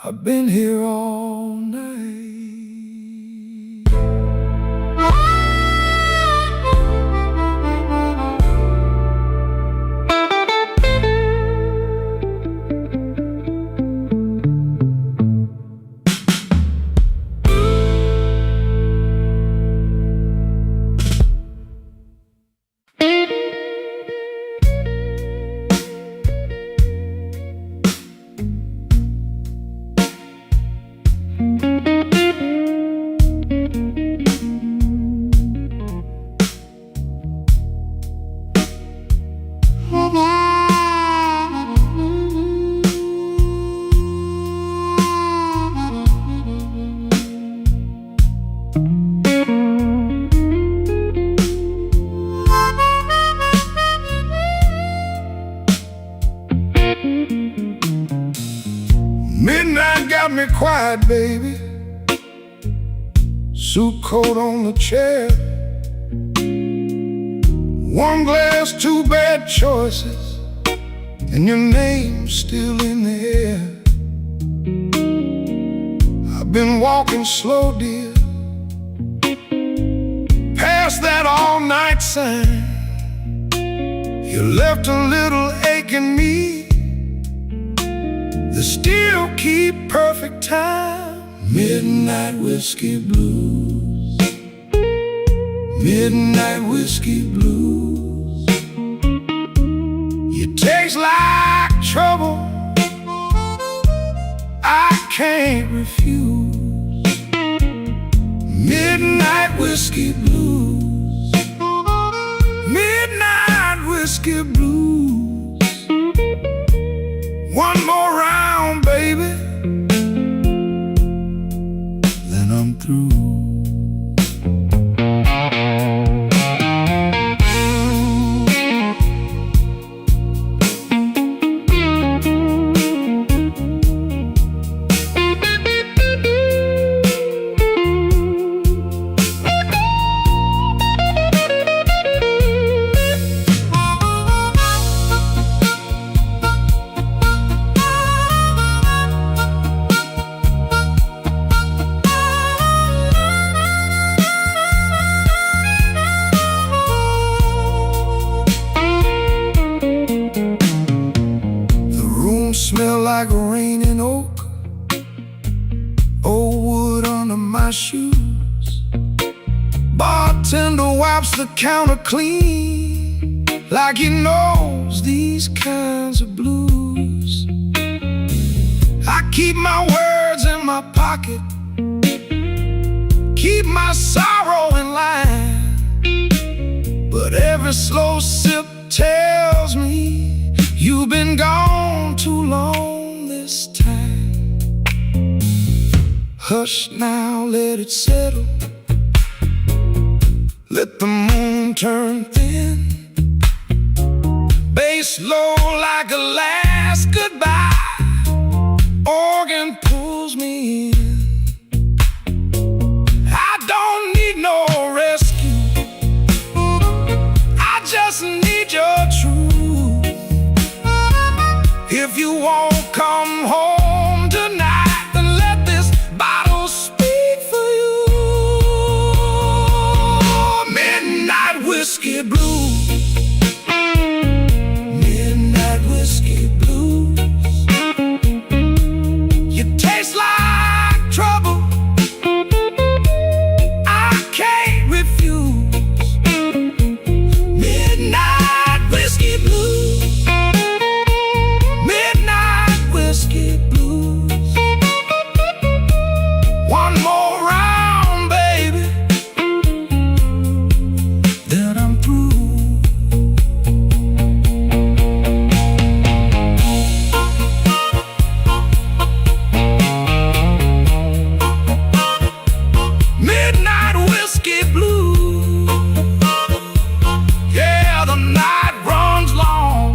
I've been here all night. Midnight got me quiet, baby. Suit coat on the chair. One glass, two bad choices, and your name's still in the air. I've been walking slow, dear, past that all-night sign. You left a little ache in me that still keep perfect time. Midnight whiskey blues, midnight whiskey blues. You taste like trouble, I can't refuse. Midnight whiskey blues, midnight whiskey blues. One more round, baby, then I'm through. Smell like rain and oak, old wood under my shoes. Bartender wipes the counter clean, like he knows these kinds of blues. I keep my words in my pocket, keep my sorrow in line, but every slow sip tells me you've been gone too long this time. Hush now, let it settle. Let the moon turn thin. Bass low like a last goodbye. Organ pulls me in. I don't need no rescue, I just need your truth. If you won't come home tonight, then let this bottle speak for you. Midnight whiskey blues, midnight whiskey blues. You taste like trouble, I can't refuse. Midnight whiskey blues, whiskey blues. One more round, baby, then I'm through. Midnight whiskey blues. Yeah, the night runs long.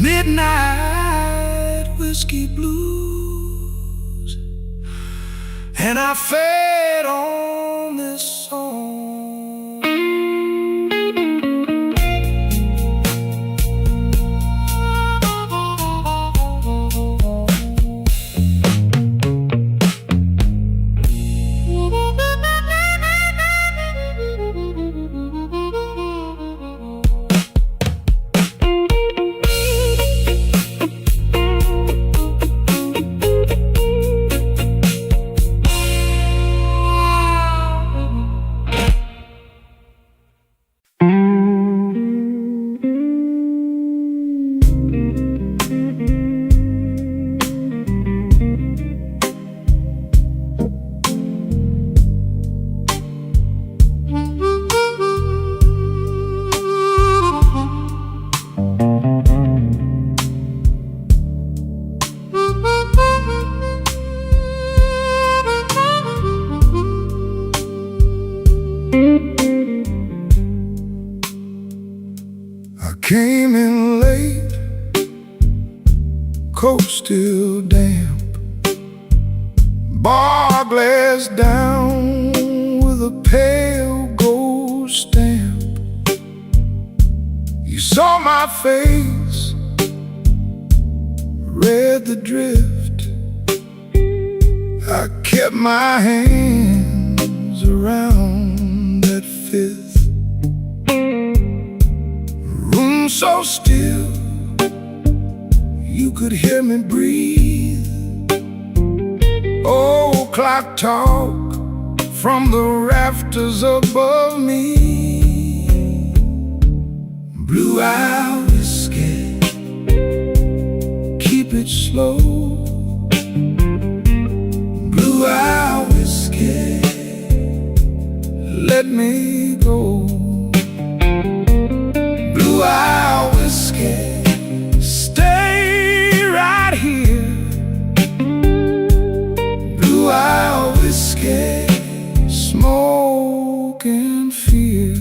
Midnight whiskey blues, and I fed on this song. coast still damp, bar glass down with a pale gold stamp. You saw my face, read the drift. I kept my hands around that fifth. Room so still, you could hear me breathe. Old clock talk from the rafters above me. Blue-eye whiskey, keep it slow. Blue-eye whiskey, let me go. Blue-eye whiskey, stay right here. Blue-eye whiskey, smoke and fear.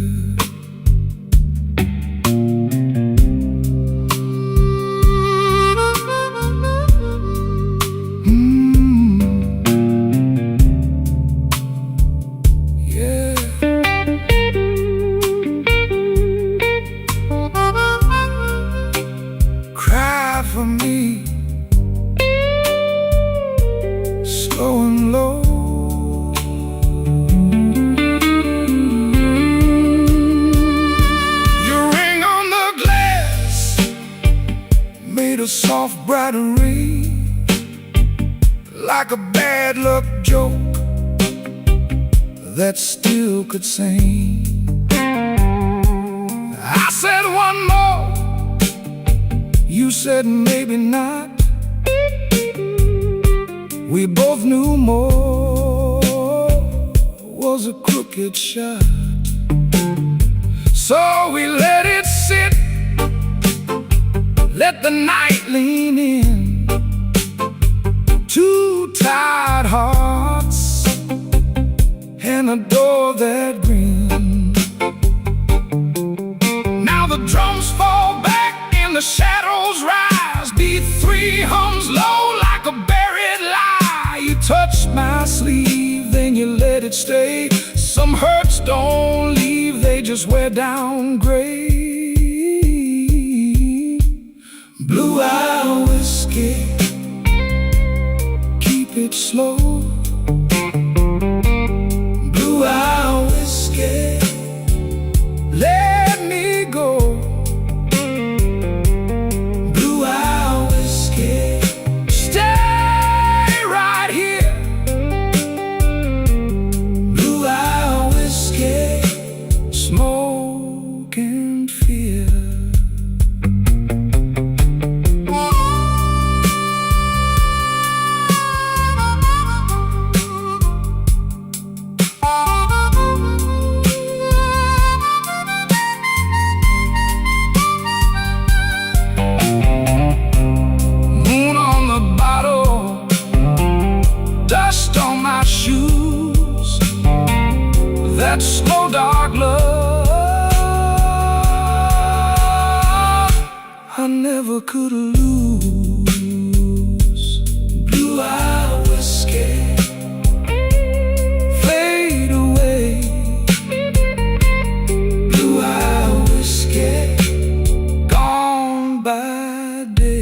For me, slow and low. Your ring on the glass made a soft bright ray, like a bad luck joke that still could sing. I said one more, you said maybe not. We both knew more was a crooked shot. So we let it sit, let the night lean in. Two tired hearts and a door that grinned. Now the drums fall back and the shadows rise. Beat three hums low like a buried lie. You touch my sleeve, then you let it stay. Some hurts don't leave, they just wear down gray. Blue-eye whiskey, keep it slow. Blue-eye whiskey, let me go. Blue-eye whiskey, stay right here. Blue-eye whiskey, smoke and fear. That slow dark love I never could lose. Blue-eye whiskey, fade away. Blue-eye whiskey, gone by day.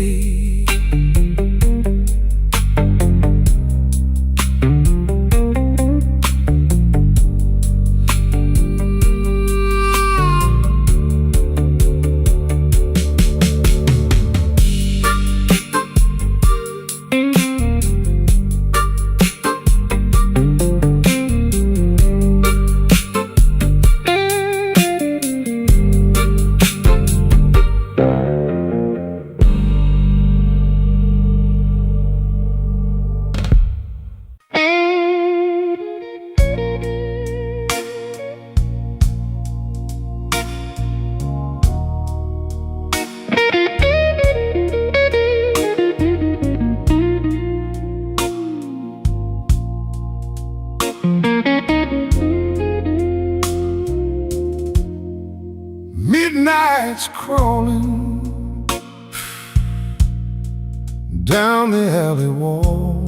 down the alley wall.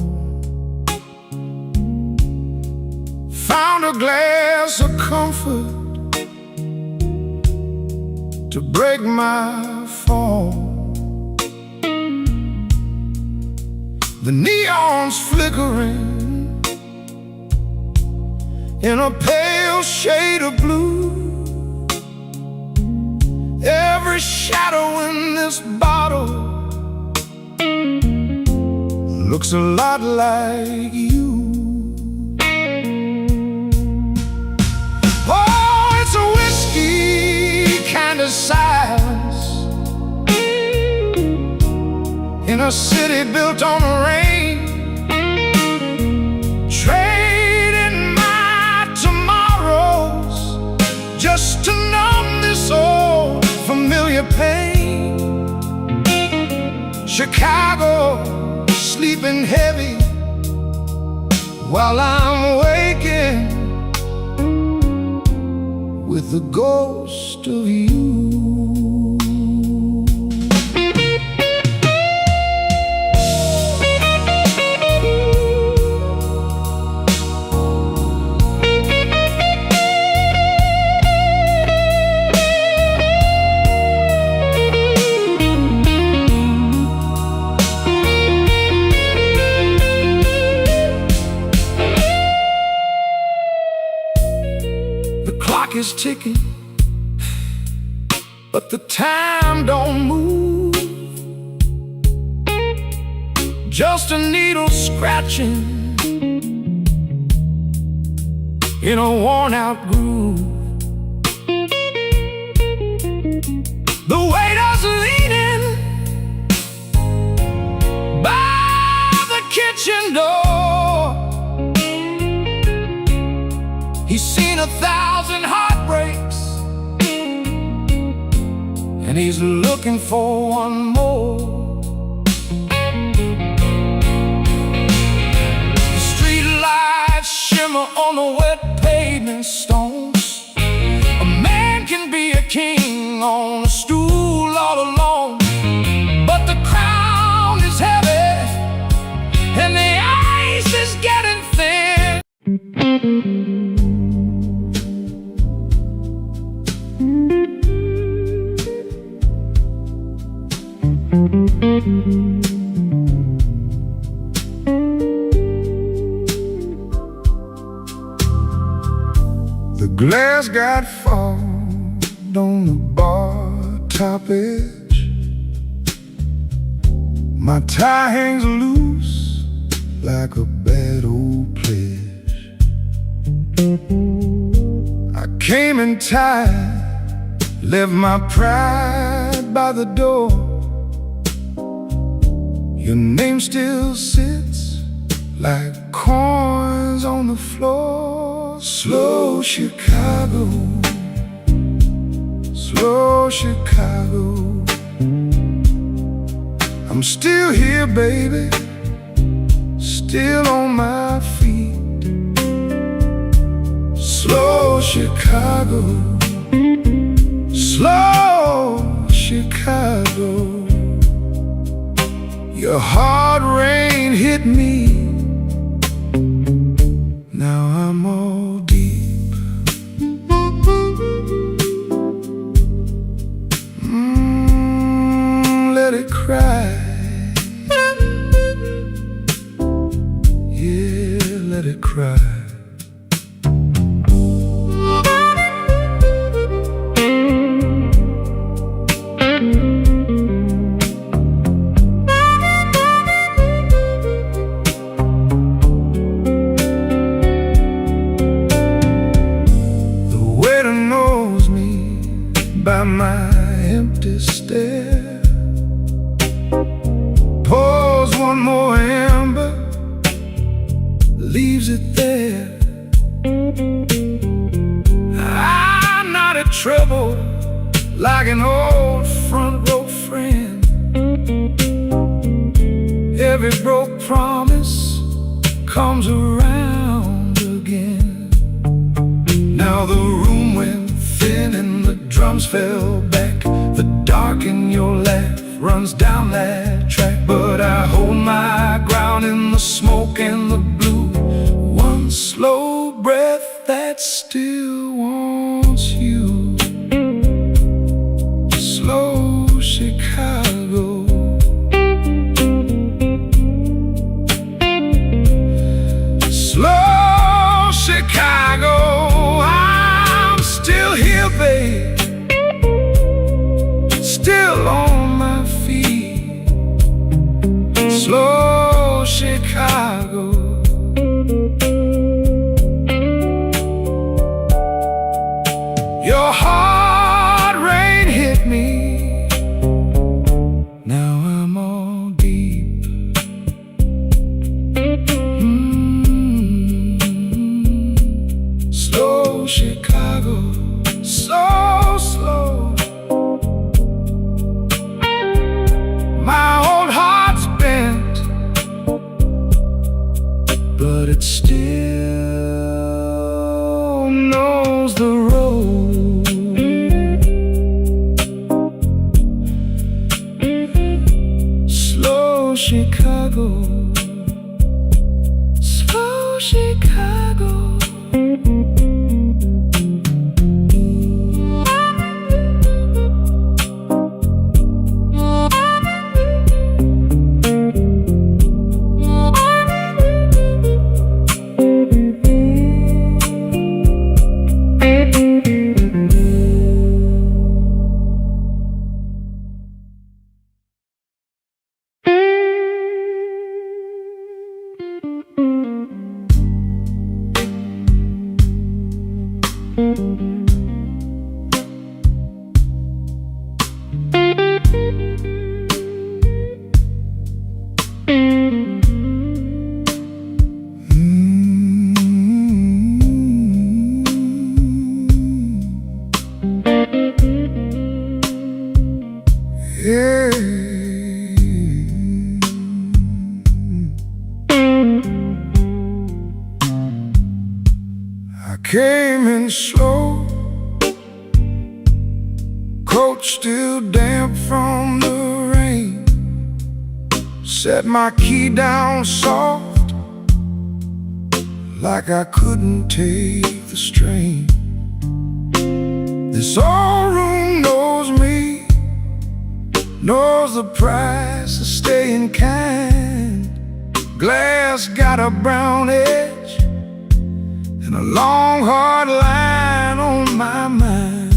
Found a glass of comfort to break my fall. The neon's flickering in a pale shade of blue. Every shadow in this bottle looks a lot like you. Oh, it's a whiskey kind of silence in a city built on the rain, trading my tomorrows just to numb this old familiar pain. Chicago sleeping heavy while I'm waking with the ghost of you. The clock is ticking, but the time don't move. Just a needle scratching in a worn-out groove. The waiter's leaning by the kitchen door. He's seen 1,000 heartbreaks, and he's looking for one more. The street lights shimmer on the wet pavement stones. A man can be a king on a stool all alone, but the crown is heavy and the ice is getting thin. The glass got fogged on the bar top edge. My tie hangs loose like a bad old pledge. I came in tired, left my pride by the door. Your name still sits like coins on the floor. Slow Chicago, slow Chicago. I'm still here, baby, still on my feet. Slow Chicago, slow Chicago. Your hard rain hit me, now I'm all deep. Let it cry, yeah, let it cry. By my empty stare, pours one more ember, leaves it there. I'm not in trouble like an old front row friend. Every broke promise comes around again. Now the room went thin and the drums fell back. The dark in your laugh runs down that track, but I hold slow Chicago. Your heart rain hit me. Now I'm all deep. Slow Chicago, so slow. My old heart's bent, but it still knows the road. Slow Chicago, slow Chicago. Yeah. I came in slow, coat still damp from the rain. Set my key down soft, like I couldn't take the strain. This old room knows me, knows the price of staying kind. Glass got a brown edge and a long hard line on my mind.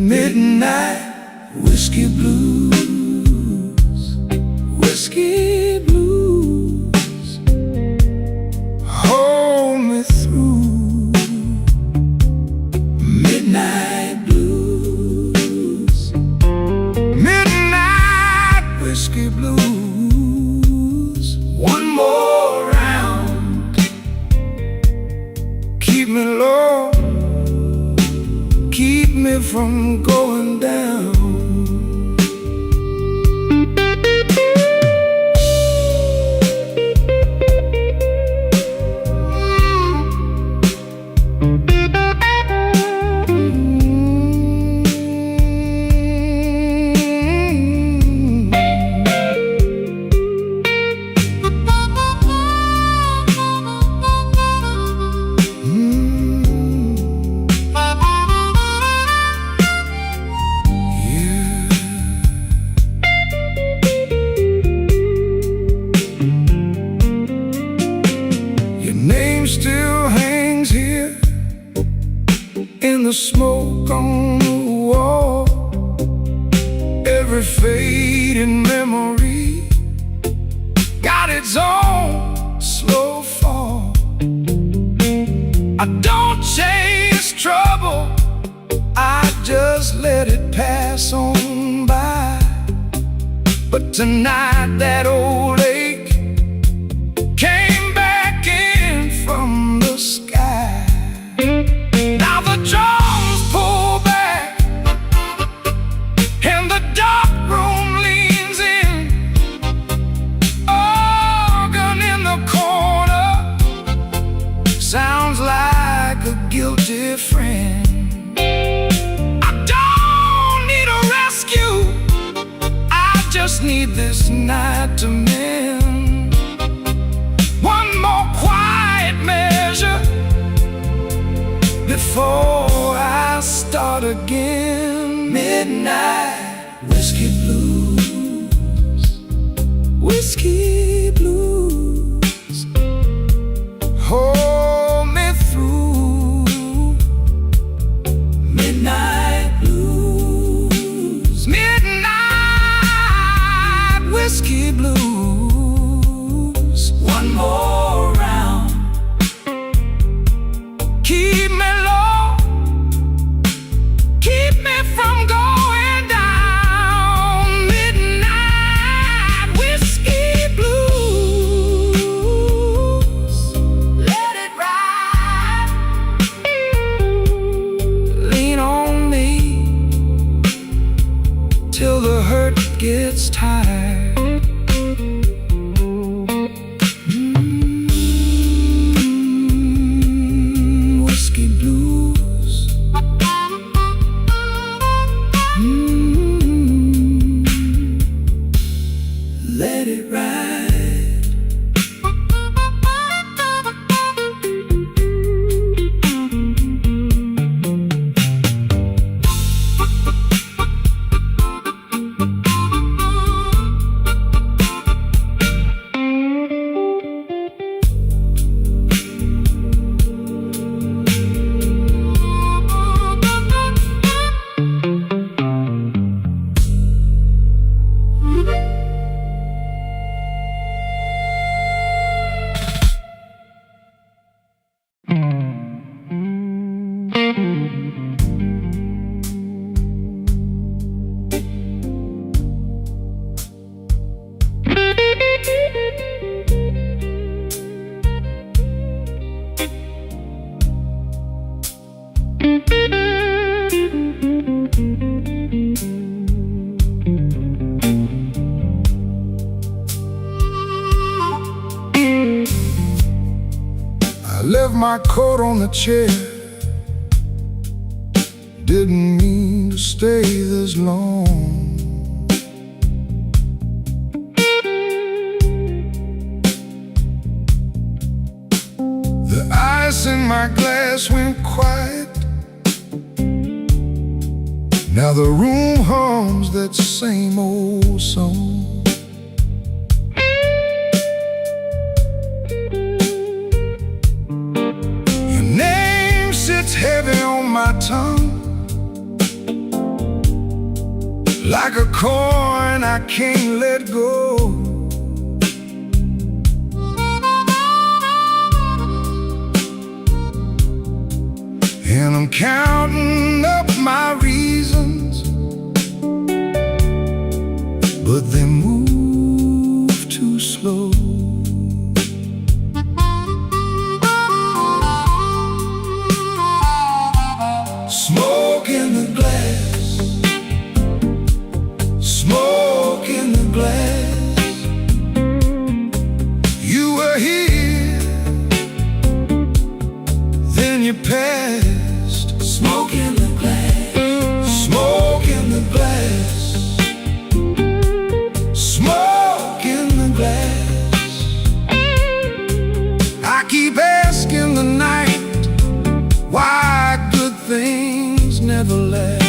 Midnight whiskey blues, whiskey blues, hold me through. Midnight blues, midnight whiskey blues. One more round, keep me low, keep me from going down. Still hangs here in the smoke on the wall. Every fading memory got its own slow fall. I don't chase trouble, I just let it pass on by. But tonight that old ache came back in from the sky. Now the drums pull back and the dark room leans in. Organ in the corner sounds like a guilty friend. I don't need a rescue, I just need this night to mend. One more quiet measure before I start again. Midnight whiskey blues, whiskey blues, hold me through. Midnight blues, midnight whiskey blues. let it ride. I left my coat on the chair. Didn't mean to stay this long. The ice in my glass went quiet. Now the room hums that same old song. It's heavy on my tongue, like a coin I can't let go. And I'm counting up my reasons, but they move too slow. Smoke in the glass, smoke in the glass. You were here, then you passed. Smoke in the glass, smoke in the glass, smoke in the glass. I keep asking the night why good things never last.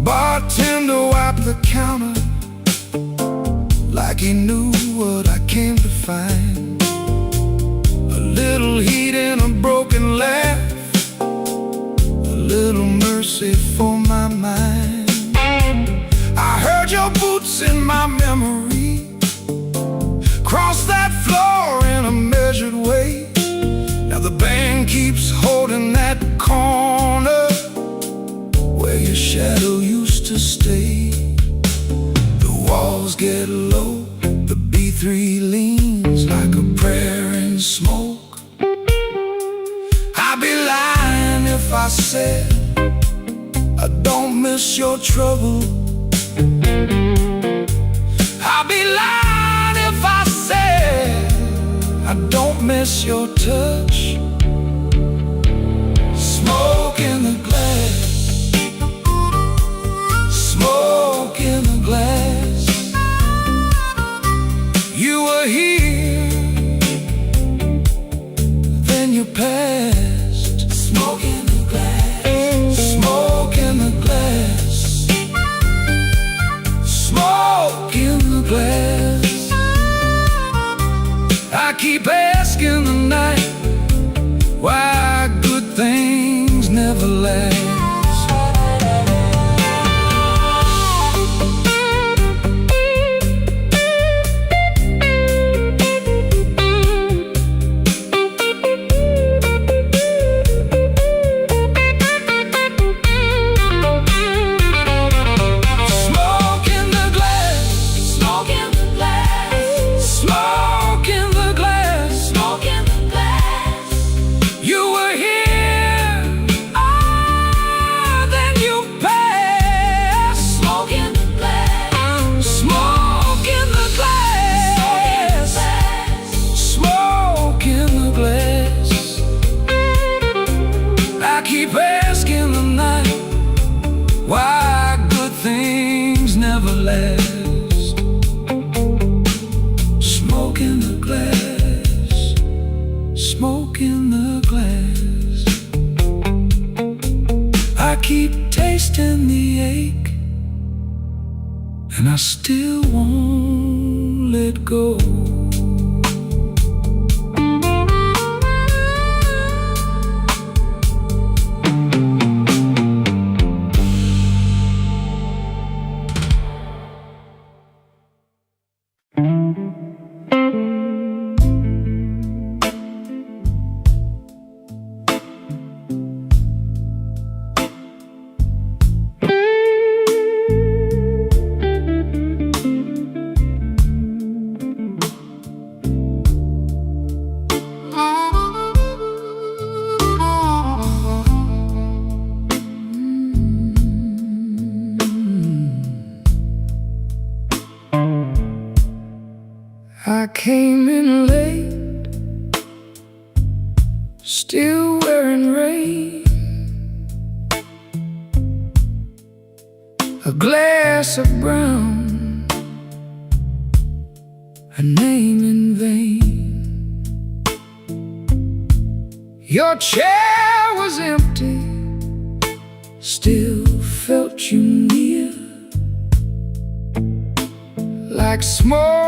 Bartender wiped the counter like he knew what I came to find. A little heat and a broken laugh, a little mercy for my mind. I heard your boots in my memory cross that floor in a measured way. Now the band keeps holding that corner where your shadow used to stay. The walls get low, the B3 leans like a prayer in smoke. I'd be lying if I said I don't miss your trouble. I'd be lying if I said I don't miss your touch. Smoke in the glass, smoke in the glass. You were here, then you passed. Smoke in the glass, smoke in the glass, smoke in the glass. I keep asking the night last. Smoke in the glass, smoke in the glass. I keep tasting the ache, and I still won't let go. I came in late, still wearing rain. A glass of brown, a name in vain. Your chair was empty, still felt you near, like smoke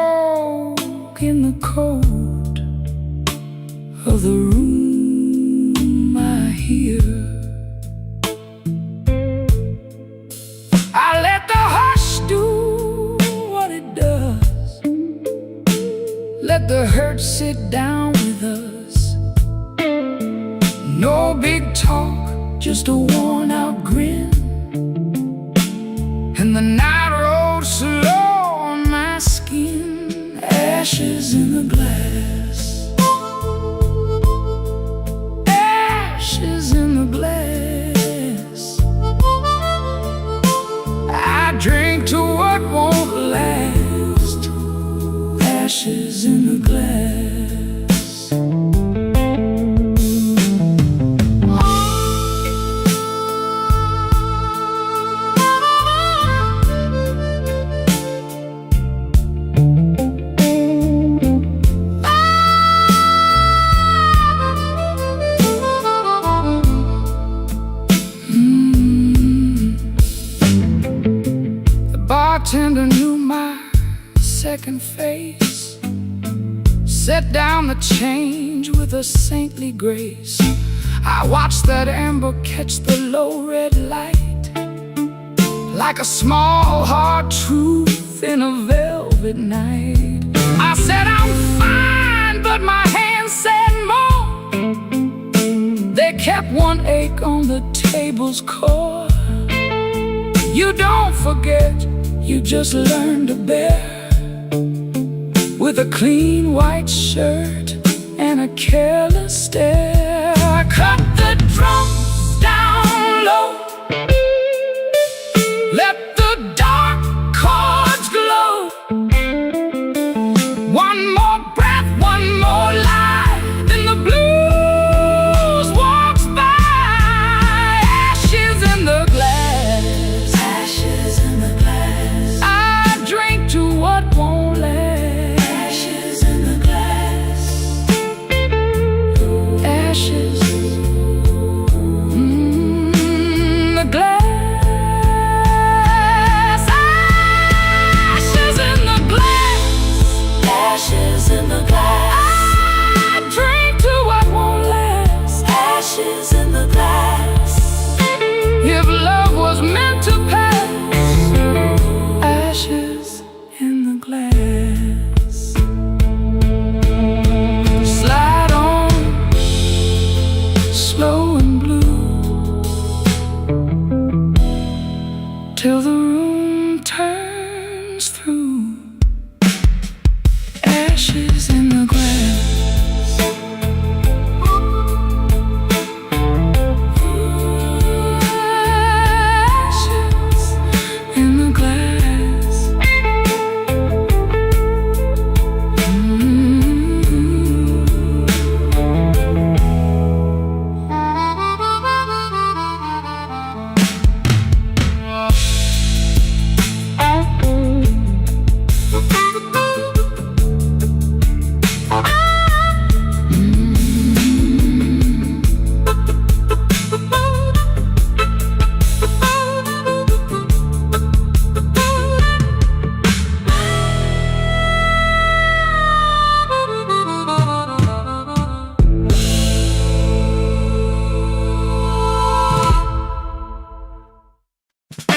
in the cold of the room I hear. I let the hush do what it does, let the hurt sit down with us. No big talk, just a worn out grin, and the night rolled slow on my skin. Ashes in the glass, ashes in the glass. I drink to what won't last, ashes in the glass. Bartender knew my second face, set down the change with a saintly grace. I watched that amber catch the low red light, like a small hard truth in a velvet night. I said I'm fine, but my hands said more. They kept one ache on the table's core. You don't forget, you just learn to bear, with a clean white shirt and a careless stare. I cut the drums down low, let the dark chords glow. One more breath, one more light, then the blues walks by. Ashes in the glass, ashes in the glass. I drink to what won't last. Ashes in the glass, ashes in the glass. Ashes in the glass, ashes in the glass. I drink to what won't last. Ashes in the glass. If love was meant to pass, ashes in the glass. Slide on, slow and blue, till the room turns through. Ashes in the glass. Ashes in the glass.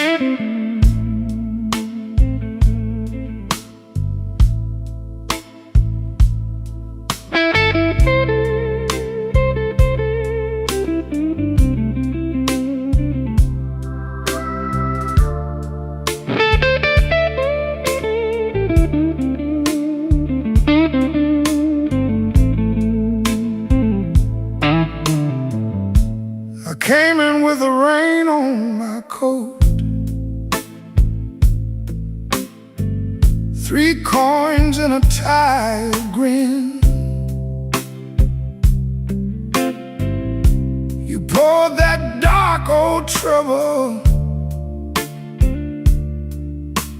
I came in with the rain on my coat, 3 coins and a tired grin. You poured that dark old trouble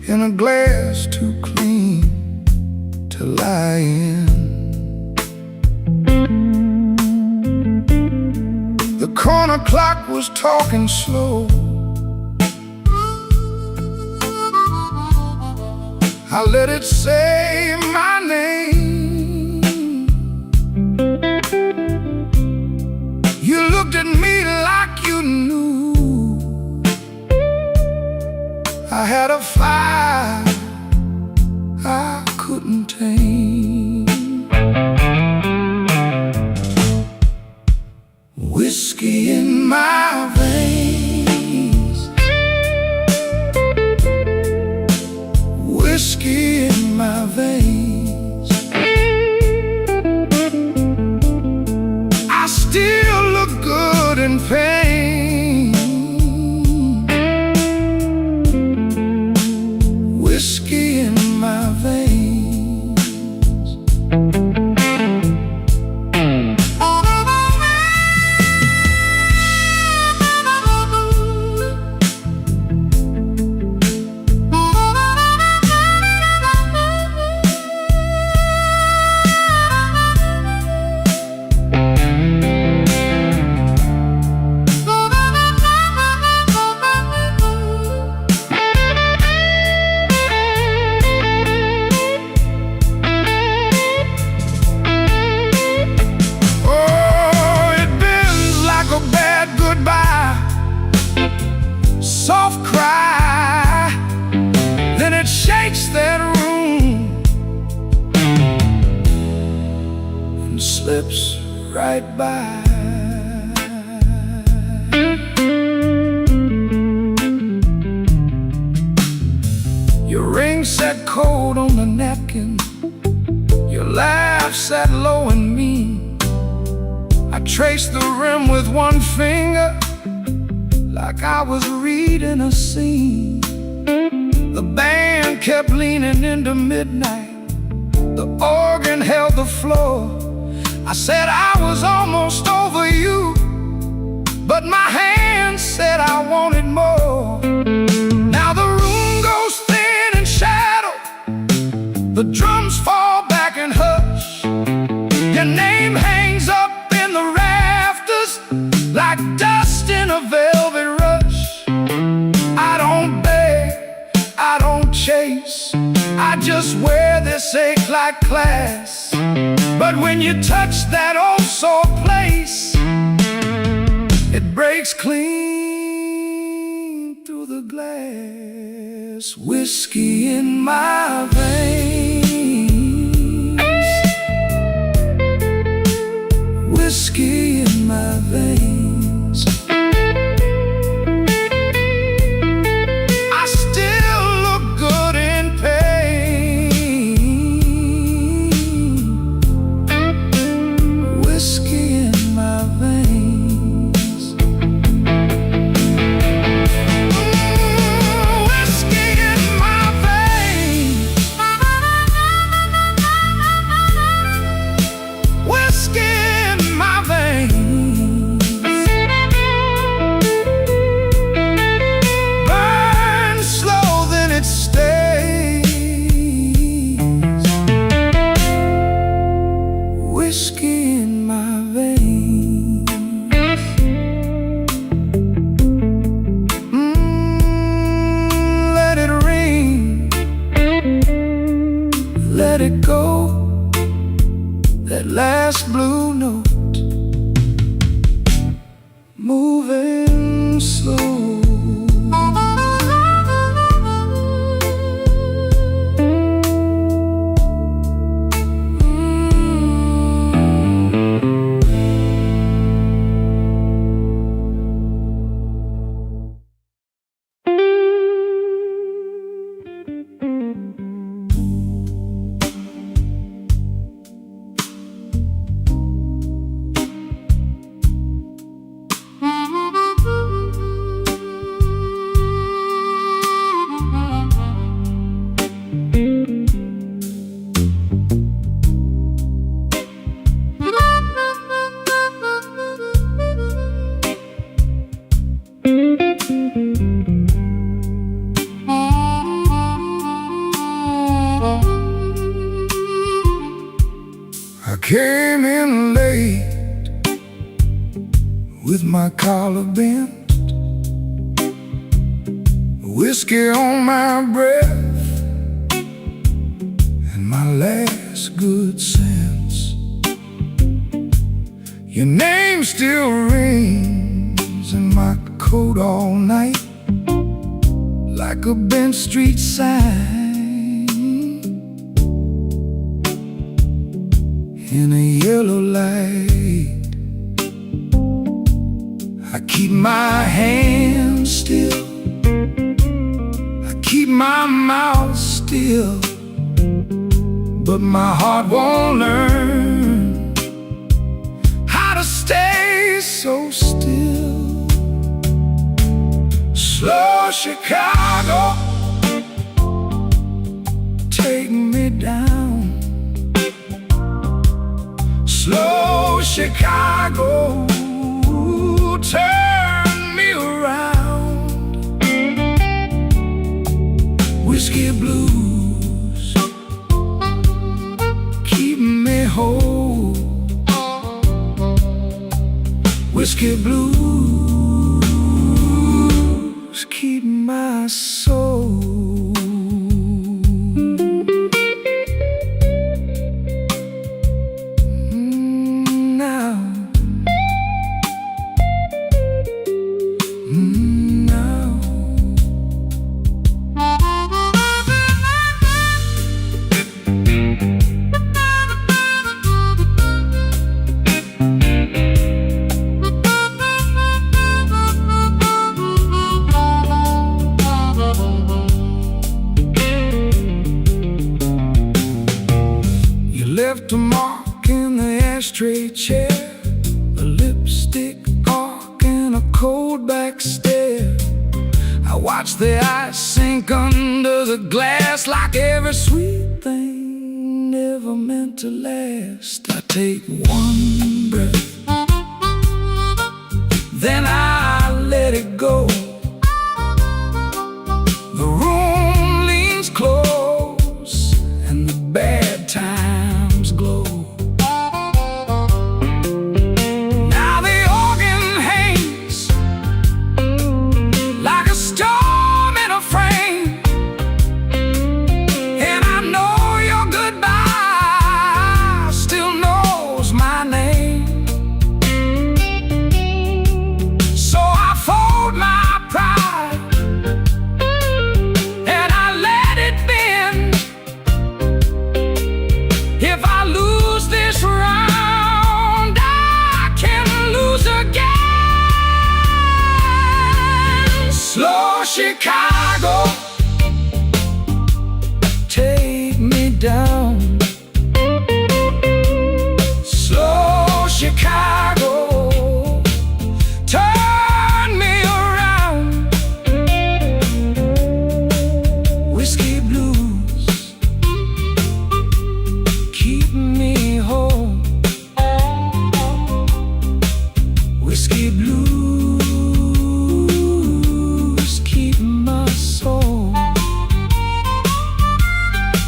in a glass too clean to lie in. The corner clock was talking slow. I let it say my name. You looked at me like you knew I had a fire I couldn't tame. Whiskey in my veins, whiskey in my veins. I still look good in pain. Whiskey in my veins. Soft cry, then it shakes that room and slips right by. Your ring sat cold on the napkin, your laugh sat low and mean. I traced the rim with one finger, like I was reading a scene. The band kept leaning into midnight, the organ held the floor. I said I was almost over you, but my hand said I wanted more. Now the room goes thin in shadow, the drums fall back and hush. Your name hangs up in the rafters like dust in a velvet rush. I don't beg, I don't chase, I just wear this ache like class. But when you touch that old sore place, it breaks clean through the glass. Whiskey in my veins, whiskey in my veins. I still look good in pain. Whiskey in my veins. Whiskey in my veins. Whiskey in my veins. Burn slow, then it stays. Whiskey in my veins. Let it ring, let it go, that last blue note, moving slow. came in late with my collar bent, whiskey on my breath, and my last good sense. Your name still rings in my coat all night, like a Bench Street sign in a yellow light. I keep my hands still, I keep my mouth still, but my heart won't learn how to stay so still. Slow Chicago, take me down. Slow Chicago, turn me around. Whiskey blues, keep me whole. Whiskey blues, keep my soul. Left a mark in the ashtray chair, a lipstick arc and a cold back stare. I watch the ice sink under the glass, like every sweet thing never meant to last. I take one breath, then I let it go. The room leans close and the bad times glow. Now the organ hangs like a storm in a frame, and I know your goodbye still knows my name. So I fold my pride and I let it bend. If I lose this round, I can lose again. Slow Chicago, take me down. Slow Chicago, turn me around. Whiskey blues, keep me whole. Whiskey blues, keep my soul.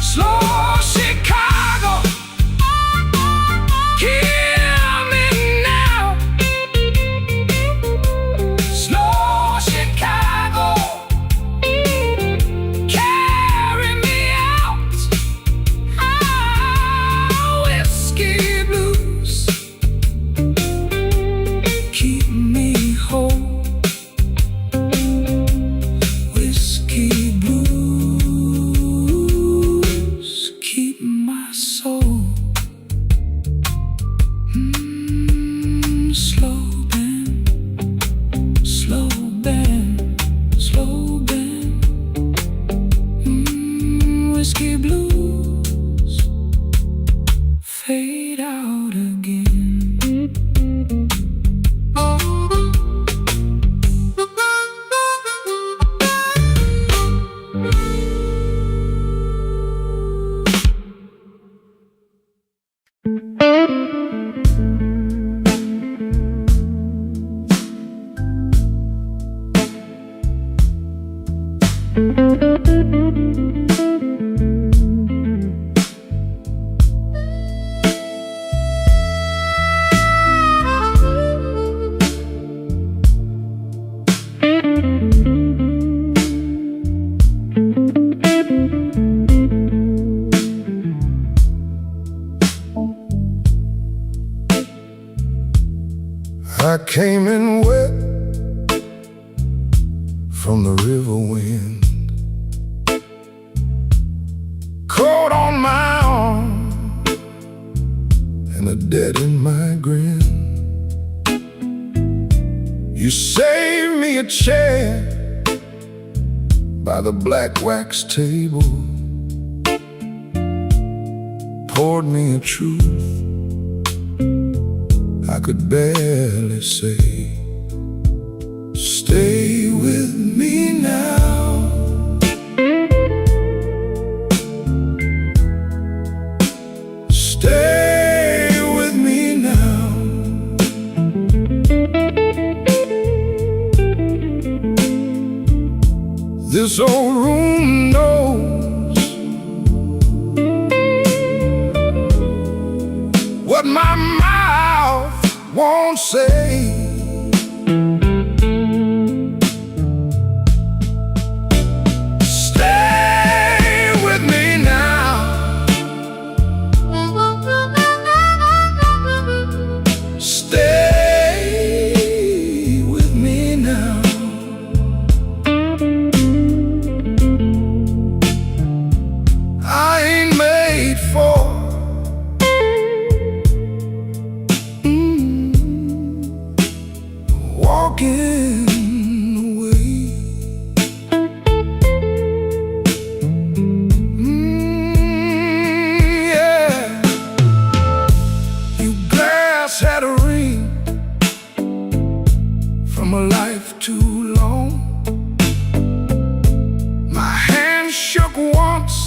Slow Chicago, hear me now. Slow Chicago, carry me out. Whiskey blues, keep me whole. Whiskey blues, keep my soul. Slow bend, slow bend, slow bend. Whiskey blues, fade out again. wind, cold on my arm, and a dead in my grin. You saved me a chair by the black wax table, poured me a truth I could barely say. Stay with me now. Stay with me now. This old room knows what my mouth won't say. Stay with me now. Stay with me now. I ain't made for walking away. Yeah. You glass had a ring from a life too long. My hand shook once,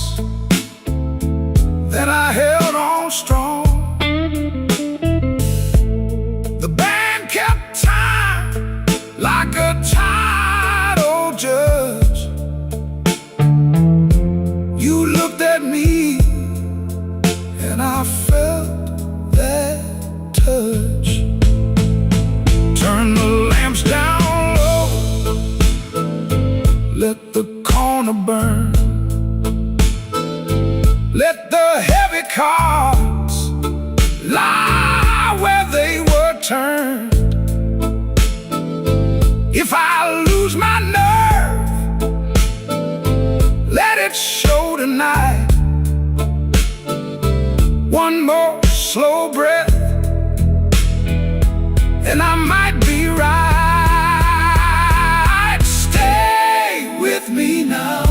then I held on strong. The band kept time like a title judge. You looked at me and I felt that touch. Turn the lamps down low, let the corner burn. Let the heavy cards lie where they were turned. If I lose my nerve, let it show tonight. One more slow breath and I might be right. Stay with me now.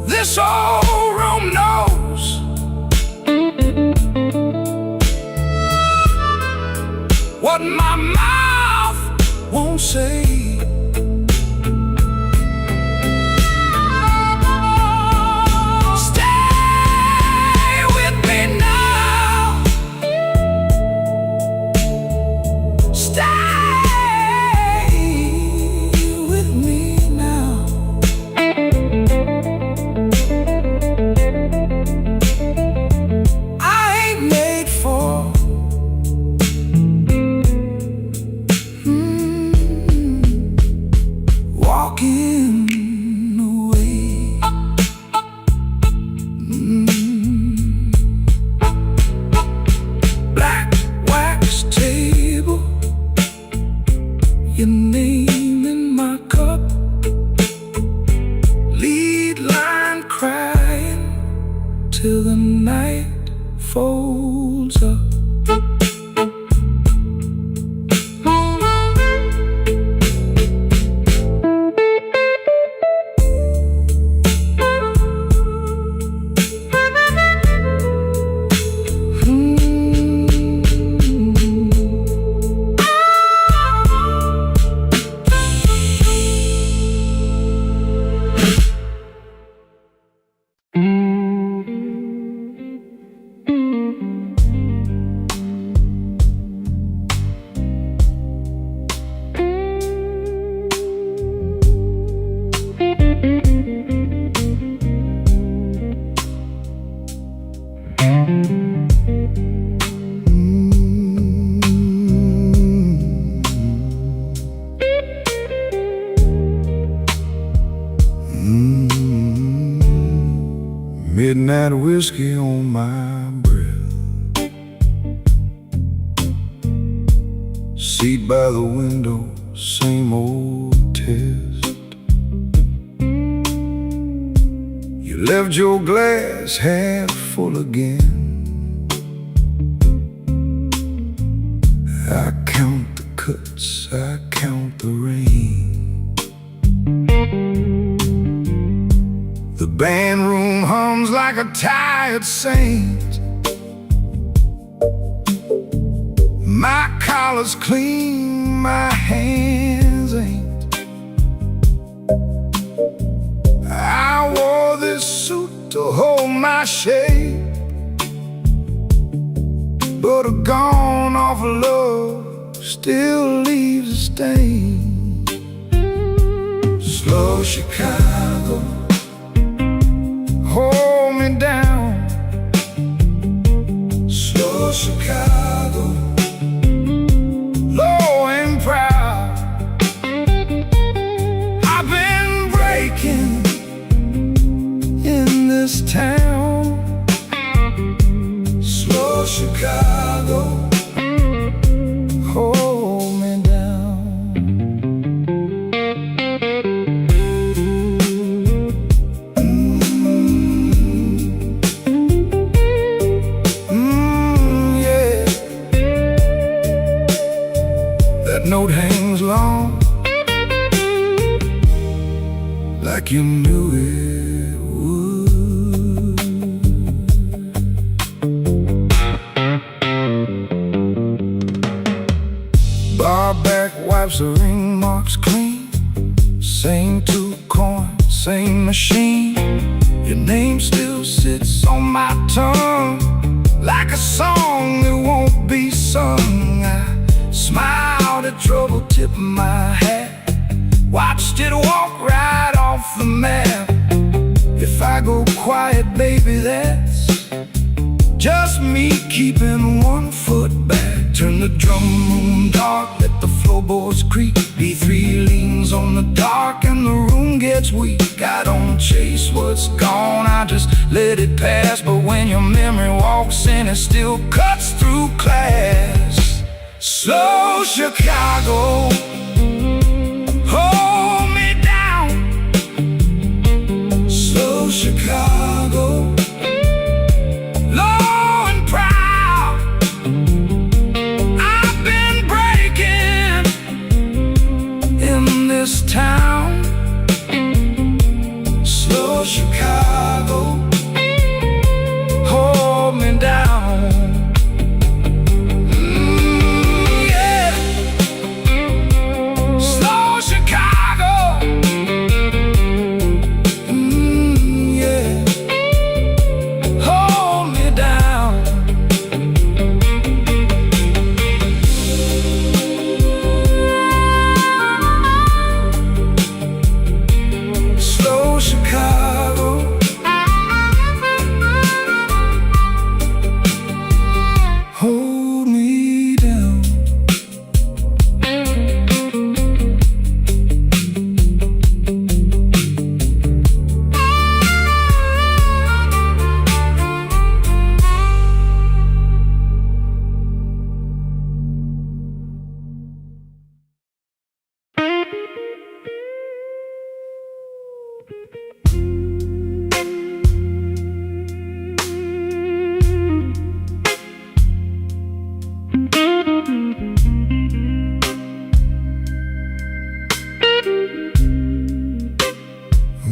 This old room knows what my mouth won't say. Stay with me now. Stay with me now. Walking away. Black wax table, your name in my cup, lead line crying till the night folds up. midnight whiskey on my breath, seat by the window, same old test. You left your glass half full again. I count the cuts, I count the rain. The band room hums like a tired saint. My collar's clean, my hands ain't. I wore this suit to hold my shape, but a gone off love still leaves a stain. Slow Chicago, hold me down. Slow Chicago, low and proud. I've been breaking in this town. Slow Chicago, hold me down. Yeah. That note hangs long, like you knew it would. Bar back wipes the ring marks clean. Same two coins, same machine. Your name still sits on my tongue, like a song that won't be sung. I smiled at trouble, tipped my hat, watched it walk right off the map. If I go quiet, baby, that's just me keeping one foot back. Turn the drum room dark, let the floorboards creak. B3 leans on the dark and the room gets weak. I don't chase what's gone, I just let it pass. But when your memory walks in, it still cuts through class. Slow Chicago, hold me down. Slow Chicago, low and proud. I've been breaking in this town. Slow Chicago, hold me down.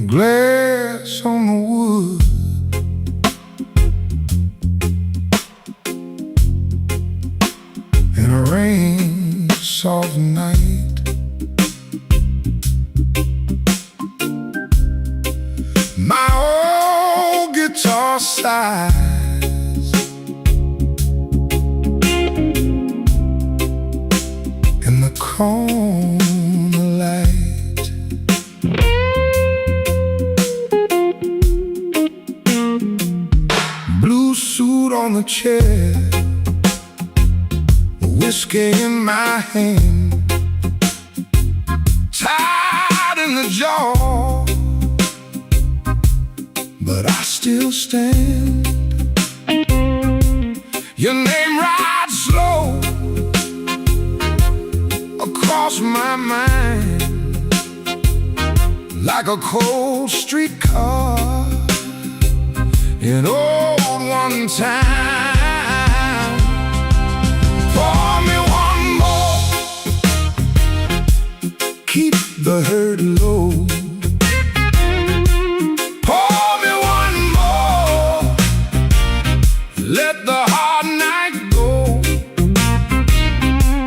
Glass on the wood, in a rain soft night. My old guitar sighs in the corner light. Blue suit on the chair, whiskey in my hand, tied in the jaw. but I still stand. Your name rides slow across my mind like a cold streetcar in old one time. Pour me one more, keep the hurt low. Pour me one more, let the hard night go.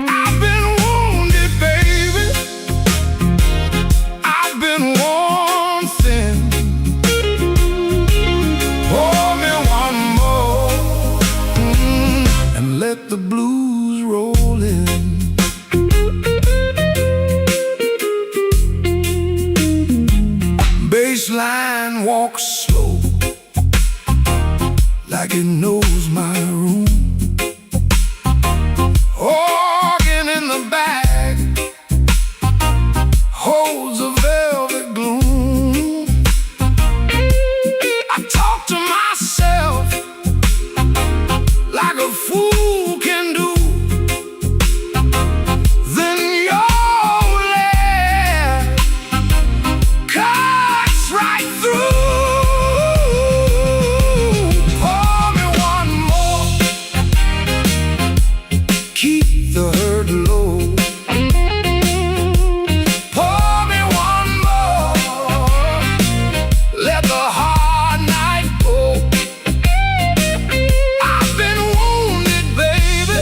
I've been wounded, baby, I've been worn thin. Pour me one more, and let the blues roll in. Baseline walks slow, like it knows my room. Organ in the back holds a velvet gloom. I talk to myself like a fool can do. Then your laugh cuts right through. Pour me one more, keep the hurt low. Pour me one more, let the hard night go. I've been wounded, baby,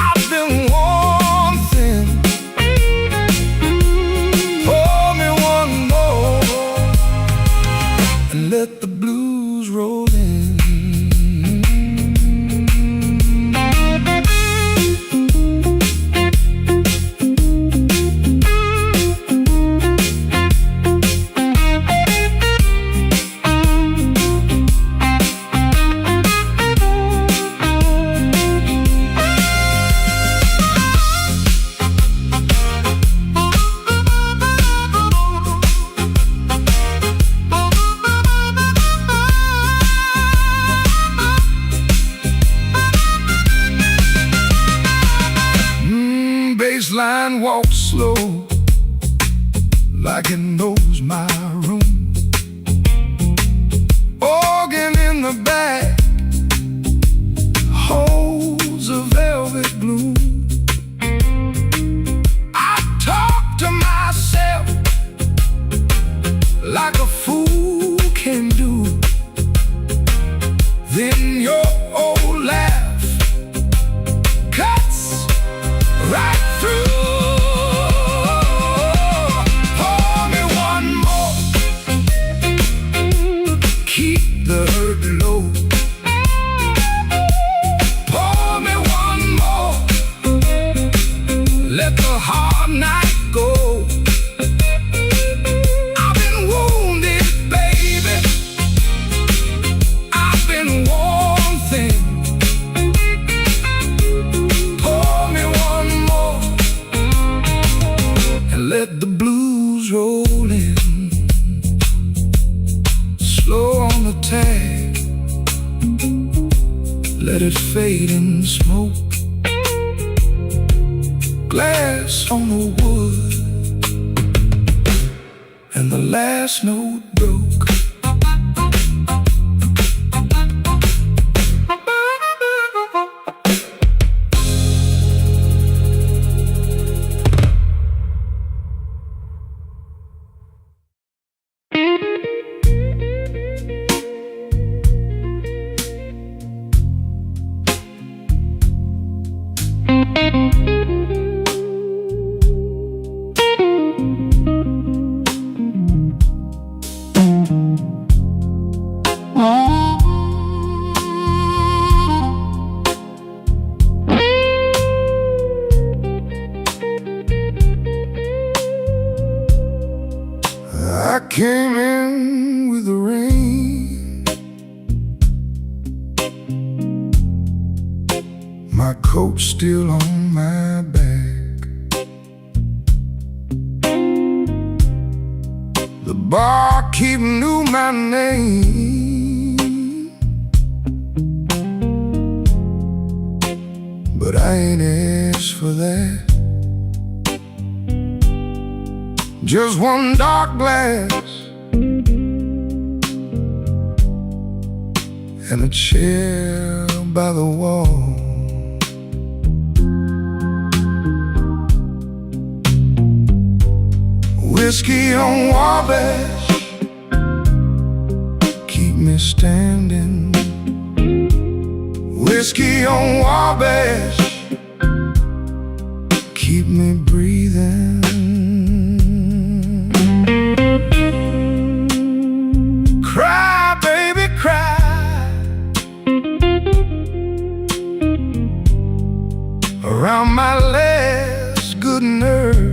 I've been worn thin. Pour me one more, and let the blues roll in. Baseline walks slow, like it knows my room. Organ in the back holds a velvet gloom. I talk to myself like a fool can do. Then your old laugh cuts right through. Pour me one more, keep the hurt low. Pour me one more, let the hard night go. I've been wounded, baby, I've been worn thin. Pour me one more, and let the blues roll in. Slow on the tag, let it fade in smoke. Glass on the wood, and the last note broke. I came in with the rain, my coat still on my back. The barkeep knew my name, but I ain't asked for that. Just one dark glass and a chair by the wall. Whiskey on Wabash, keep me standing. Whiskey on Wabash, keep me breathing. Cry, baby, cry around my last good nerve.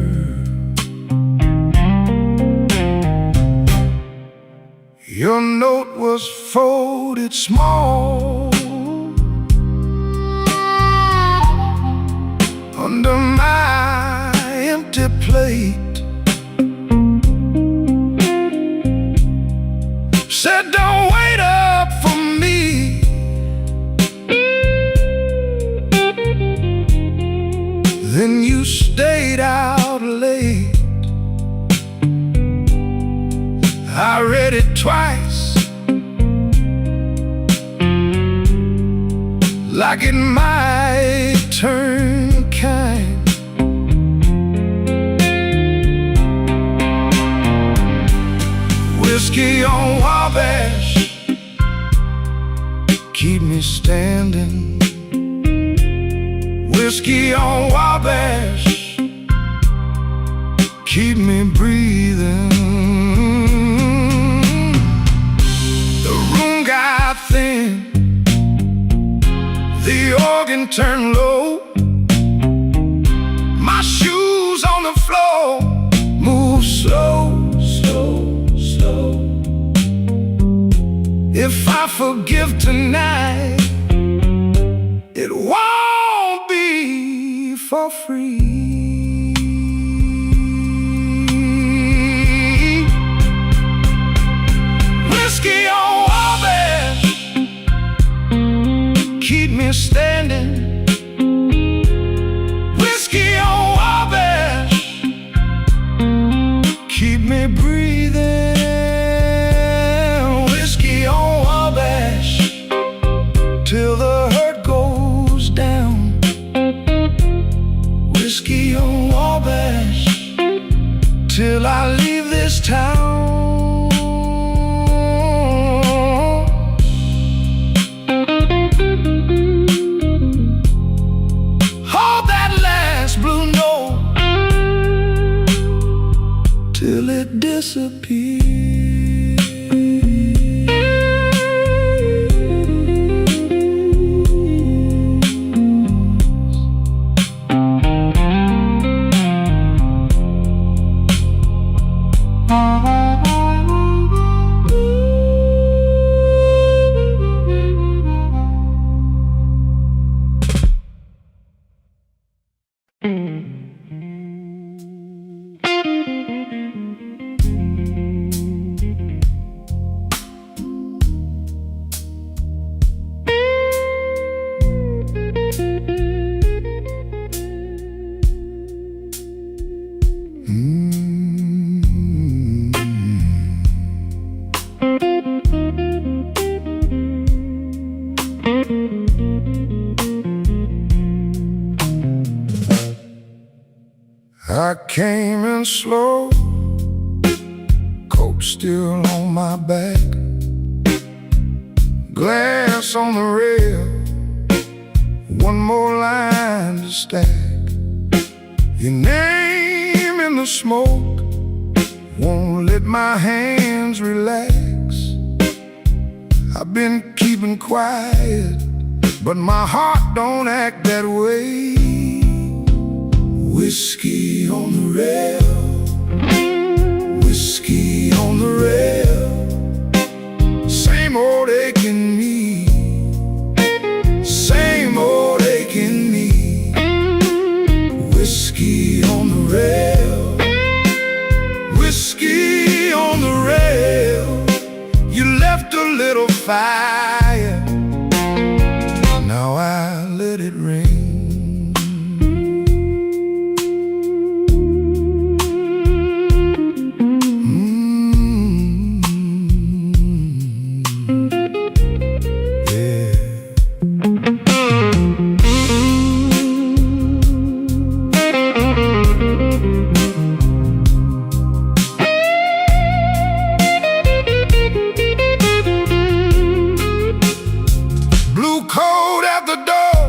Your note was folded small under my empty plate. Said don't wait up for me, then you stayed out late. I read it twice, like it might turn kind. Whiskey on Wabash, keep me standing. Whiskey on Wabash, keep me breathing. Got thin, the organ turned low, my shoes on the floor move slow, slow, slow. If I forgive tonight, it won't be for free. Whiskey on Wabash, keep me standing. Whiskey on Wabash, keep me breathing. Whiskey on Wabash, till the hurt goes down. Whiskey on Wabash, till I leave this town. Till it disappears. I came in slow, coat still on my back, glass on the rail, one more line to stack. Your name in the smoke won't let my hands relax. I've been keeping quiet, but my heart don't act that way. Whiskey on the rail, whiskey on the rail, same old aching me, same old aching me. Whiskey on the rail, whiskey on the rail. fire. Now I let it rain. Yeah. Blue coat at the door,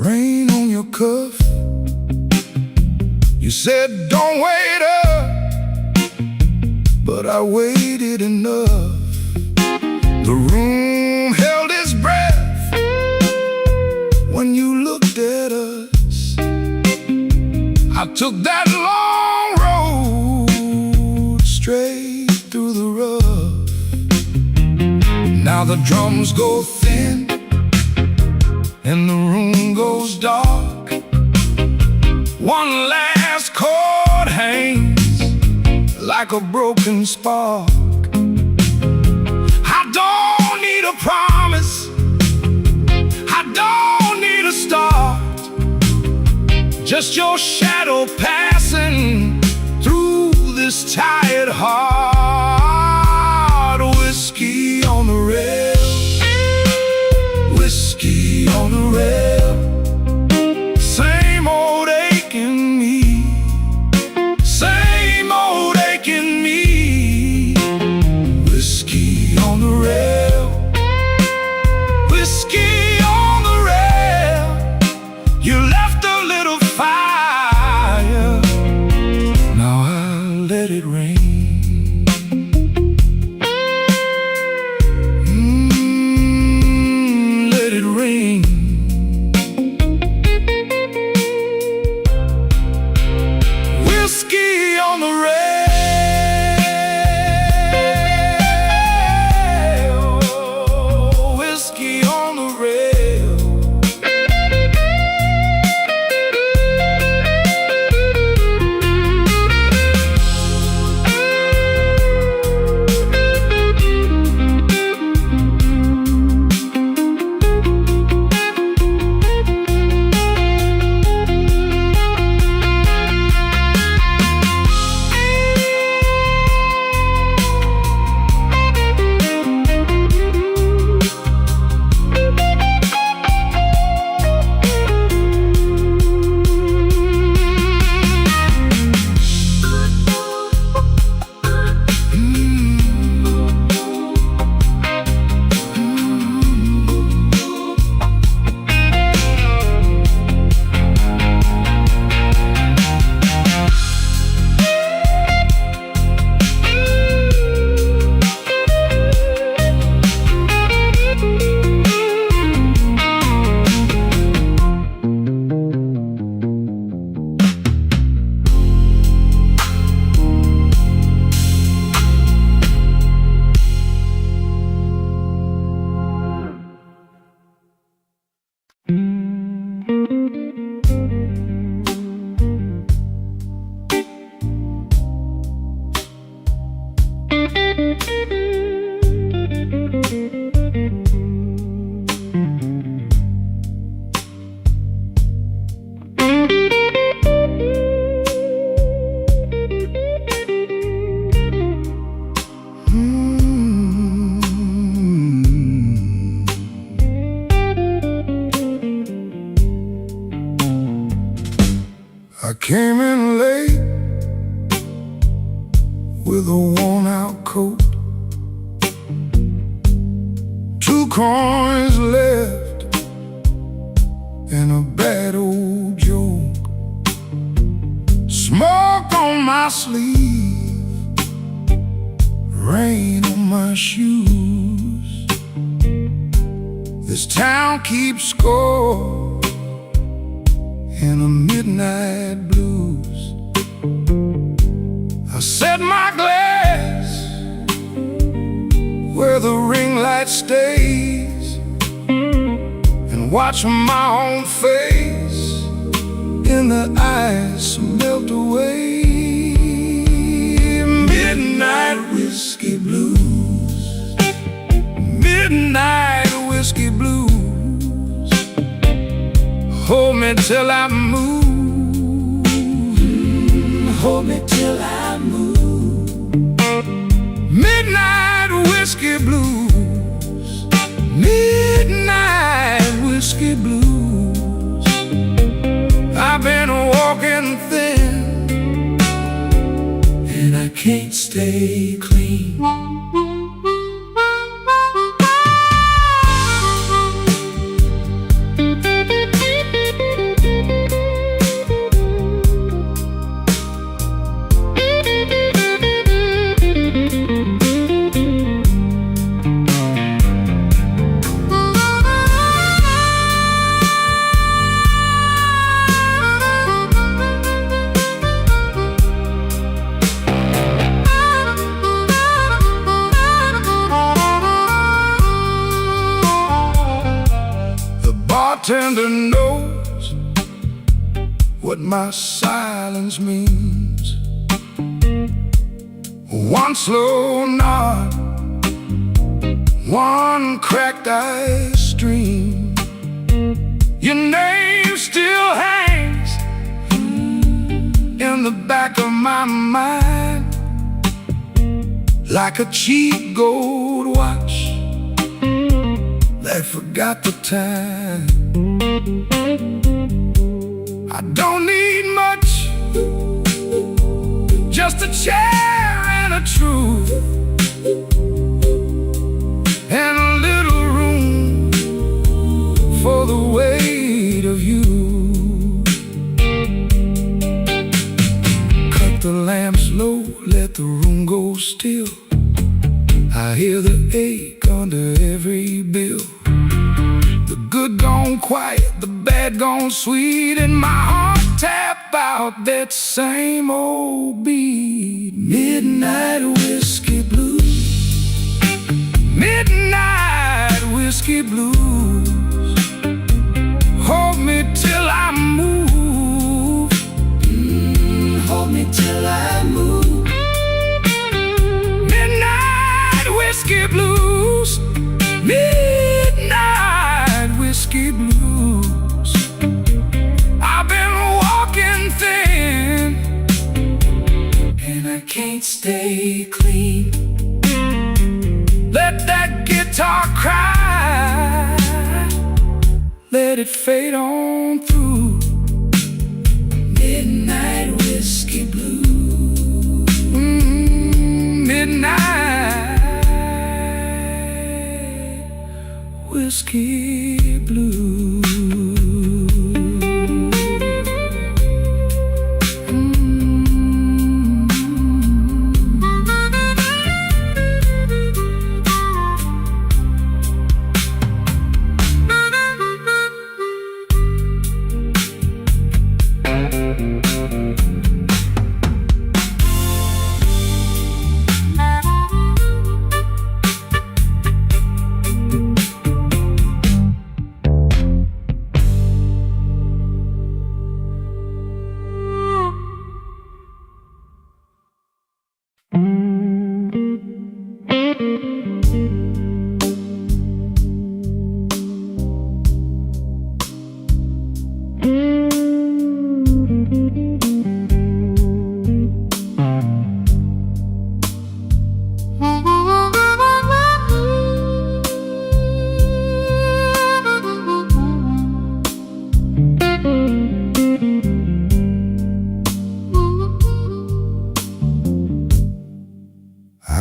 rain on your cuff. You said don't wait up, but I waited enough. The room held its breath when you looked at us. I took that long road straight through the rough. Now the drums go thin and the room goes dark. One last chord hangs like a broken spark. I don't need a promise, I don't need a start, just your shadow passing through this tired heart. Whiskey on the rail, whiskey on the rail. Same old aching me, same old aching me. Whiskey on the rail, whiskey on the rail. You left a little fire, now I'll let it rain. Let it rain. Whiskey on the rail, whiskey on the rail. I came in late with a worn-out coat, 2 coins left and a bad old joke. Smoke on my sleeve, rain on my shoes. This town keeps score in the midnight blues. I set my glass where the ring light stays and watch my own face in the ice melt away. Midnight whiskey blues. midnight whiskey blues. Hold me till I move. Hold me till I move. Midnight whiskey blues. Midnight whiskey blues. I've been walking thin, and I can't stay clean. Bartender knows what my silence means. One slow nod, one cracked ice stream. Your name still hangs in the back of my mind, like a cheap gold watch that forgot the time. I don't need much, just a chair and a truth, and a little room for the weight of you. Cut the lamps low, let the room go still. I hear the ache under every bill. The good gone quiet, the bad gone sweet, and my heart tap out that same old beat. Midnight whiskey blues. Midnight whiskey blues. Hold me till I move. Hold me till I move. Midnight whiskey blues. Midnight whiskey blues. I've been walking thin, and I can't stay clean. Let that guitar cry, let it fade on through. Midnight whiskey blues. Midnight whiskey blues.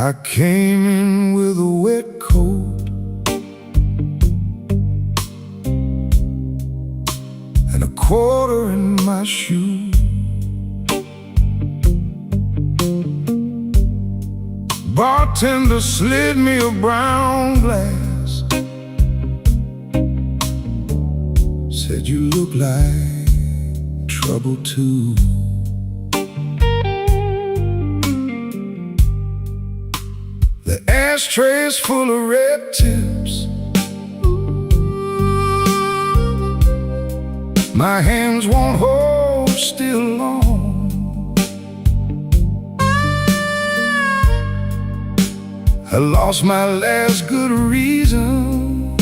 I came in with a wet coat and a quarter in my shoe. Bartender slid me a brown glass, said you look like trouble too. The ashtray's full of red tips. My hands won't hold still long. I lost my last good reason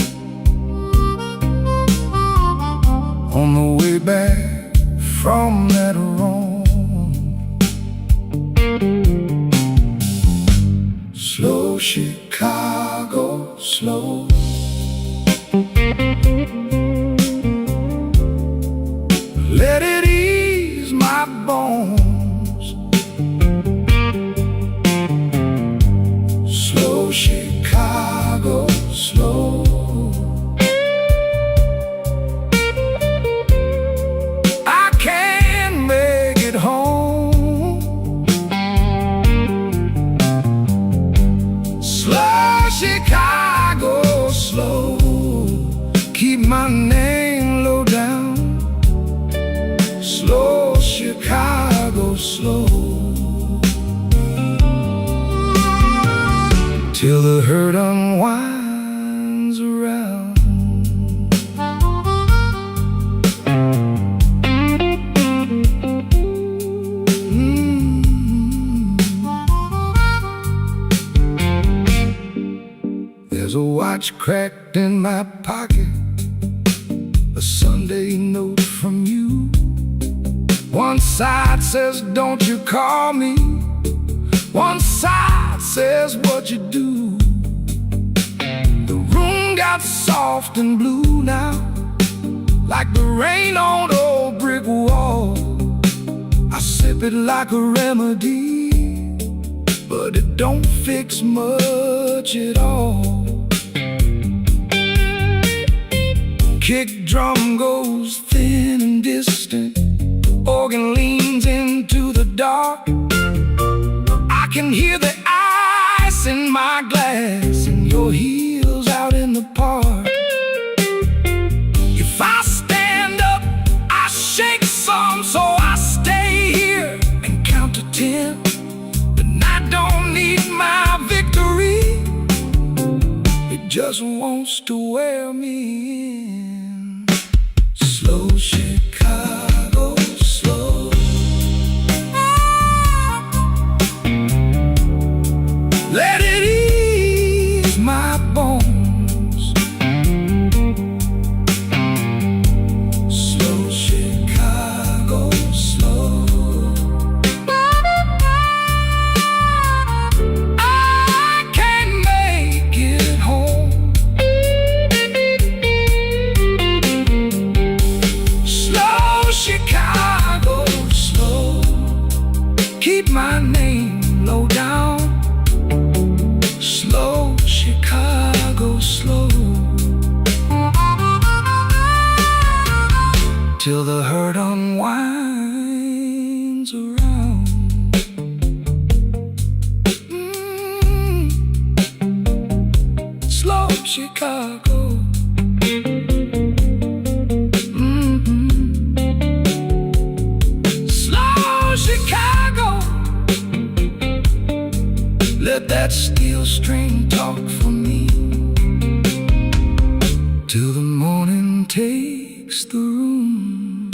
on the way back from that wrong. Slow Chicago, slow. Let it ease my bones. Slow Chicago, slow. I can't make it home. Slow Chicago, slow. Keep my name low down. Slow Chicago, slow. Till the hurt unwinds around. There's a watch cracked in my pocket, a Sunday note from you. One side says, don't you call me. One side says, what you do. The room got soft and blue now, like the rain on the old brick wall. I sip it like a remedy, but it don't fix much at all. Kick drum goes thin and distant, organ leans into the dark. I can hear the ice in my glass and your heels out in the park. If I stand up, I shake some, so I stay here and count to 10. But I don't need my victory, it just wants to wear me in. Slow Chicago, slow. Let it ease my bones. Slow Chicago, slow. I can't make it home. Slow Chicago, slow. Keep my name low down. Slow Chicago, slow. Till the hurt unwinds around. Slow Chicago. Slow Chicago. Let that steel string talk for me, till the morning takes the room.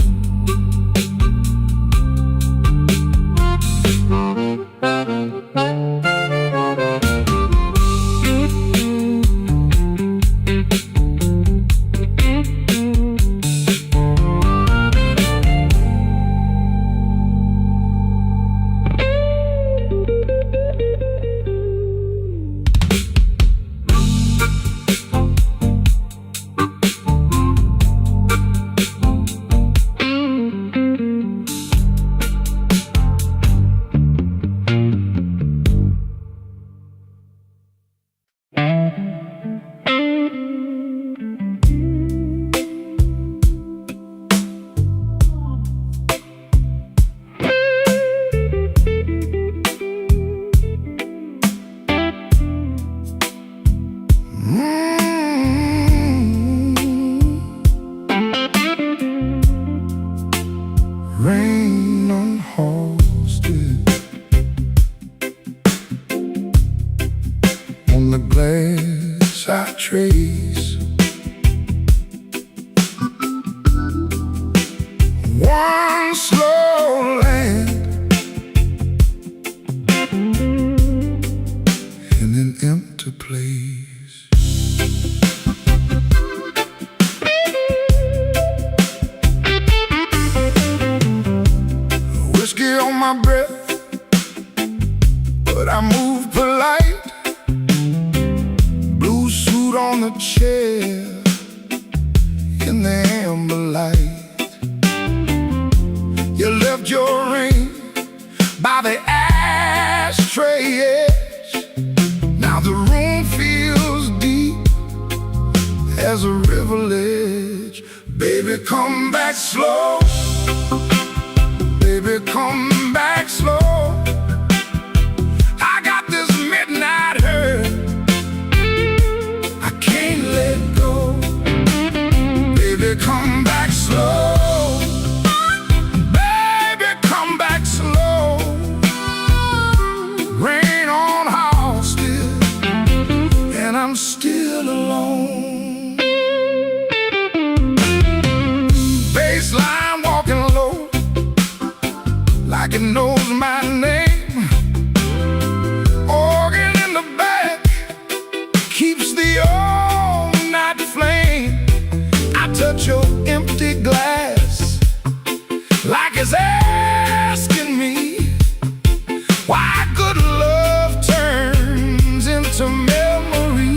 Rain unhorsed on the glass I trace. One slow land in an empty place. Whiskey on my breath, but I move polite. Blue suit on the chair in the amber light. You left your ring by the ashtray edge. Now the room feels deep as a river ledge. Baby, come back slow. Baby, come back slow. I got this midnight hurt, I can't let go. Baby, come back slow. Baby, come back slow. Rain on house still, and I'm still alone. Baseline walking low, like it knows my name. Organ in the back keeps the all-night flame. I touch your empty glass like it's asking me why good love turns into memory.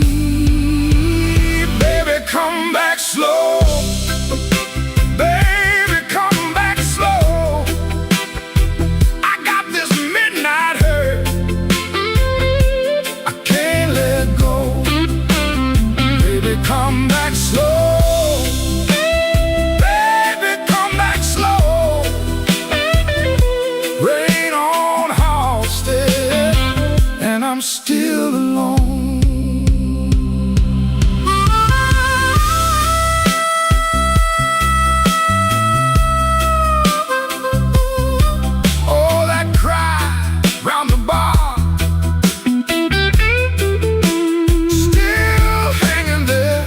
Baby, come back slow. Baby, come back slow. I got this midnight hurt, I can't let go. Baby, come back slow. Baby, come back slow. Rain on Halsted, and I'm still alone. Oh, that cry round the bar, still hanging there.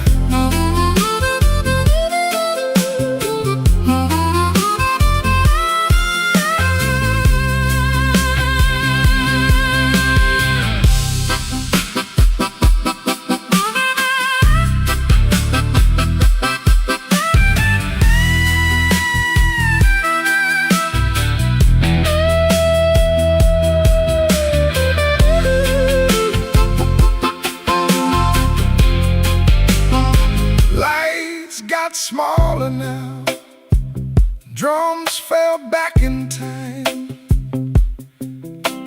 Lights got smaller now, drums fell back in time.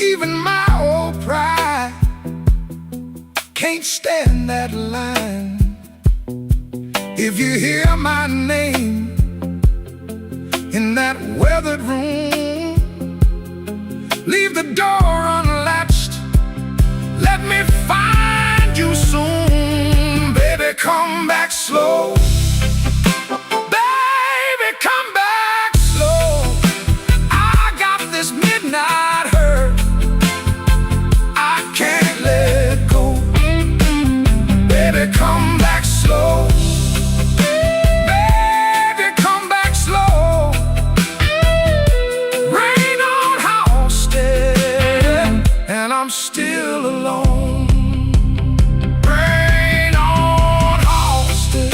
Even my old pride can't stand that line. If you hear my name in that weathered room, leave the door unlatched, let me find you soon. Baby, come back slow. Baby, come back slow. I got this midnight hurt, I can't let go. Baby, come back slow. Baby, come back slow. Rain on Halsted, and I'm still alone. Rain on Halsted,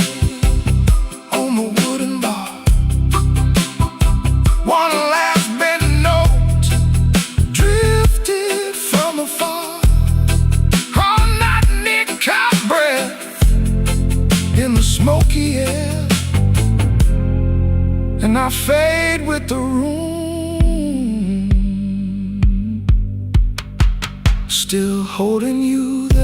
on the wooden bar. One last bent note drifted from afar. All night Nick caught breath in the smoky air, and I fade with the room, still holding you there.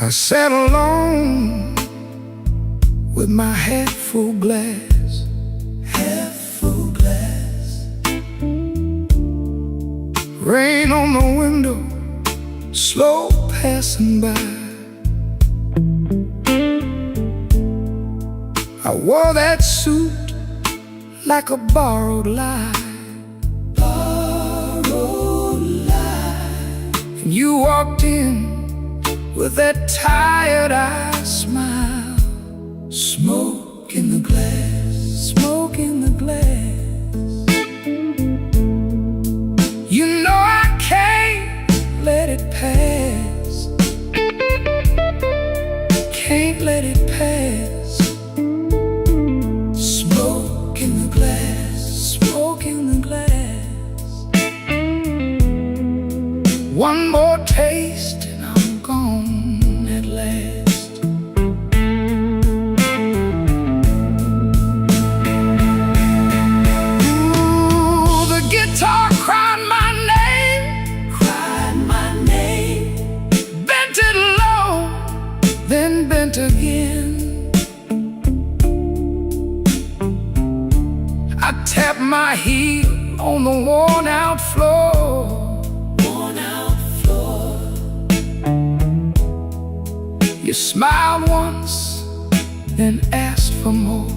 I sat alone with my head full glass, rain on the window, slow passing by. I wore that suit like a borrowed lie, and you walked in with that tired-eyed smile. Smoke in the glass, smoke in the glass. You know I can't let it pass, can't let it pass. Smoke in the glass, smoke in the glass. One more taste and I'm gone at last. Ooh, the guitar cried my name, bent it low, then bent again. I tapped my heel on the worn-out floor, You smiled once, then asked for more.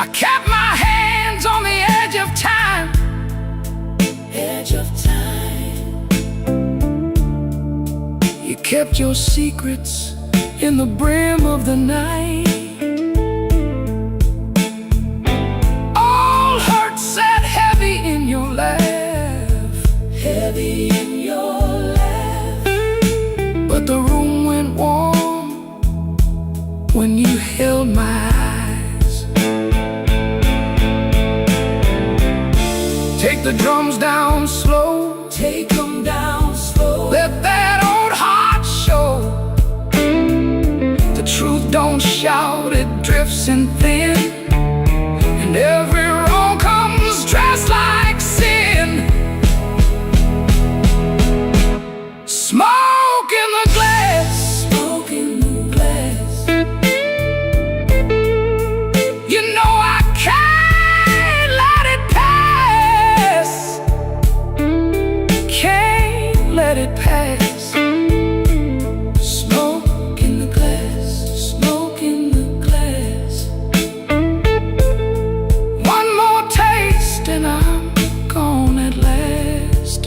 I kept my hands on the edge of time, You kept your secrets in the brim of the night. All hurt sat heavy in your laugh, but the room went warm when you held my eyes. Take the drums down slow, Take 'em down slow. let that old heart show. The truth don't shout, it drifts in thin, and every wrong comes dressed like sin. Smoke in the glass, Smoke in the glass. you know I can't let it pass, can't let it pass. Smoke in the glass. Smoke in the glass. One more taste and I'm gone at last.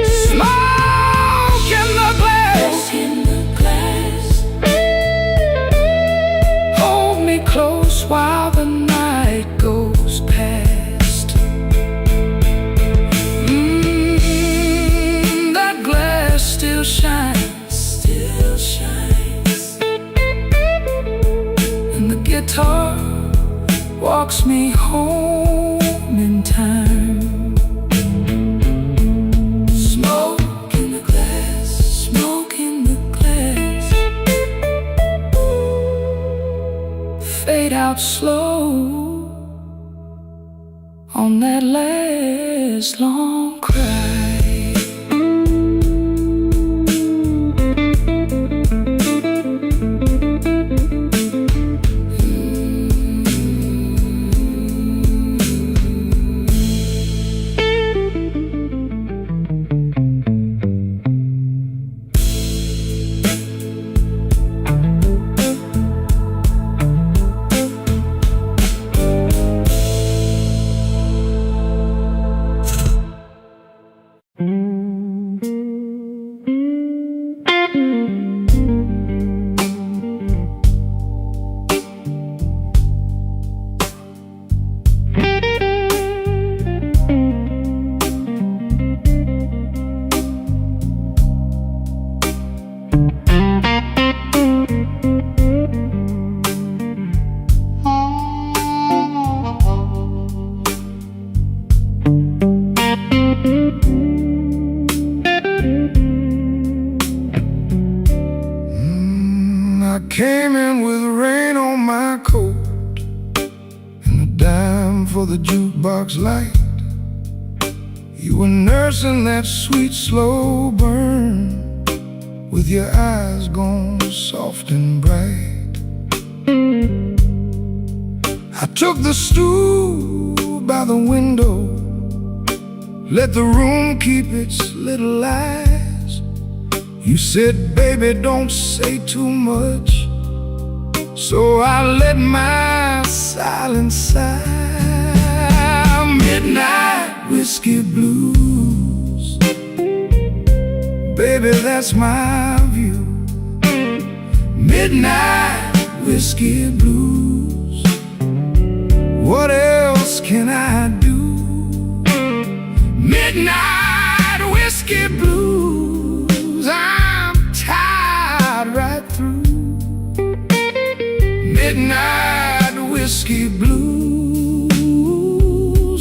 Smoke in the glass, Smoke in the glass. hold me close while the night goes past. That glass still shines, Still shines. and the guitar walks me home in time. Smoke in the glass. Smoke in the glass, fade out slow on that last long cry. the jukebox light. You were nursing that sweet slow burn, with your eyes gone soft and bright. I took the stool by the window, let the room keep its little lies. You said, baby, don't say too much, so I let my silence sigh. Midnight whiskey blues, baby, that's my view. Midnight whiskey blues, what else can I do? Midnight whiskey blues, I'm tired right through. Midnight whiskey blues,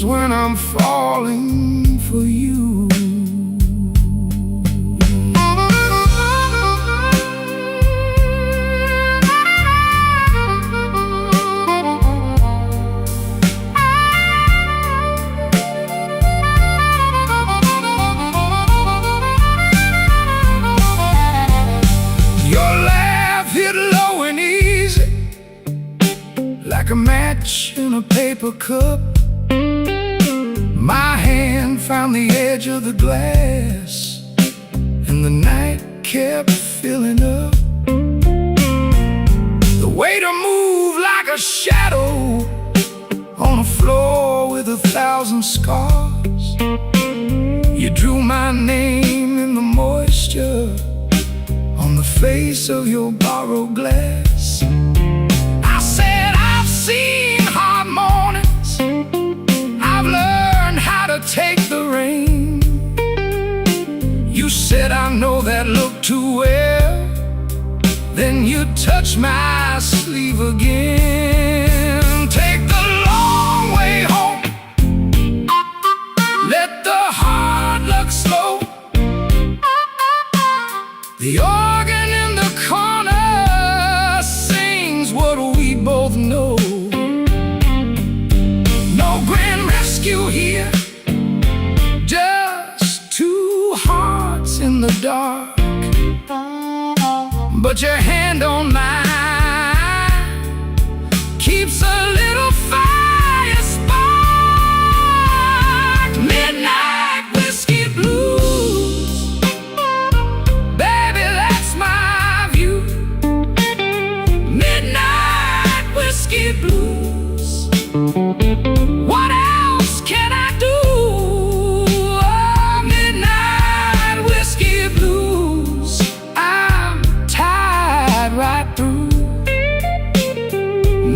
when I'm falling for you. Like a match in a paper cup, my hand found the edge of the glass, and the night kept filling up. The way to move like a shadow on a floor with 1,000 scars. You drew my name in the moisture on the face of your borrowed glass. Seen hard mornings, I've learned how to take the rain. You said, I know that look too well. Then you touched my sleeve again. Take the long way home, let the hard luck slow. The organ in the corner sings what we both know. Here, just two hearts in the dark, but your hand on mine keeps a little fire spark. Midnight whiskey blues, baby, that's my view. Midnight whiskey blues, what else can I do? Oh, midnight whiskey blues, I'm tired right through.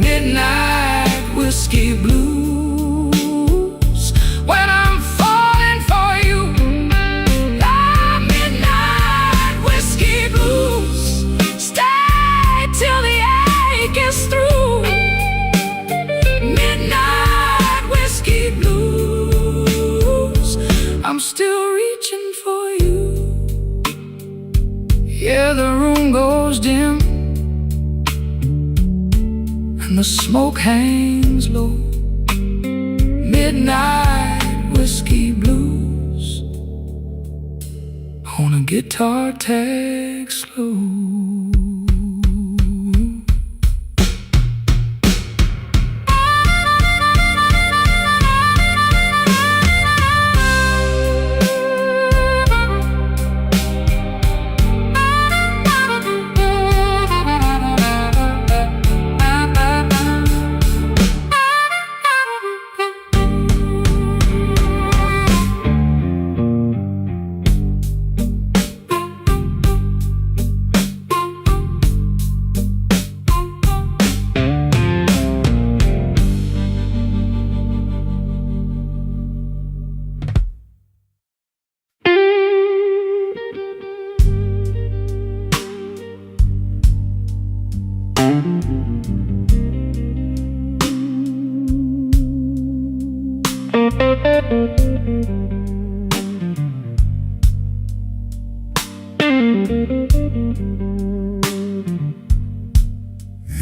Midnight whiskey blues, when I'm falling for you. Ah, midnight whiskey blues, stay till the ache is through. Midnight whiskey blues, I'm still reaching for you. Yeah, the room goes dim and the smoke hangs low. Midnight whiskey blues on a guitar tag slow.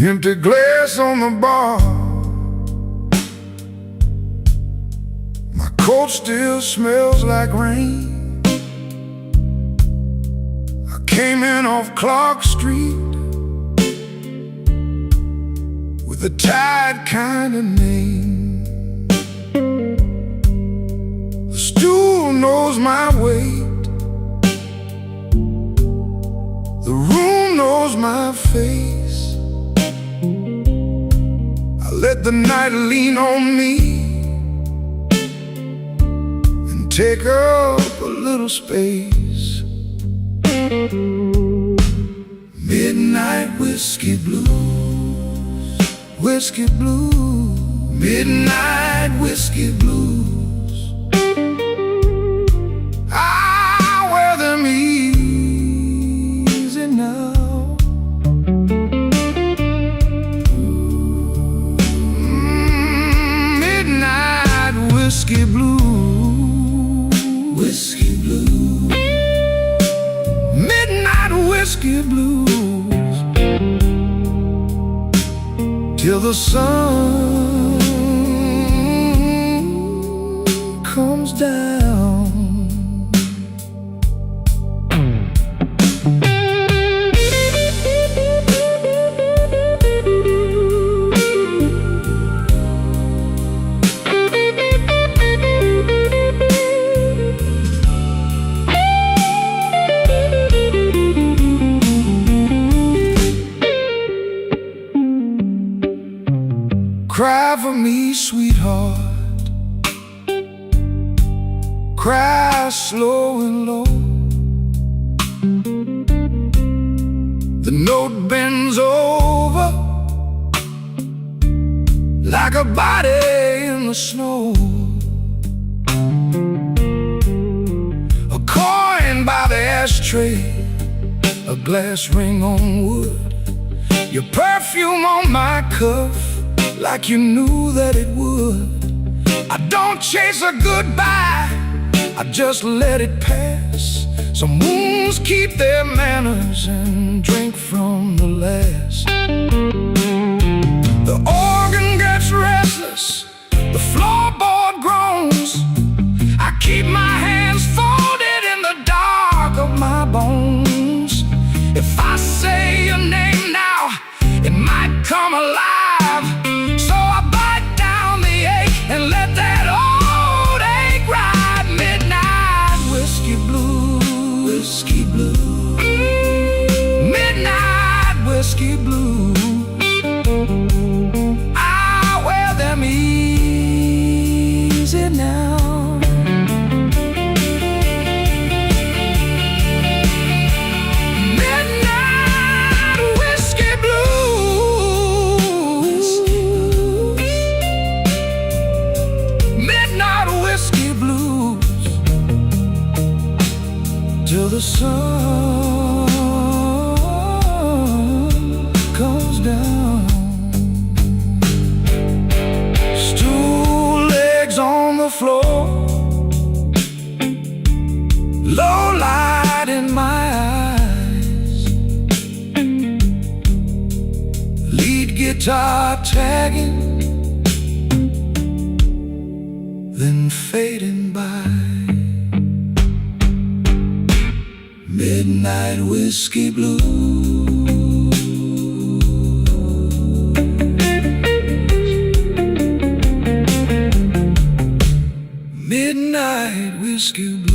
Empty glass on the bar, coat still smells like rain. I came in off Clark Street with a tired kind of name. The stool knows my weight, the room knows my face. I let the night lean on me and take up a little space. Midnight whiskey blues, whiskey blues, midnight whiskey blues. I wear them easy now. Midnight whiskey blues, whiskey blues, midnight whiskey blues. Till the sun comes down. Cry for me, sweetheart. Cry slow and low. The note bends over like a body in the snow. A coin by the ashtray, a glass ring on wood, your perfume on my cuff, like you knew that it would. I don't chase a goodbye, I just let it pass. Some wounds keep their manners and drink from the last. The organ gets restless, the floorboard groans. I keep my hands folded in the dark of my bones. If I say your name now, it might come alive. And let that old ache ride. Midnight whiskey blues, whiskey blues, midnight whiskey blues. I wear them easy now. Midnight whiskey blues, whiskey blues, till the sun comes down. Stool legs on the floor, low light in my eyes, lead guitar tagging, then fading by. Midnight whiskey blues, midnight whiskey blues.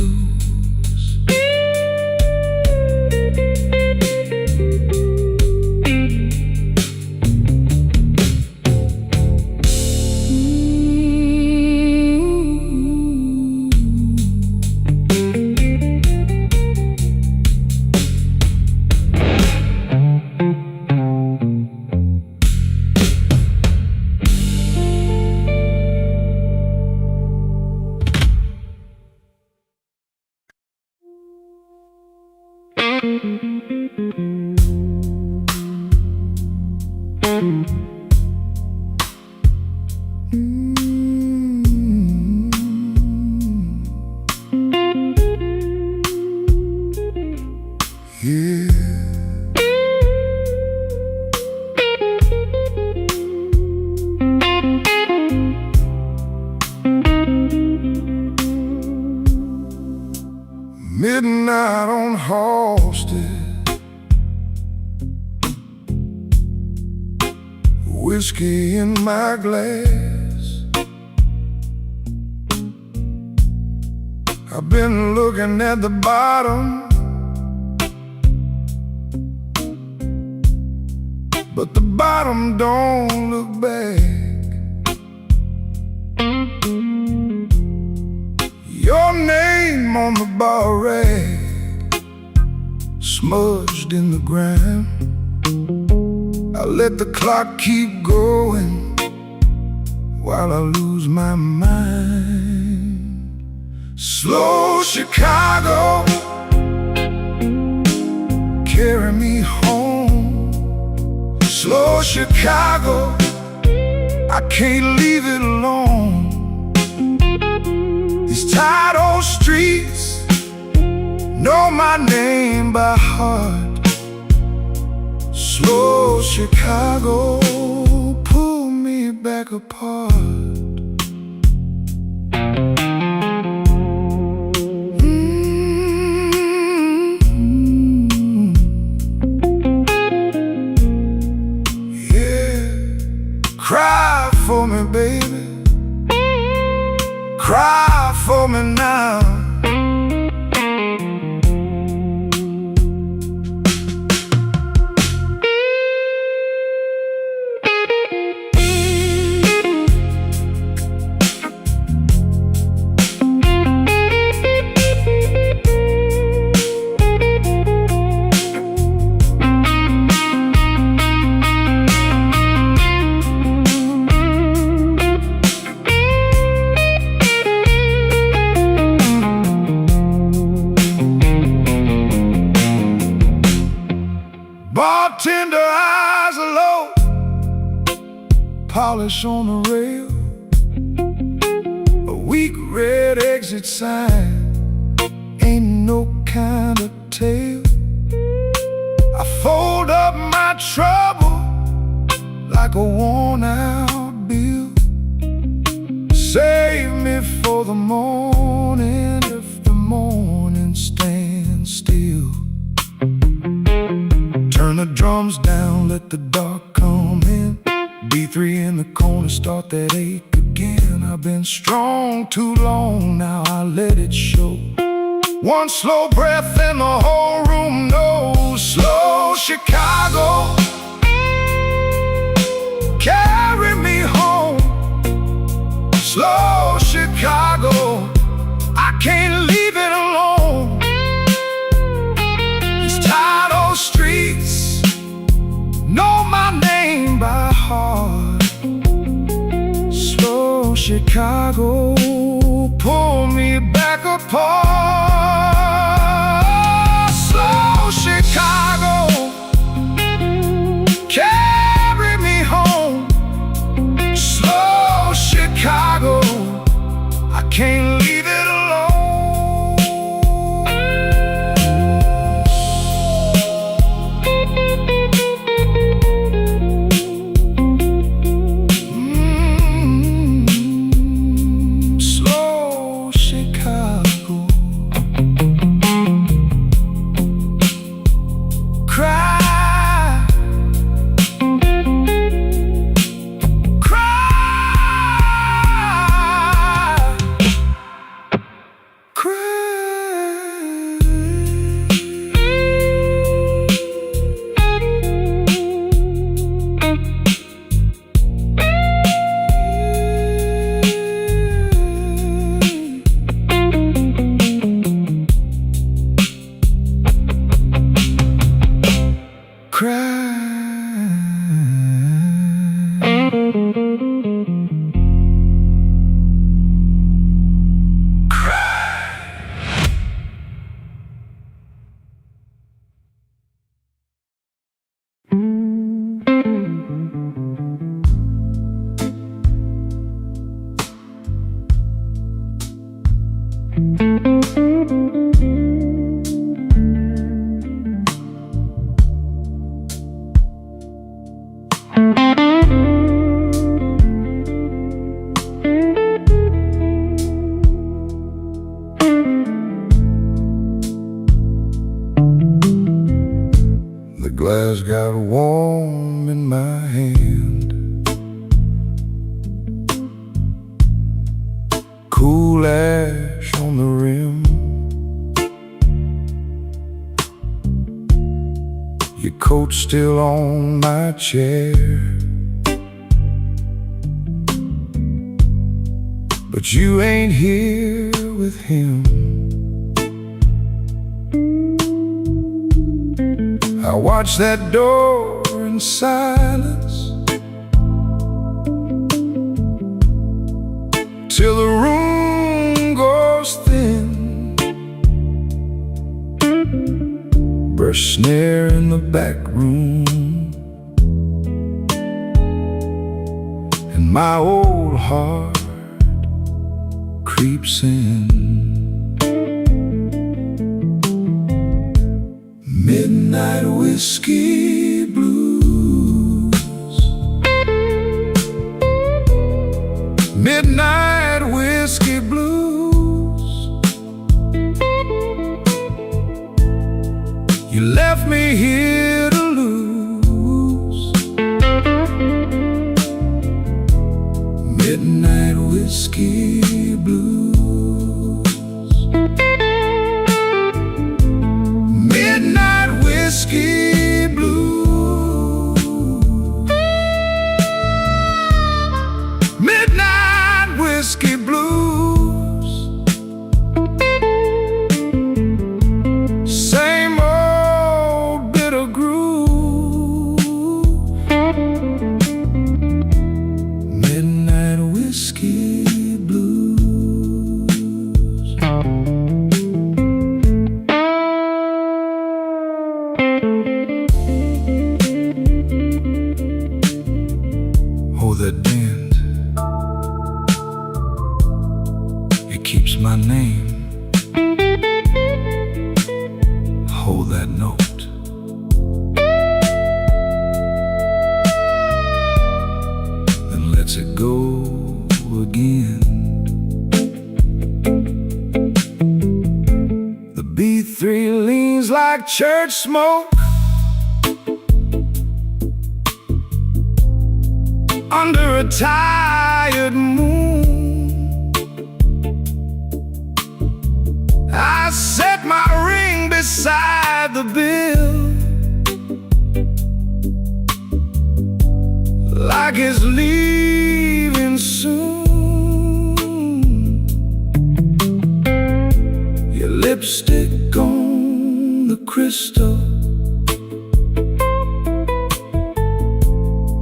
whiskey in my glass. I've been looking at the bottom, but the bottom don't look back. Your name on the bar rack, smudged in the grime. I let the clock keep going while I lose my mind. Slow Chicago, carry me home. Slow Chicago, I can't leave it alone. These tired old streets know my name by heart. Slow Chicago, pull me back apart. Cry for me, baby. Cry for me now. Bartender eyes are low, polish on the rail, a weak red exit sign, ain't no kind of tale. I fold up my trouble like a worn out bill. Save me for the morning if the morning stands still. Turn the drums down, let the dark come in. B3 in the corner, start that ache again. I've been strong too long, now I let it show. One slow breath and the whole room knows. Slow Chicago, carry me home. Slow Chicago, I can't leave it alone. These tired old streets know my name by heart. Slow Chicago, pull me back apart. Slow Chicago, carry me home. Slow Chicago, I can't leave it alone. Slow Chicago, cry, cry, cry. The glass got warm in my hand. cool ash on the rim. Your coat still on my chair, but you ain't here with him. I watch that door in silence till the room goes thin. Brush snare in the back room, and my old heart creeps in. Midnight whiskey blues. Midnight whiskey blues. You left me here to lose. Midnight whiskey blues. Midnight whiskey blues. Midnight whiskey blues. Same old bitter groove. Midnight whiskey blues. Oh, that bend, it keeps my name. Hold that note, then lets it go again. The B3 leans like church smoke under a tired moon. I set my ring beside the bill, like it's leaving soon. Your lipstick on the crystal,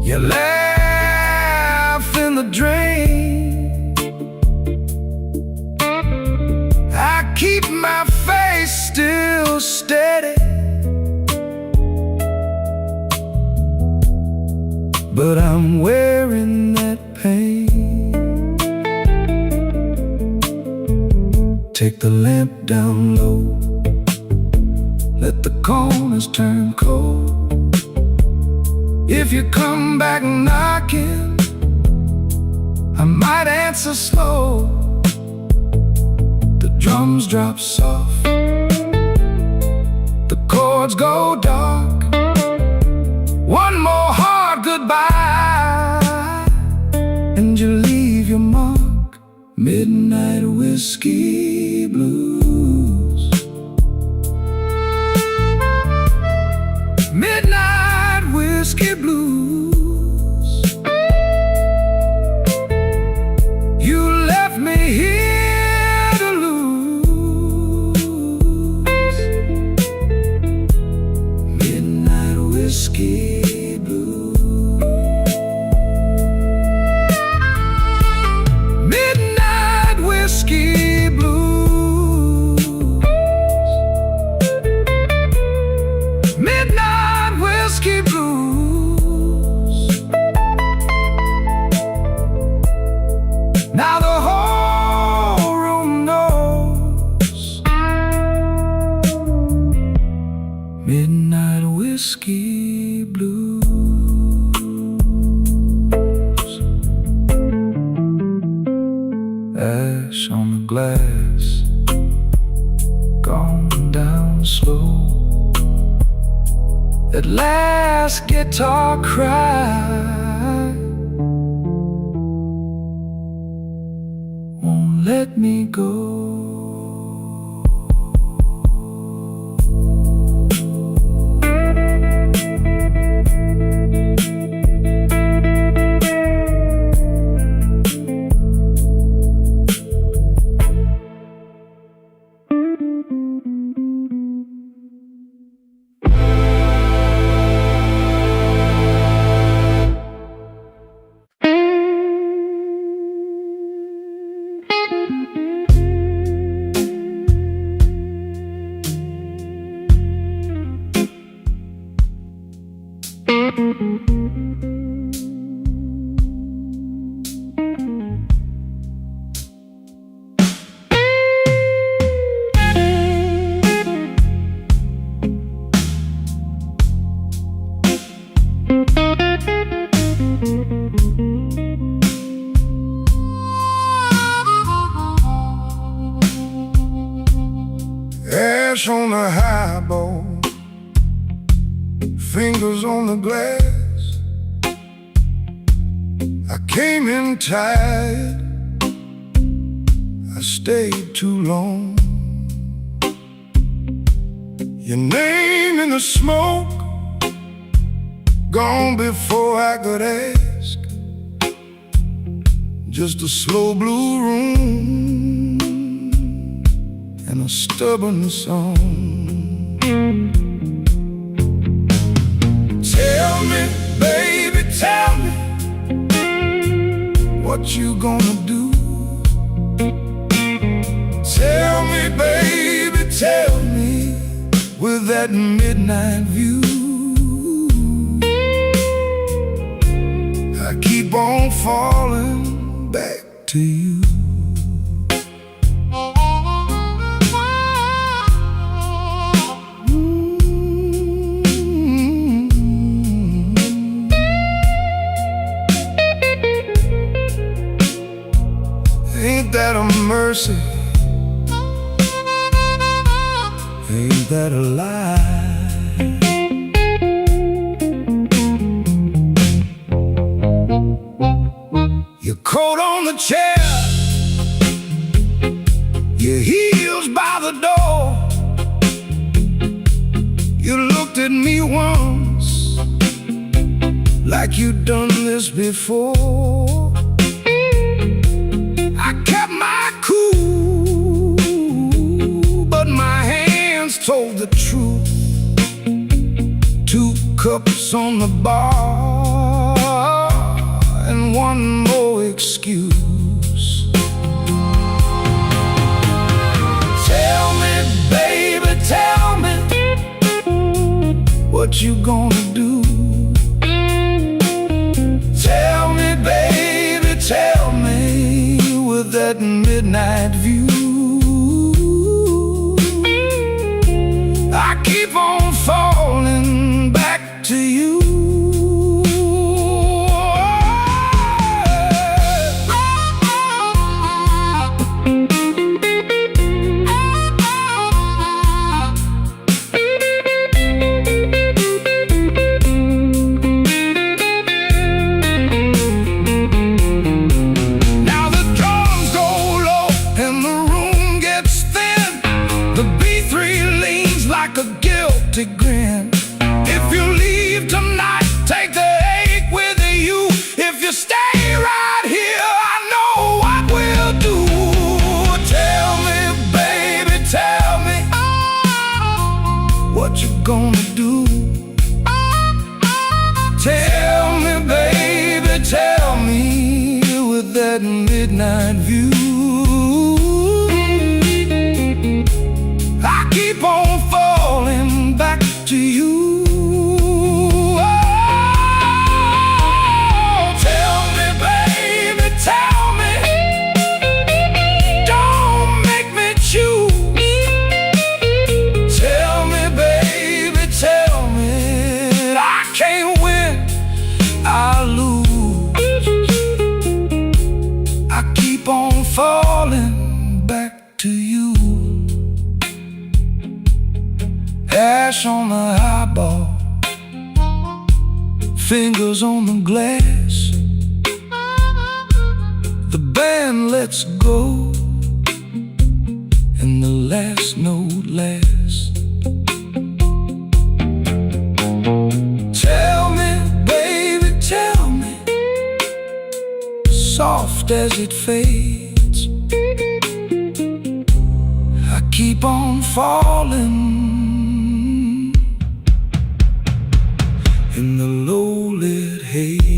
you laugh in the drain. I keep my face still steady, but I'm wearing that pain. Take the lamp down low, let the corners turn cold. If you come back knocking, I might answer slow. The drums drop soft, the chords go dark. One more hard goodbye, and you leave your mark. Midnight whiskey blues. Midnight whiskey blues. You left me here to lose. Midnight whiskey blues. Midnight whiskey blues. Midnight whiskey blues. Now the whole room knows. Midnight whiskey blues. Ash on the glass, gone down slow. That last guitar cry won't let me me go. Ash on the highball, fingers on the glass. I came in tired, I stayed too long. Your name in the smoke, gone before I could ask. Just a slow blue room and a stubborn song. Tell me, baby, tell me, what you gonna do? Tell me, baby, tell me, with that midnight view. I keep on falling back to you. Ain't that a mercy? Ain't that a lie? Your coat on the chair, your heels by the door. You looked at me once like you'd done this before. I kept my cool, but my hands told the truth. 2 cups on the bar and one more excuse. Tell me, baby, tell me, what you gonna do? Tell me, baby, tell me, with that midnight view. I keep on falling back to you. Like a guilty grin. If you leave tonight, take the ache with you. If you stay right here, I know what we'll do. Tell me, baby, tell me, what you gonna do? Tell me, baby, tell me, with that midnight view. I keep on falling back to you. Oh, tell me, baby, tell me, don't make me choose. Tell me, baby, tell me, I can't win, I lose. I keep on falling back to you. Ash on the highball, fingers on the glass. The band lets go, the last note lasts. Tell me, baby, tell me, soft as it fades, I keep on falling in the low-lit haze.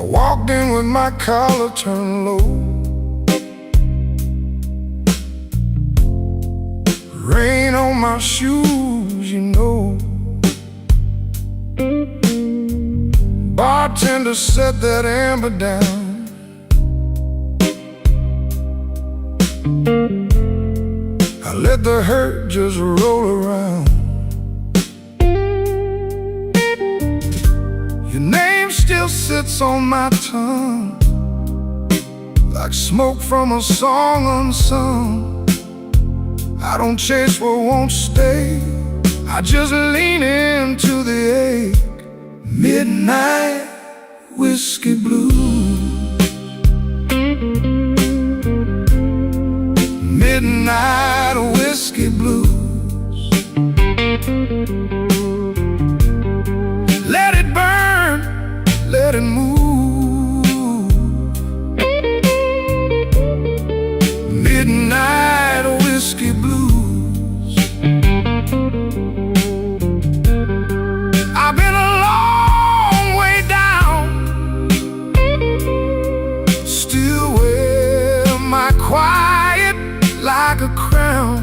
Walked in with my collar turned low, rain on my shoes, you know. Bartender set that amber down. I let the hurt just roll around. Your name still sits on my tongue, like smoke from a song unsung. I don't chase what won't stay, I just lean into the ache. Midnight whiskey blues, midnight whiskey blues. Let it burn, let it move. Midnight whiskey blues. I've been a long way down, still wear my quiet like a crown.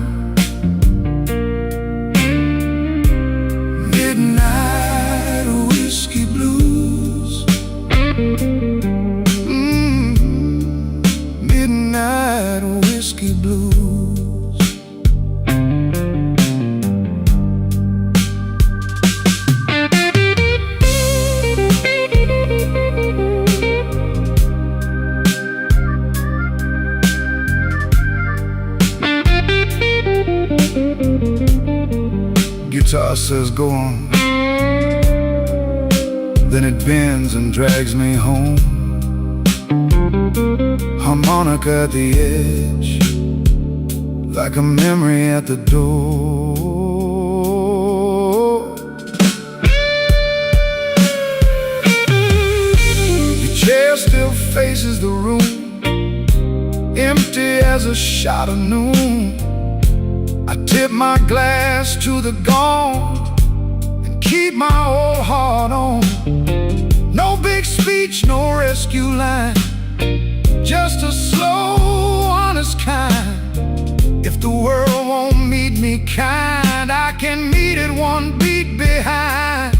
Midnight whiskey blues. Midnight whiskey blues. Guitar says go on, then it bends and drags me home. Harmonica at the edge, like a memory at the door. Your chair still faces the room, empty as a shot of noon. I tip my glass to the gone and keep my old heart on. No big speech, no rescue line, just a slow, honest kind. If the world won't meet me kind, I can meet it one beat behind.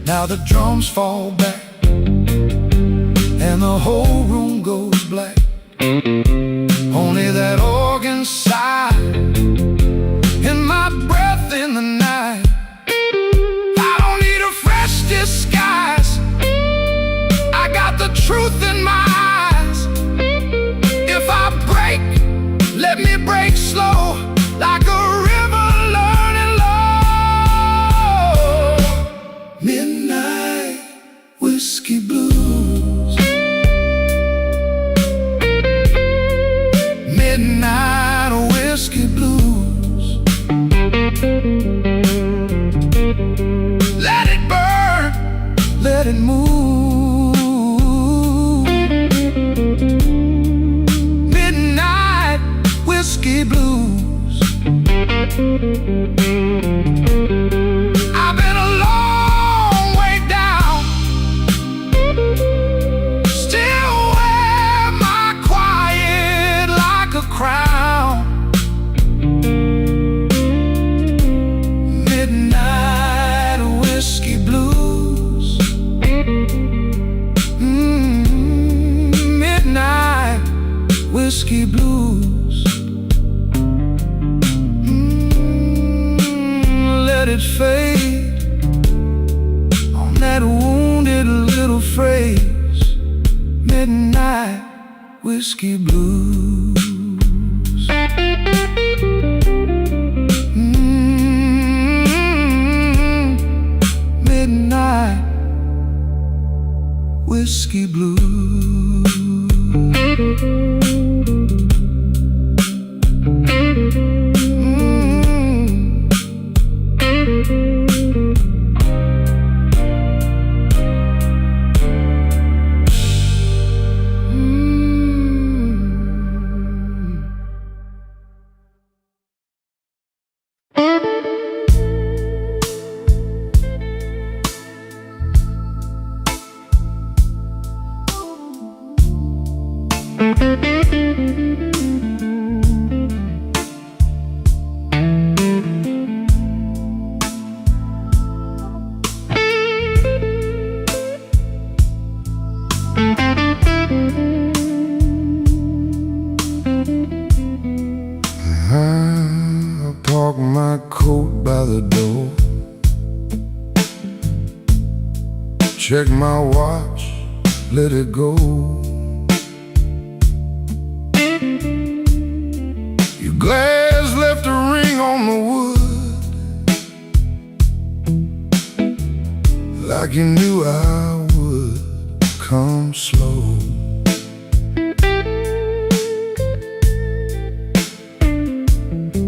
Now the drums fall back and the whole room goes black. Only that organ sigh and my breath in the night. I don't need a fresh disguise, I got the truth in my eyes. If I break, let me break slow, like a river learning low. Midnight whiskey blues. whiskey blues. Midnight whiskey blues. I park my coat by the door, check my watch, let it go. Your glass left a ring on the wood, like you knew I would come slow.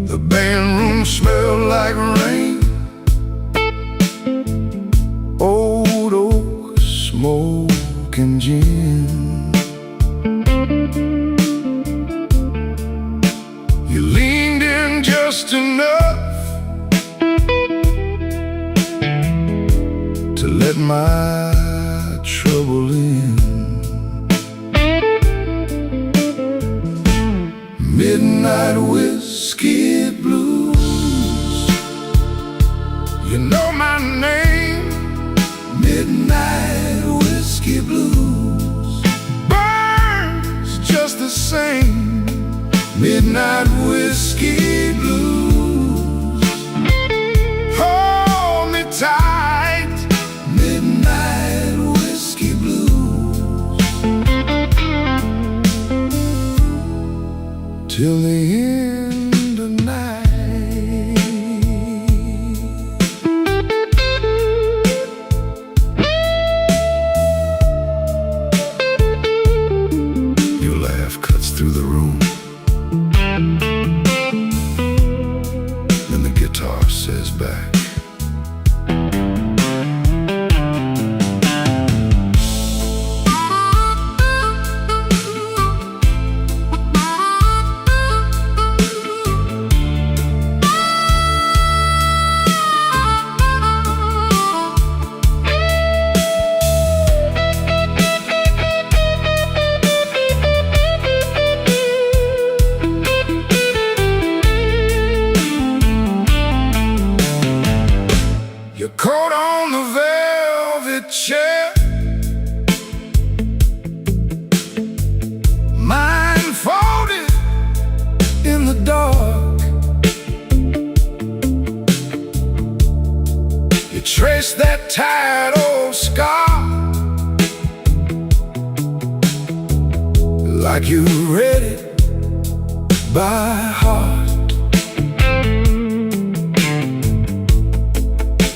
The band room smelled like rain, old oak, smoke and gin. You leaned in just enough to let my trouble in. Midnight whiskey blues, you know my name. Midnight whiskey blues burns just the same. Midnight whiskey blues, hold me tight. Midnight whiskey blues, till the end of night. Your laugh cuts through the room, then the guitar says back, your coat on the velvet chair, mine folded in the dark. You trace that tired old scar, like you read it by heart.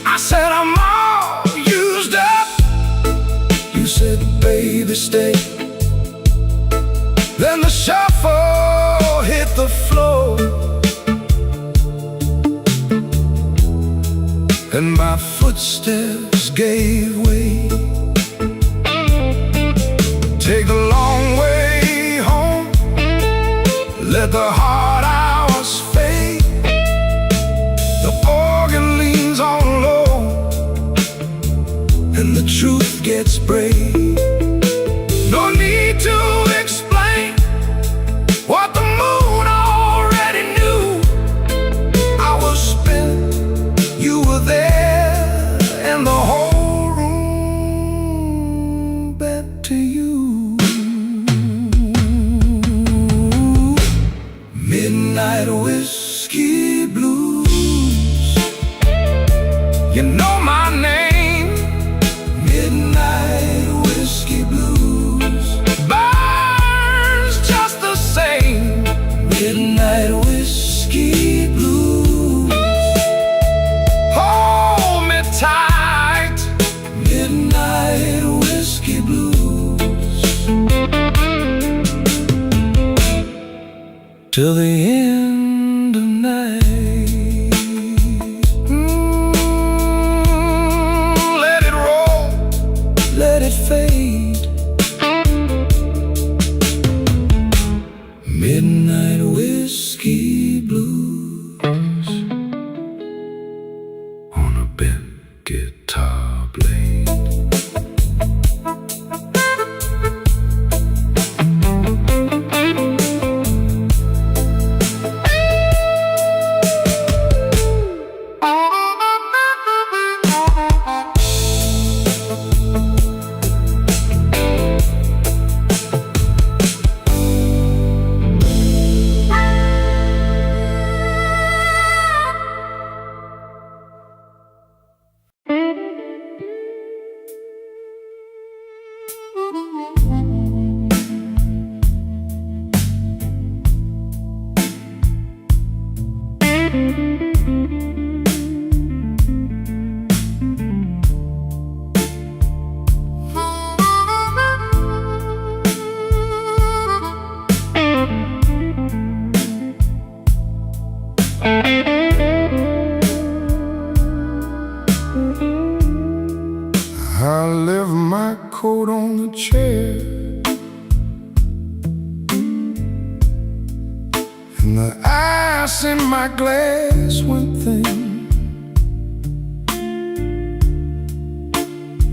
I said I'm all used up, you said baby stay. Then the shuffle hit the floor, and my footsteps gave way. Take the long way home, let the hard hours fade. The organ leans on low, and the truth gets brave. No need to explain what the moon already knew. I was spent, you were there, and the whole room bent to you. Midnight whiskey blues, you know my name. Midnight whiskey blues burns just till the end of night. Let it roll, let it fade. Midnight whiskey blues on a bent guitar blade. I left my coat on the chair, and the ice in my glass went thin.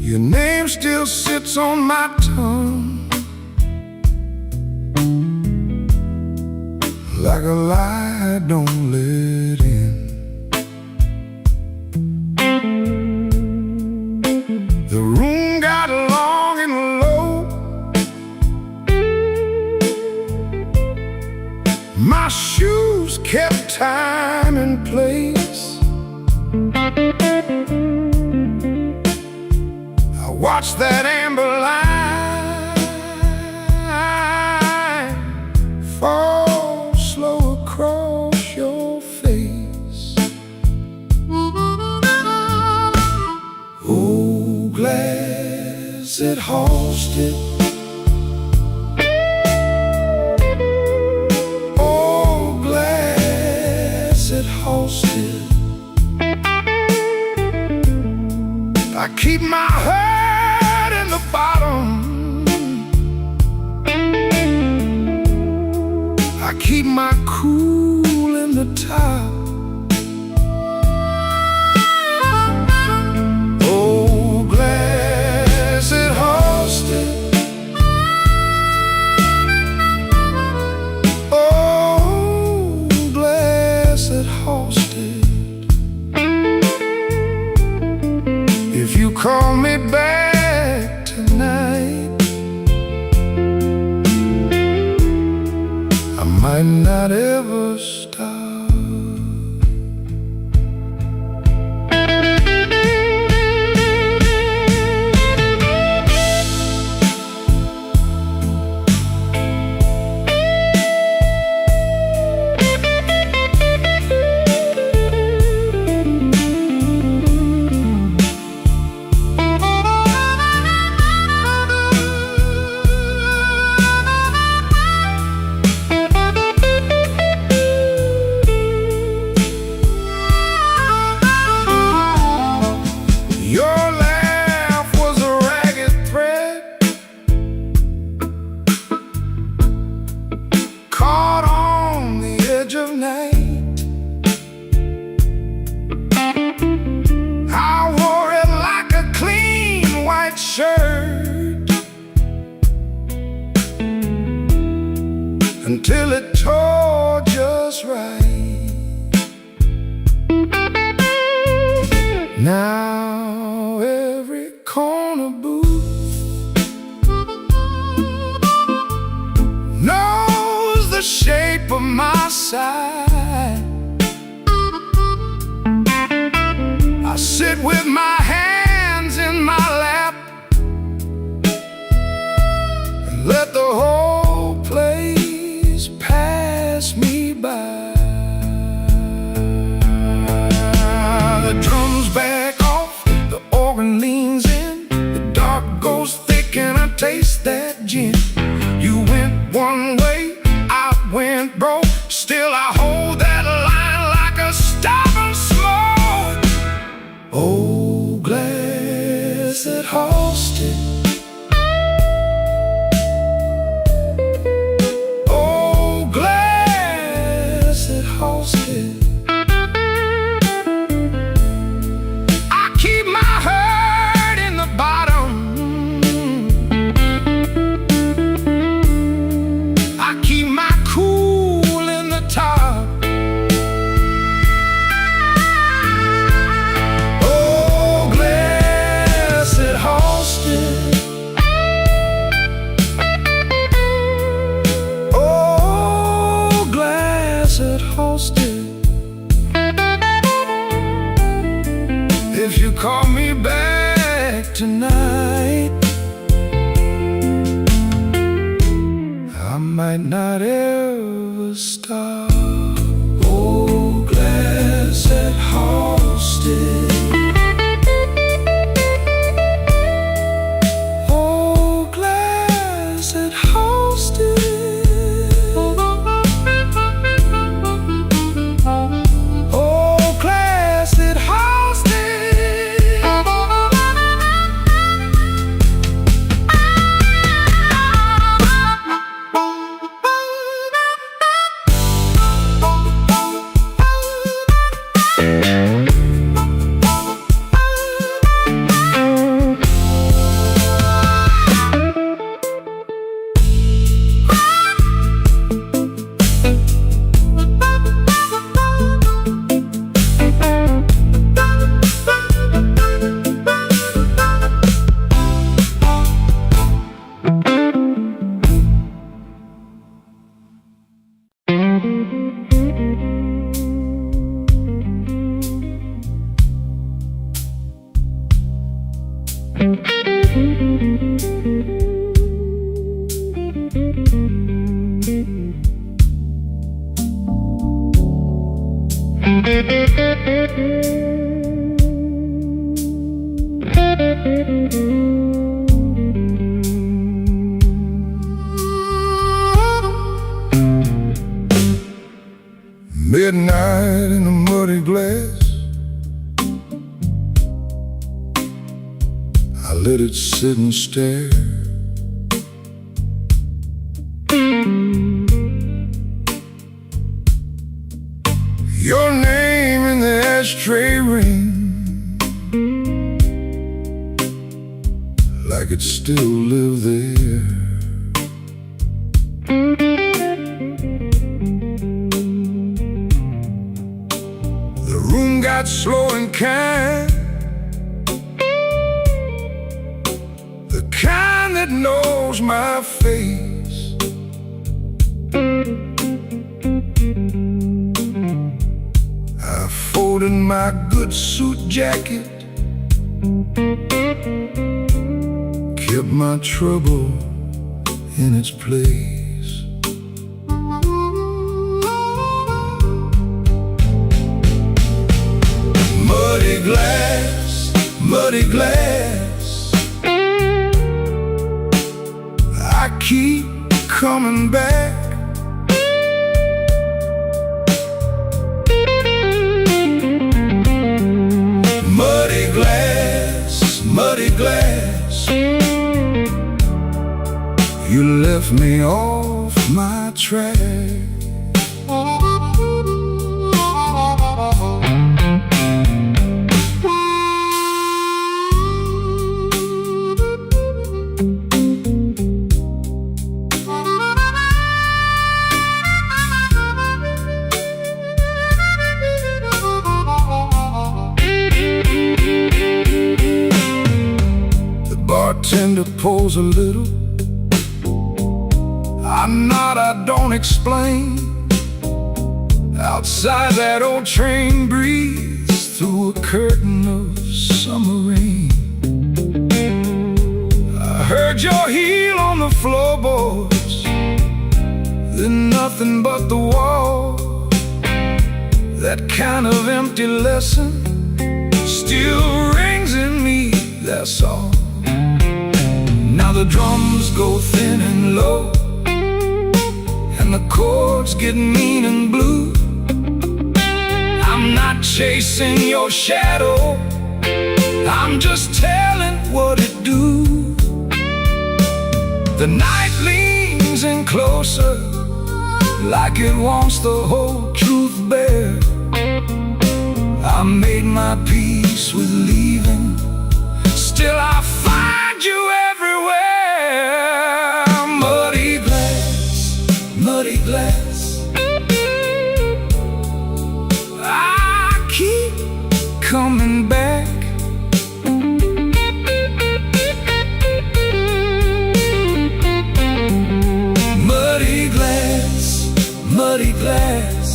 Your name still sits on my tongue, like a lie I don't let in. The room got long and low. My shoes kept time and place. I watched that amber line fall slow across your face. Oh, glass it hosted. Oh, glass it hosted. I keep my heart in the bottom. I keep my cool in the top. Oh, glass it hosted. Oh, glass it hosted. If you call me back tonight, I might not ever stop. Your laugh was a ragged thread caught on the edge of night. I wore it like a clean white shirt until it tore just right. Now every corner booth knows the shape of my side. I sit with my hands in my lap and let the whole place pass me by. The drums back off, the organ leans in, the dark goes thick and I taste that gin. You went one way, I went broke. if you call me back tonight, I might not ever stop. Old glass at Halsted, old glass at Halsted, old glass at Halsted. Midnight in a muddy glass, I let it sit and stare. Your name in the ashtray ring, like it still lived there. The room got slow and kind, the kind that knows my face. I folded my good suit jacket, kept my trouble in its place. Muddy glass, muddy glass, I keep coming back. Muddy glass, muddy glass, you left me off my track. Bartender pulls a little, I nod, I don't explain. Outside that old train breathes through a curtain of summer rain. I heard your heel on the floorboards, then nothing but the wall. That kind of empty lesson still rings in me, that's all. Now the drums go thin and low, and the chords get mean and blue. I'm not chasing your shadow, I'm just telling what it do. The night leans in closer, like it wants the whole truth bare. I made my peace with leaving, still I find you everywhere. Muddy glass, muddy glass, I keep coming back. Muddy glass, muddy glass,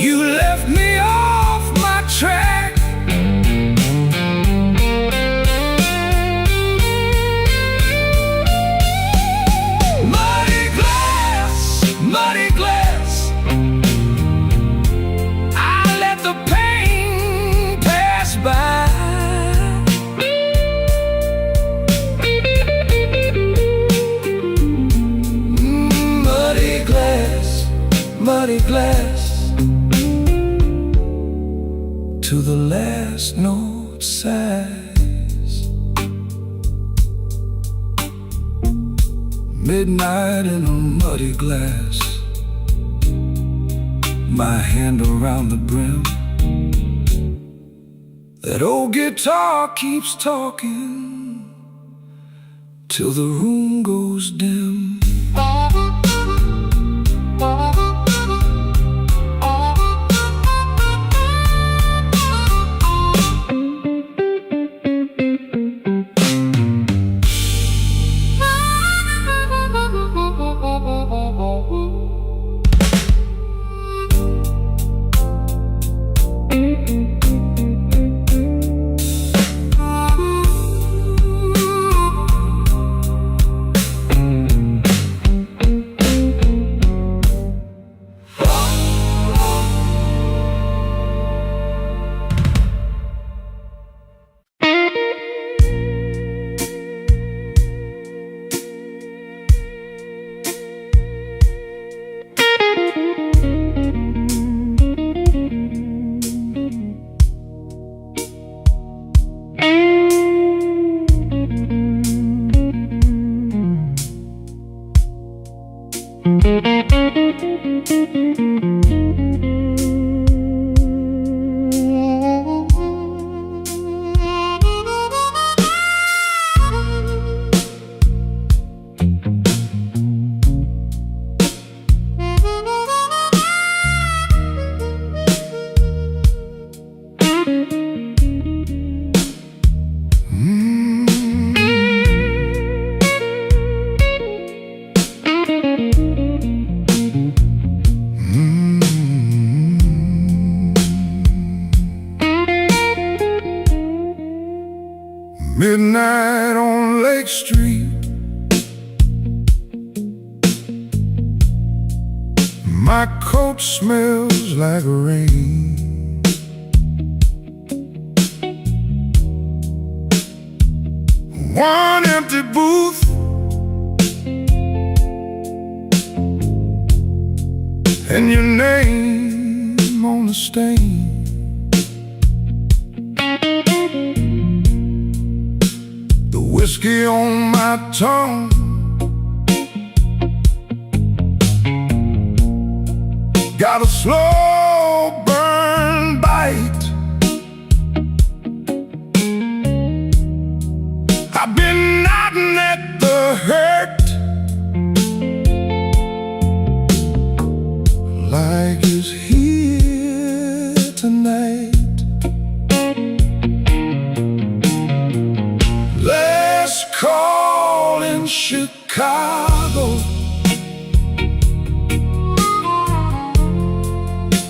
you left me off my track. last note sighs. Midnight in a muddy glass, my hand around the brim. That old guitar keeps talking till the room goes dim. Midnight on Lake Street, my coat smells like rain. One empty booth, and your name on the stain. Whiskey on my tongue, got a slow burn bite. I've been nodding at the hurt, like it's here tonight. Call in Chicago,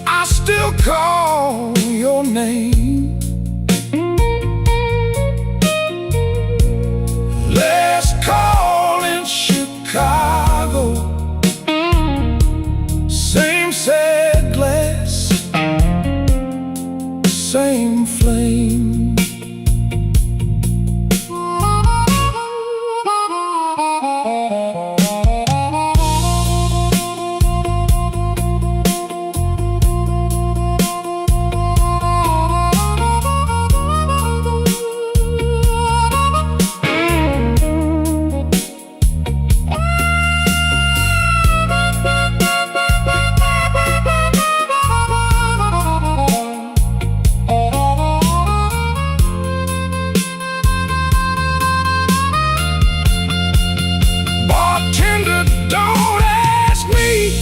I still call your name. Let's call in Chicago, same sad glass, same flame. Don't ask me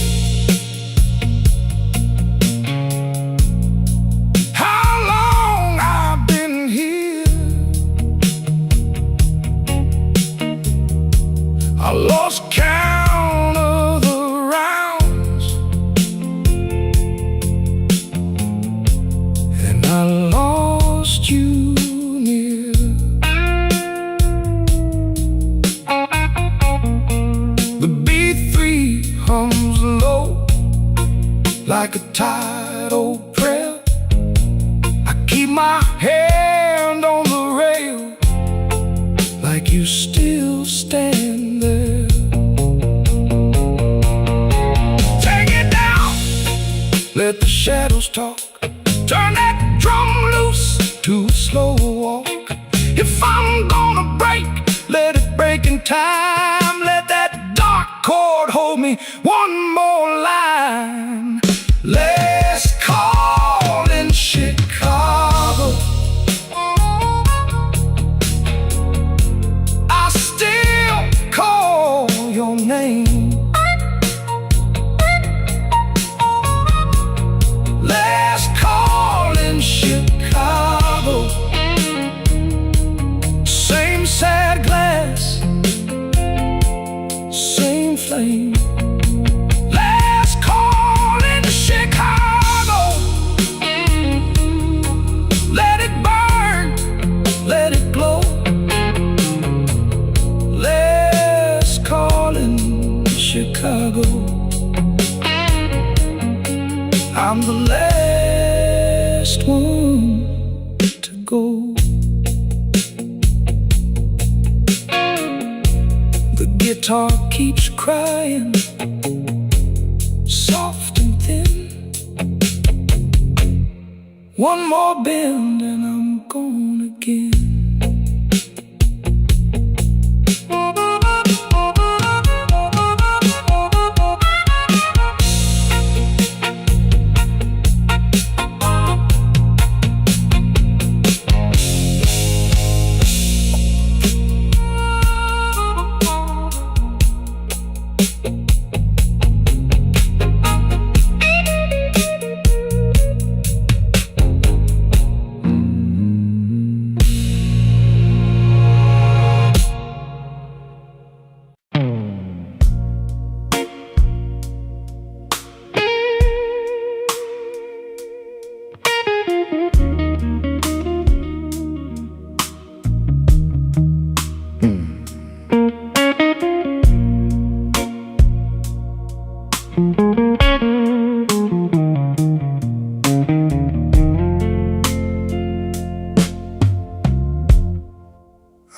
how long I've been here. I lost count of the rounds, and I lost you near. Hums low like a tidal prayer. I keep my hand on the rail, like you still stand there. Take it down, let the shadows talk. Turn that drum loose. If I'm gonna break, let it break in time. Let that dark chord hold me one more line. Let's call in Chicago. I still call your name. Let's call in Chicago. Same sad glass, same flame. Let's call in Chicago. Let it burn, let it glow. Let's call in Chicago. I'm the last one to go. The guitar keeps crying, soft and thin. One more bend and I'm gone again.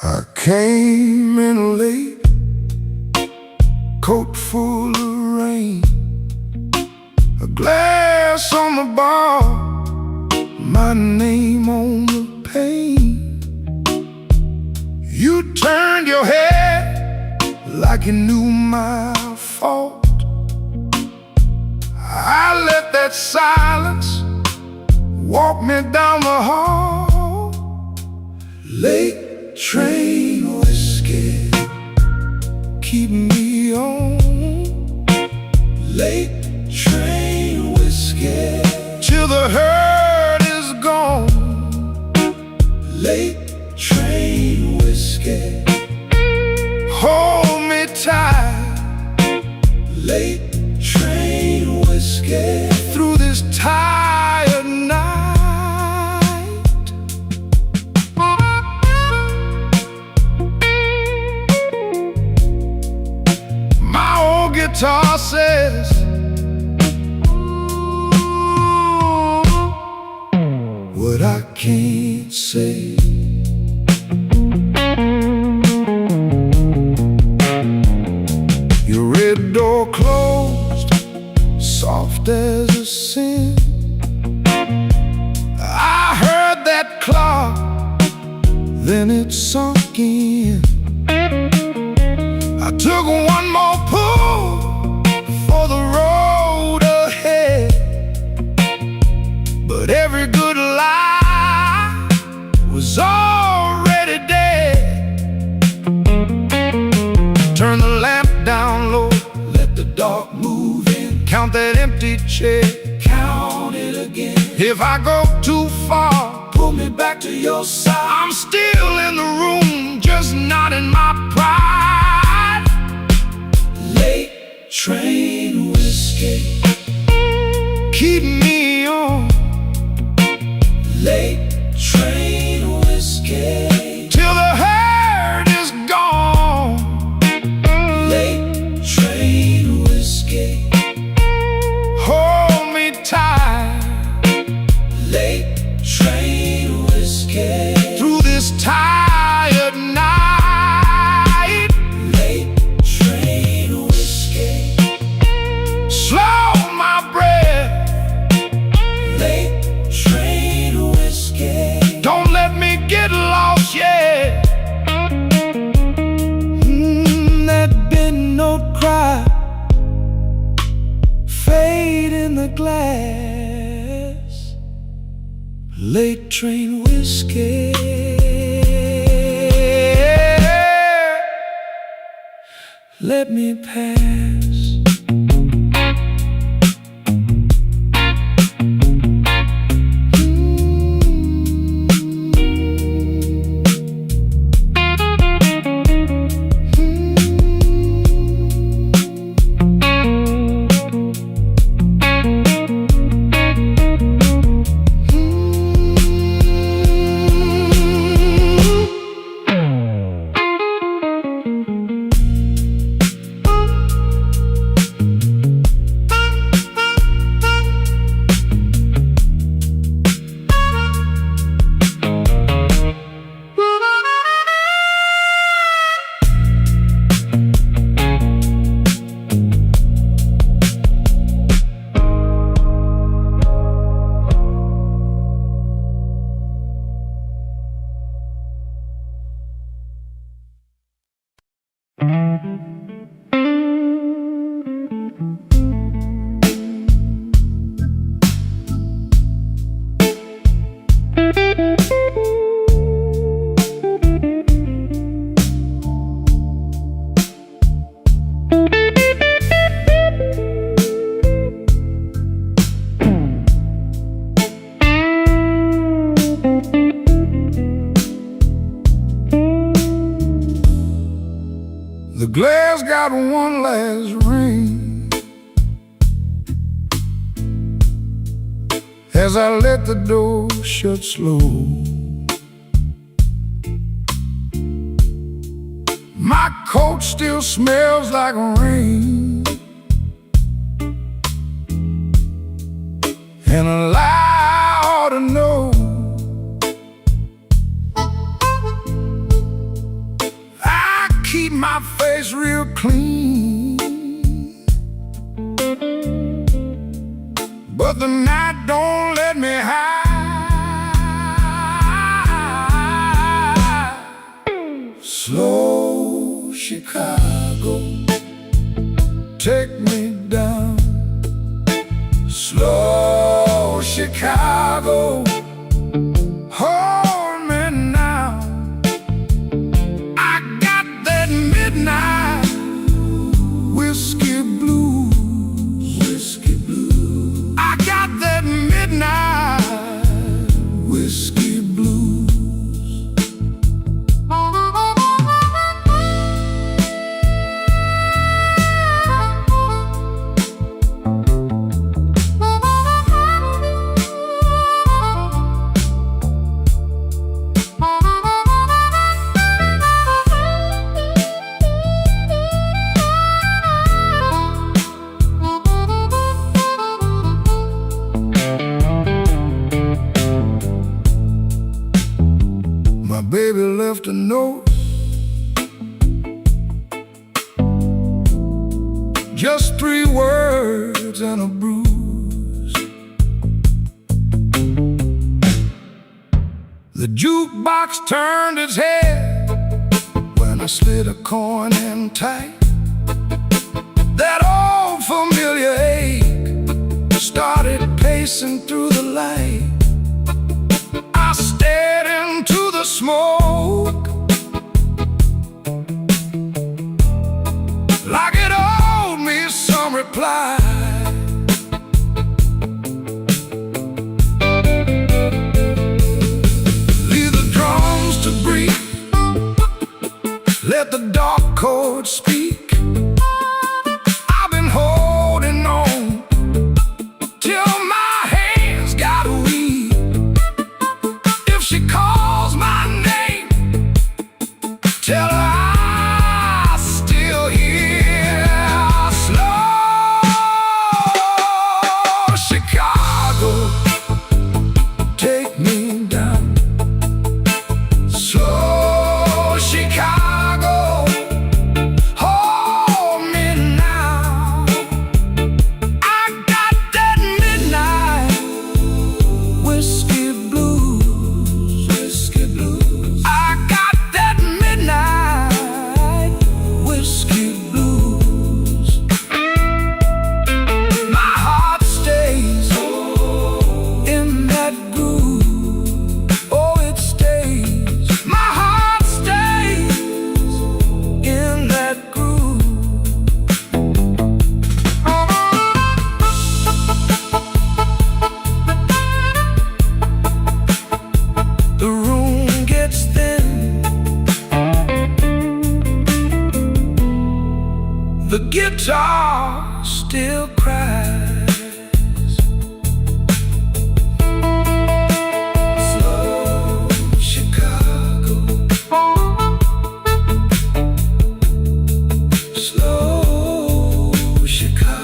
I came in late, coat full of rain, a glass on the bar, my name on the pane. You turned your head like you knew my fault. I let that silence walk me down the hall. Late train whiskey, keep me on. Late train whiskey, till the hurt is gone. Late train whiskey, hold me tight. Late train whiskey, through this tired night. My old guitar says, what I can't say. Your red door closed, soft as a sin. I heard that clock, then it sunk in. I took one more pull for the road ahead, but every good lie was already dead. Turn the lamp down low, let the dark move in. Count that empty chair, count it again. If I go too far, pull me back to your side. I'm still in the room, just not in my pride. Late train whiskey, keep me on. Late train whiskey, till the hurt is gone. Late train whiskey, hold me tight. Late train whiskey, through this tired night. Late train whiskey, slow my breath glass, late train whiskey. Let me pass. The glass got one last ring as I let the door shut slow. My coat still smells like rain, and a lie ought to know. Keep my face real clean, but the night don't let me hide. Slow Chicago, take me down. Slow Chicago, hold me now. Midnight whiskey blues, whiskey blues. I got that midnight whiskey blues. My baby left a note, just 3 words and a bruise. The jukebox turned its head when I slid a coin in tight. That old familiar ache started pacing through the light. I stared into the smoke like it owed me some reply. Leave the drums to breathe, let the dark chords speak. I've been holding on till my hands got weak. If she calls the room gets thin. The guitar still cries. Slow Chicago, slow Chicago.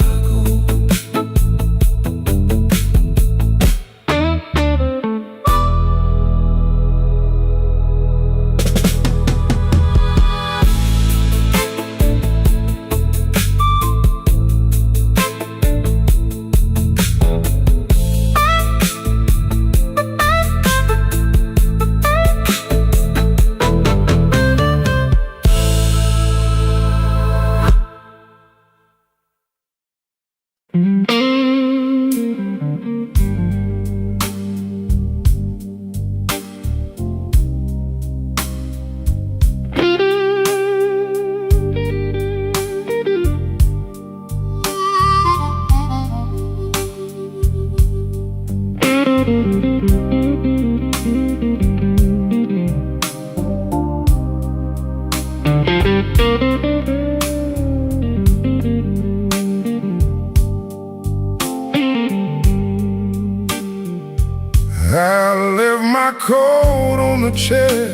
I left my coat on the chair.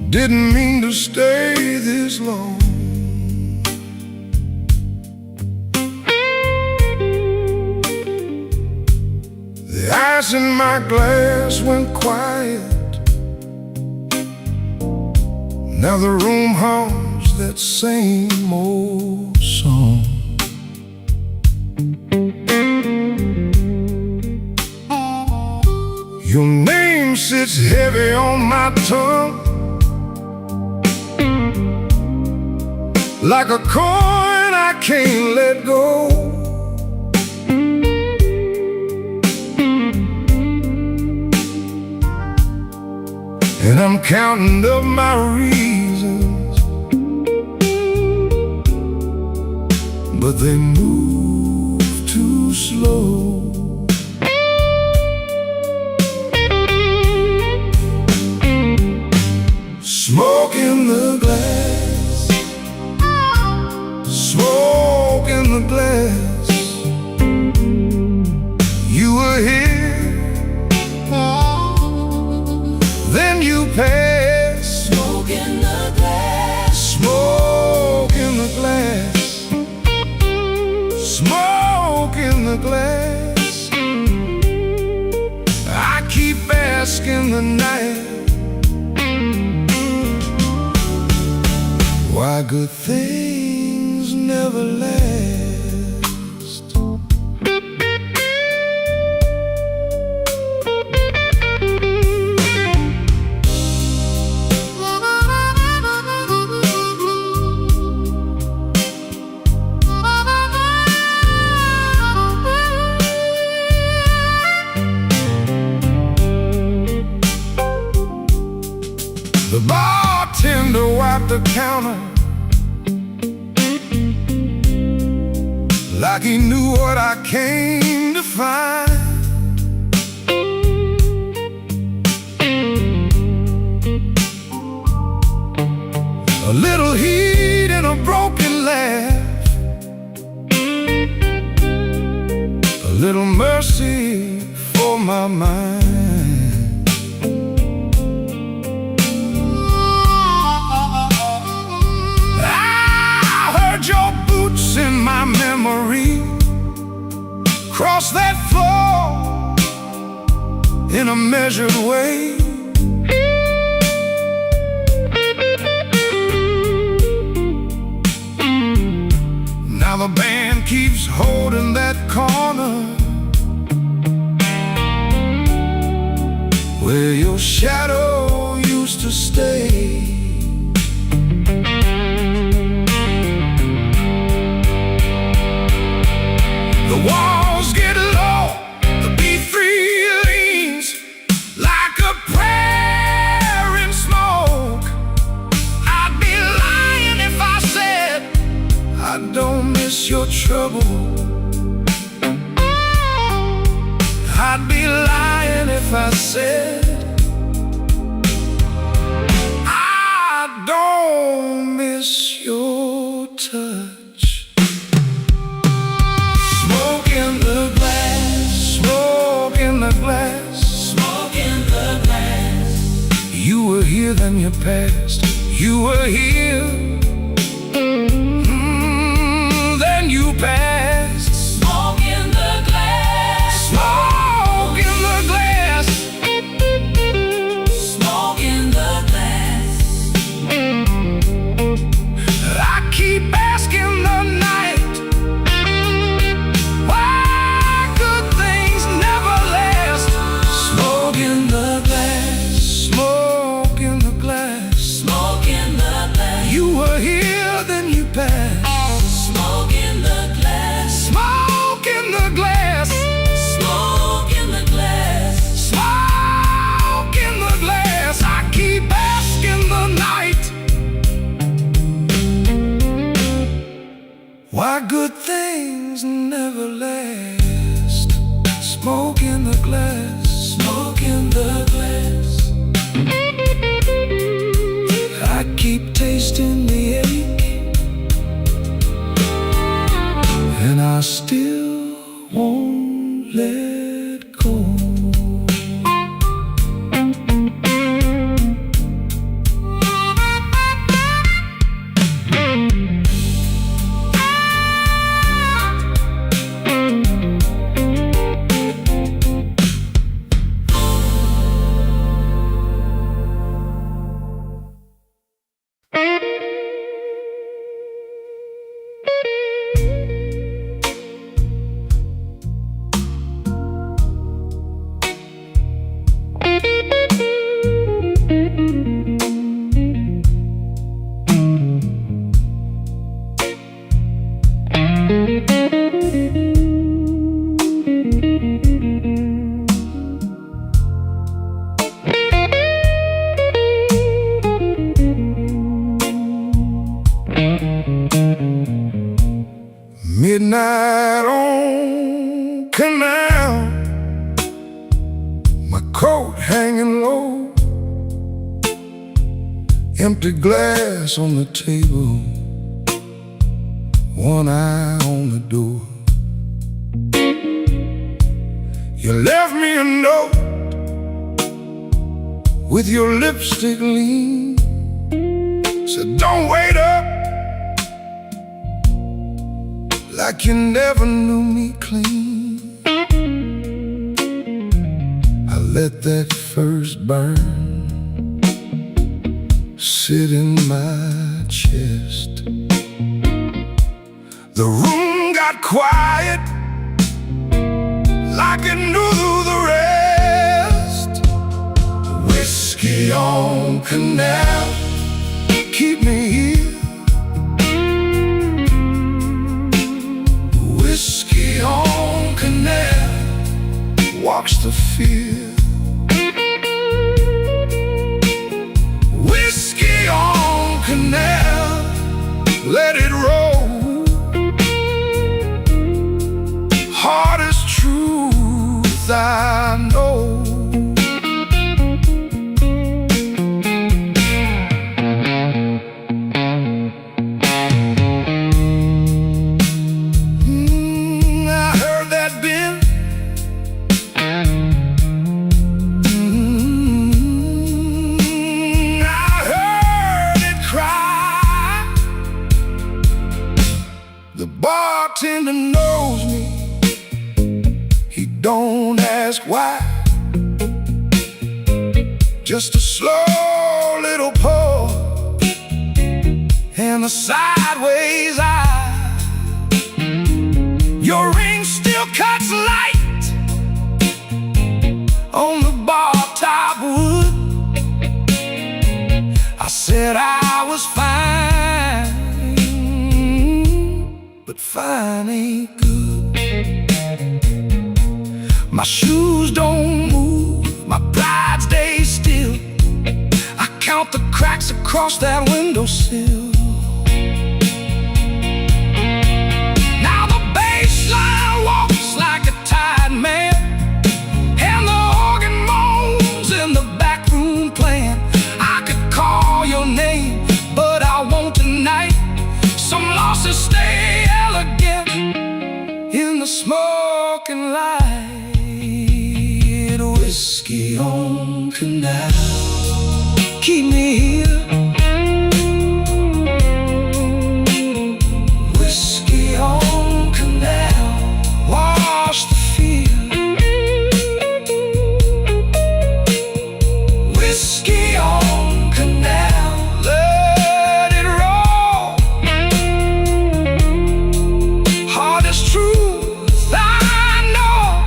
Didn't mean to stay this long. The ice in my glass went quiet. Now the room hums that same old song. Your name sits heavy on my tongue, like a coin I can't let go. And I'm counting up my reasons, but they move too slow. Smoke in the glass, smoke in the glass. You were here, then you passed. Smoke in the glass, Smoke in the glass, smoke in the glass. I keep asking the night why good things never last. The bartender wiped the counter like he knew what I came to find. A little heat and a broken laugh, a little mercy for my mind. Your boots in my memory cross that floor in a measured way. Now the band keeps holding that corner where your shadow used to stay. The walls get low, the B3 leans like a prayer in smoke. I'd be lying if I said I don't miss your trouble. if I said I don't miss your touch? Smoke in the glass, smoke in the glass, smoke in the glass. you were here, then you passed. You were here, then you passed. Smoke in the glass, Smoke in the glass, smoke in the glass. I keep asking the night why good things never last. Smoke in the glass, smoke in the glass, Smoke in the glass, you were here, then you passed. smoke in the glass, Smoke in the glass, smoke in the glass. smoke in the glass, I keep asking the night why good things never last. Smoke in the glass, smoke in the glass, I keep tasting the ache, and I still won't let go. Midnight on Canal, my coat hanging low, empty glass on the table, one eye on the door. You left me a note with your lipstick lean, said don't wait up, like you never knew me clean. I let that first burn sit in my chest. The room got quiet, like it knew the rest. Whiskey on Canal, keep me here. Whiskey on Canal, walks the field. Whiskey on Canal, let it roll. Hardest truth I know. Bartender knows me, he don't ask why. Just a slow little pull and a sideways eye. Your ring still cuts light on the bar top wood. I said I was fine, but fine ain't good. My shoes don't move, my pride stays still. I count the cracks across that windowsill. Now the bass line walks like a tired man, and the organ moans Whiskey on canal, keep me here. Whiskey on canal, wash the field. Whiskey on canal, let it roll. Hardest truth I know.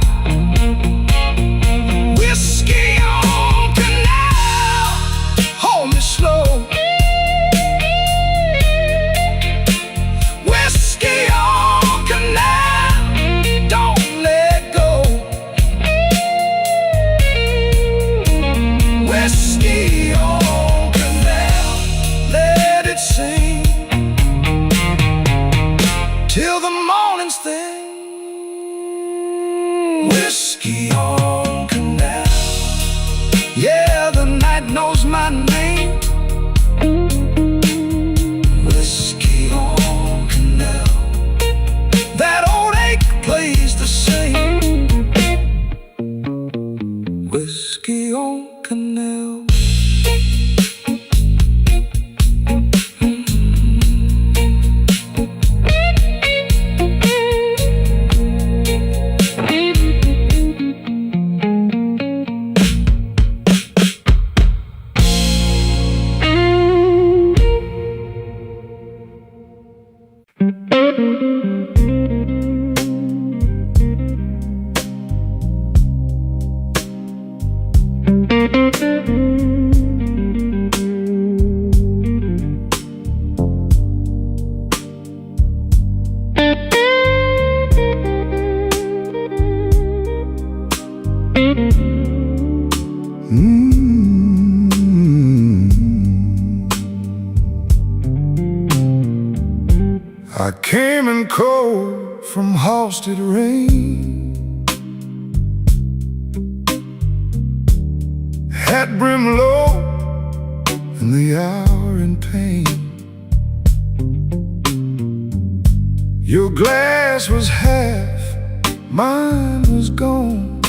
Whiskey on canal, hold me slow. Whiskey on canal, don't let go. Whiskey on canal, let it sing till the morning's thing. Whiskey on canal, yeah, the night knows my name. Whiskey on canal, that old ache plays the same. Whiskey on canal. I came in cold from Halstead rain, hat brim low in the hour in pain. Your glass was half, mine was gone.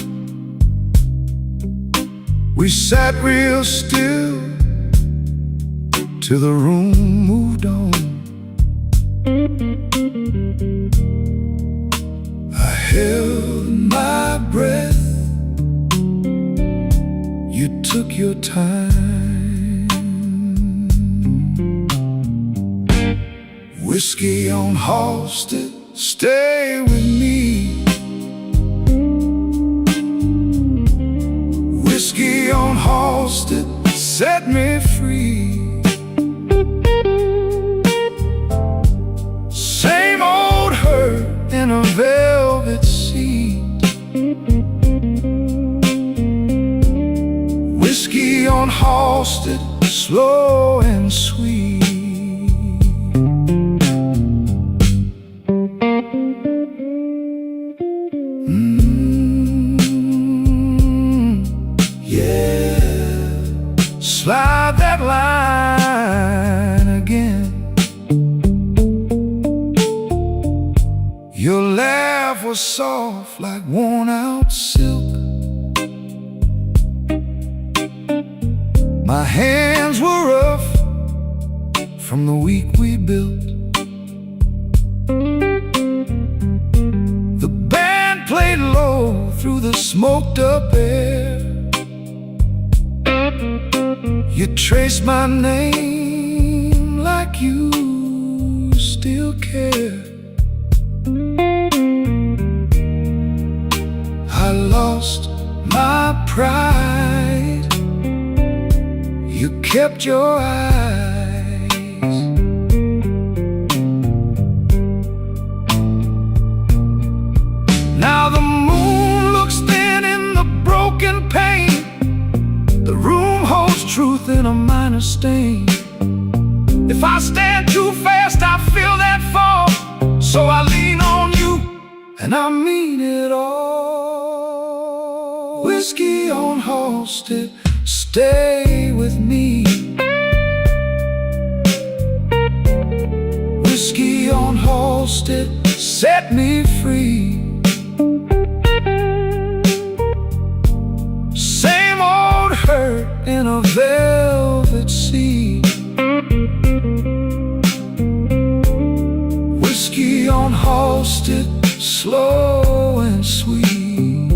We sat real still till the room moved on. I held my breath, you took your time. Whiskey on Halstead, stay with me. Whiskey on Halstead, set me free. Same old hurt in a velvet seat. Whiskey on Halstead, slow and sweet. Yeah, slide that line again. Your laugh was soft like worn-out silk. My hands were rough from the week we built. The band played low through the smoked-up air. You traced my name like you still care. I lost my pride, you kept your eyes. Now the moon looks thin in the broken pane. The room holds truth in a minor stain. If I stand too fast, I feel that fall. So I lean on you, and I mean it all. Whiskey on Halstead, stay with me. Whiskey on Halstead, set me free. in a velvet sea. Whiskey on Halsted, slow and sweet.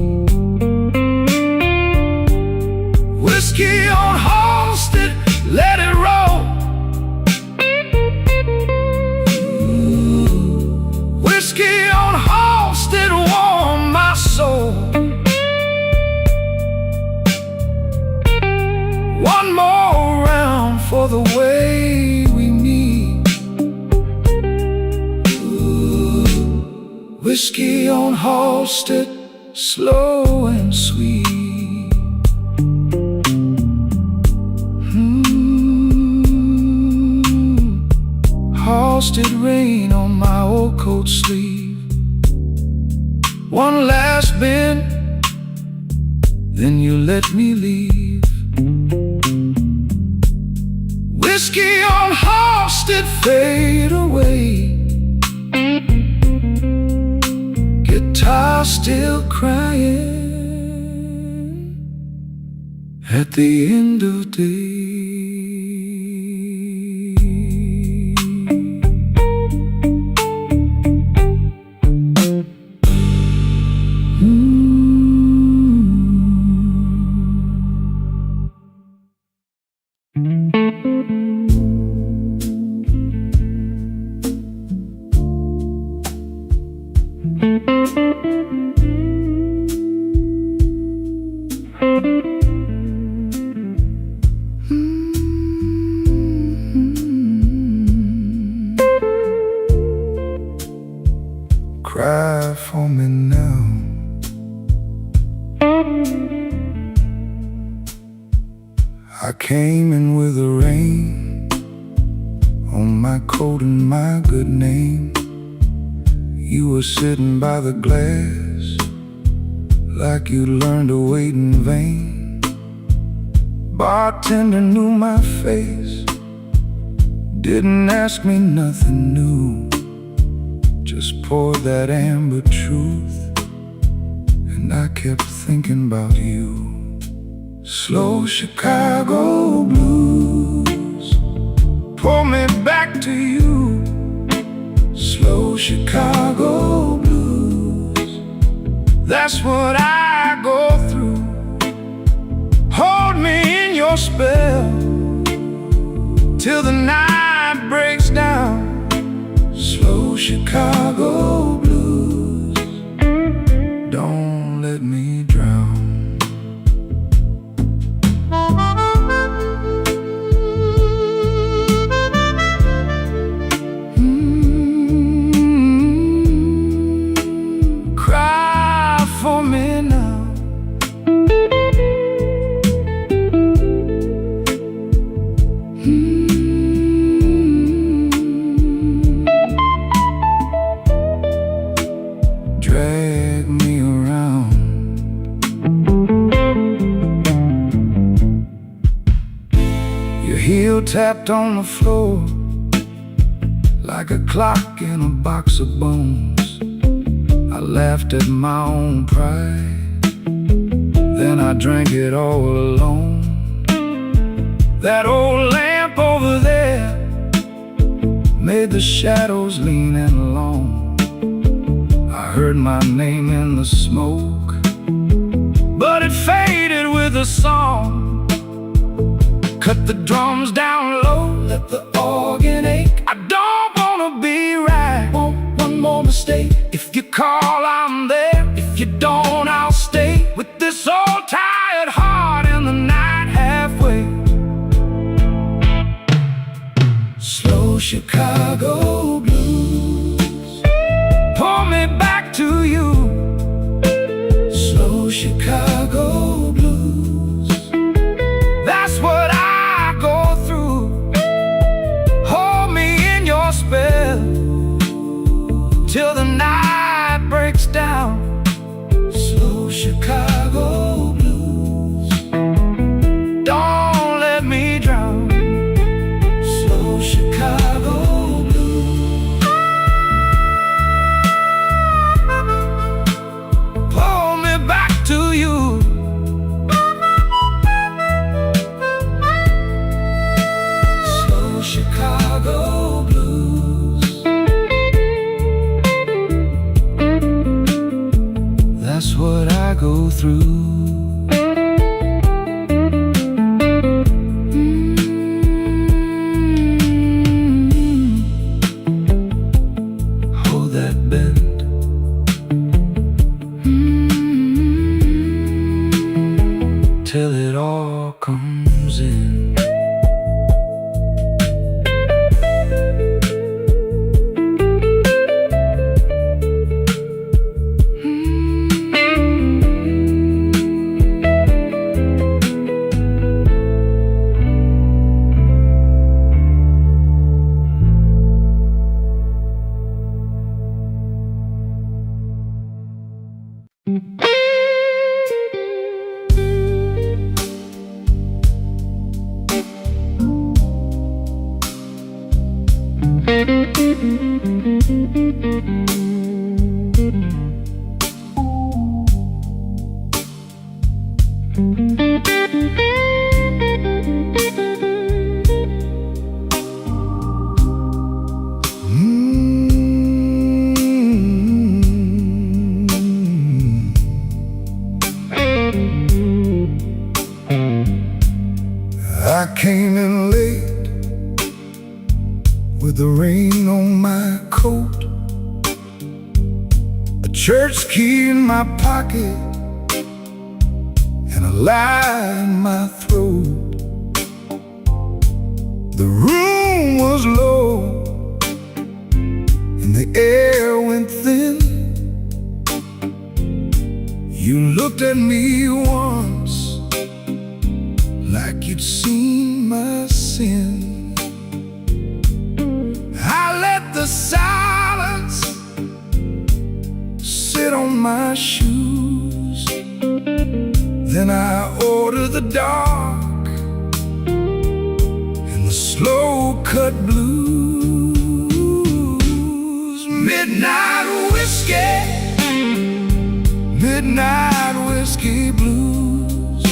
Whiskey on Halsted, let it roll. Whiskey on Halsted, warm my soul. One more round for the way we meet. Whiskey on Halsted, slow and sweet. Halsted rain on my old coat sleeve. One last bend, then you let me leave. Whiskey on Halsted, fade away. Guitar still crying at the end of day. Cry for me now. I came in with the rain on my coat and my good name. You were sitting by the glass like you learned to wait in vain. Bartender knew my face, didn't ask me nothing new. Just poured that amber truth, and I kept thinking about you. Slow Chicago blues pull me back to you. Slow Chicago blues, that's what I go through. Hold me in your spell till the night breaks down. Slow Chicago blues, don't let me drown. Cry for me now. Drag me around. Your heel tapped on the floor like a clock in a box of bones. I laughed at my own pride, then I drank it all alone. That old lamp over there made the shadows lean in alone. I heard my name in the smoke, but it faded with the song. Cut the drums down low, let the organ ache. I don't wanna be right, want one more mistake. If you call, I'm there. If you don't, I'll stay with this old tired heart in the night halfway. Slow Chicago blues pull me back to you. Slow Chicago blues, that's what I go through. Hold me in your spell till the night breaks till it all comes in. I came in late with the rain on my coat, a church key in my pocket, and a lie in my throat. The room was low and the air went thin. You looked at me once like you'd seen my sin. I let the silence sit on my shoes. Then I ordered the dark and the slow cut blues. Midnight whiskey, midnight whiskey blues.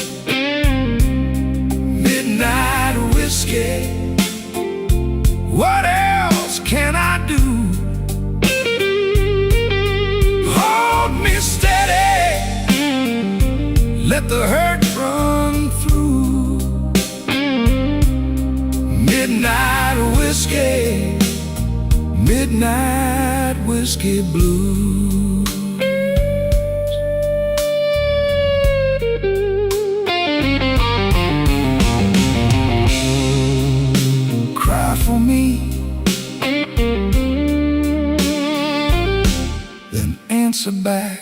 Midnight whiskey, what else can I do? Hold me steady, let the hurt run through. Midnight whiskey, midnight whiskey blues. Cry for me, then answer back.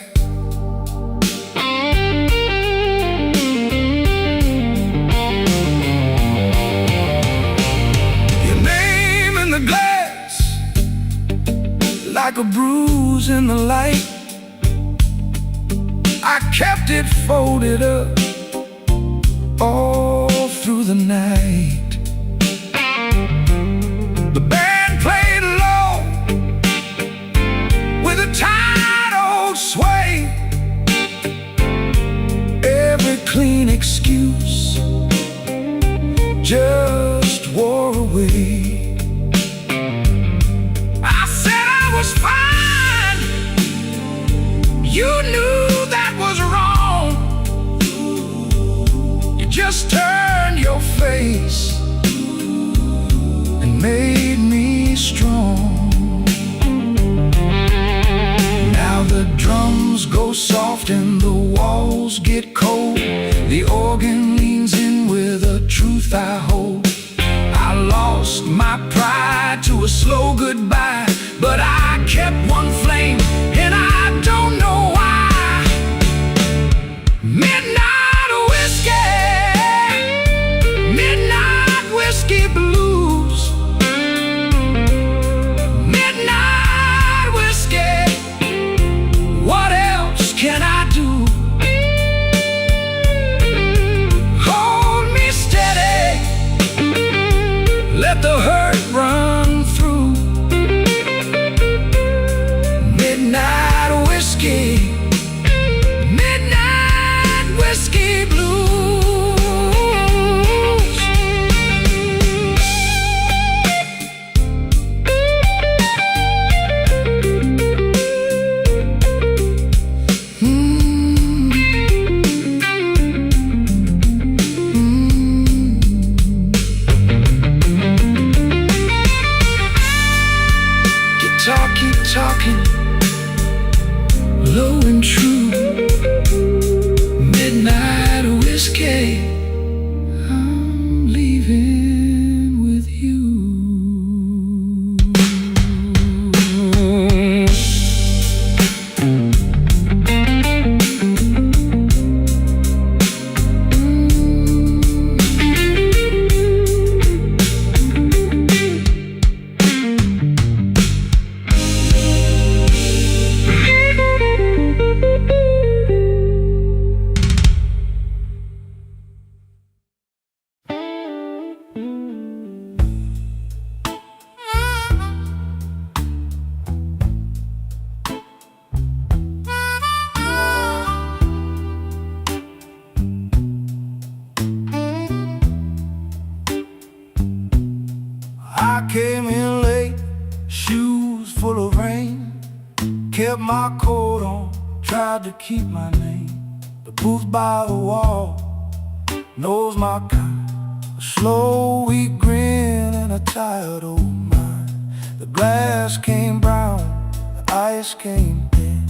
Your name in the glass, like a bruise in the light. I kept it folded up all through the night. The band played low with a tight old sway. Every clean excuse just wore away. I said I was fine, you knew that was wrong. You just turned your face and made me strong. Now the drums go soft and the walls get cold. The organ leans in with a truth I hold. I lost my pride to a slow goodbye, but I kept one flame and I don't know why. Midnight whiskey, midnight whiskey blues. Midnight whiskey, what else can I do? Hold me steady, let the hurt run through. came in late, shoes full of rain. Kept my coat on, tried to keep my name. The booth by the wall knows my kind. A slow, weak grin and a tired old mind. The glass came brown, the ice came thin.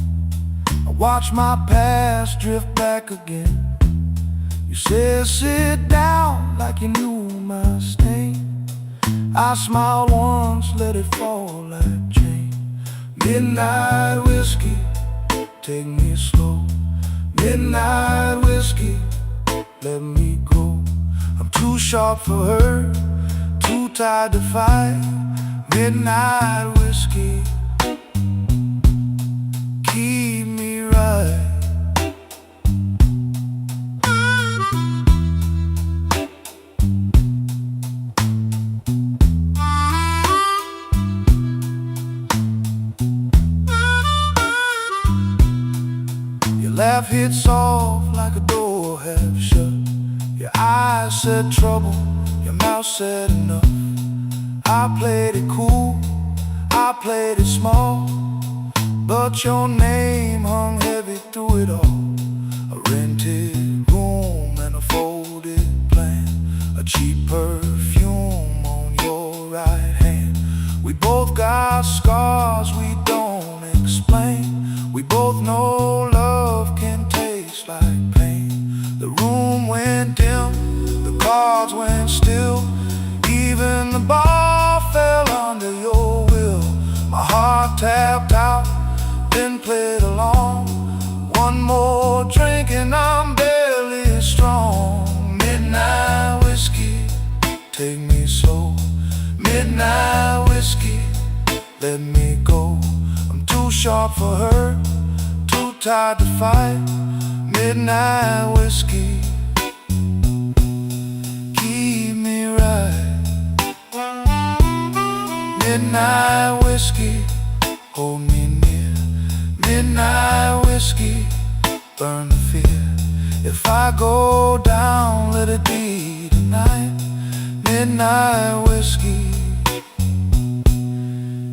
I watched my past drift back again. You said sit down like you knew my stain. I smiled once, let it fall like chain. Midnight whiskey, take me slow. Midnight whiskey, let me go. I'm too sharp for her, too tired to fight. Midnight whiskey, keep me right. Your laugh hit soft like a door half shut. Your eyes said trouble, your mouth said enough. I played it cool, I played it small, but your name hung heavy through it all. A rented room and a folded plan, a cheap perfume on your right hand. We both got scars we don't explain. We both know love can taste like pain. The room went dim, the cards went still. Even the bar fell under your will. My heart tapped out, then played along. One more drink and I'm barely strong. Midnight whiskey, take me slow. Midnight whiskey, let me go. I'm too sharp for her, too tired to fight. Midnight whiskey, keep me right. Midnight whiskey, hold me near. Midnight whiskey, burn the fear. If I go down, let it be tonight. Midnight whiskey,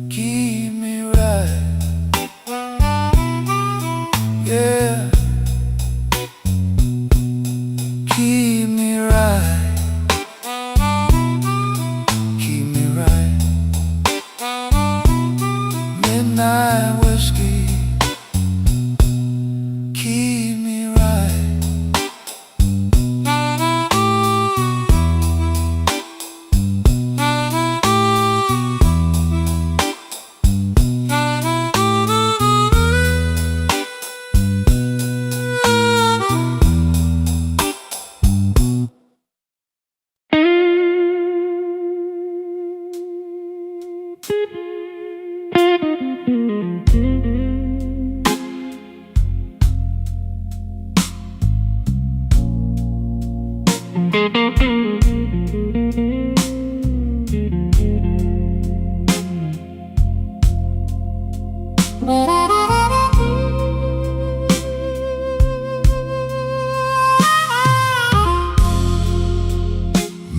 keep me right. Yeah, keep me right. Keep me right. Midnight whiskey, keep me right.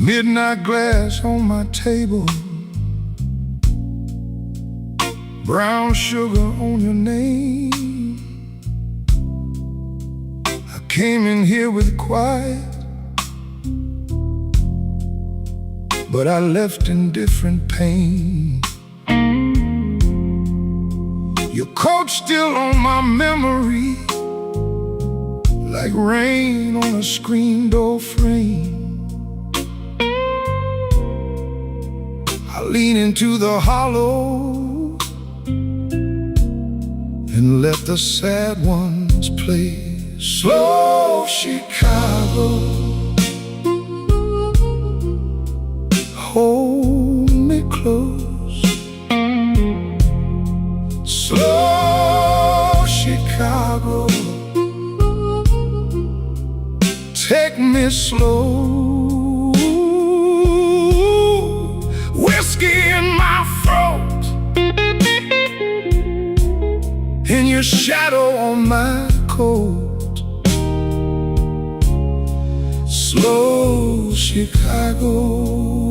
Midnight glass on my table, brown sugar on your name. I came in here with quiet, but I left in different pain. Your coat still on my memory, like rain on a screen door frame. I lean into the hollow and let the sad ones play. Slow Chicago, hold me close. Slow Chicago, take me slow. Whiskey in my throat, and your shadow on my coat. Slow Chicago,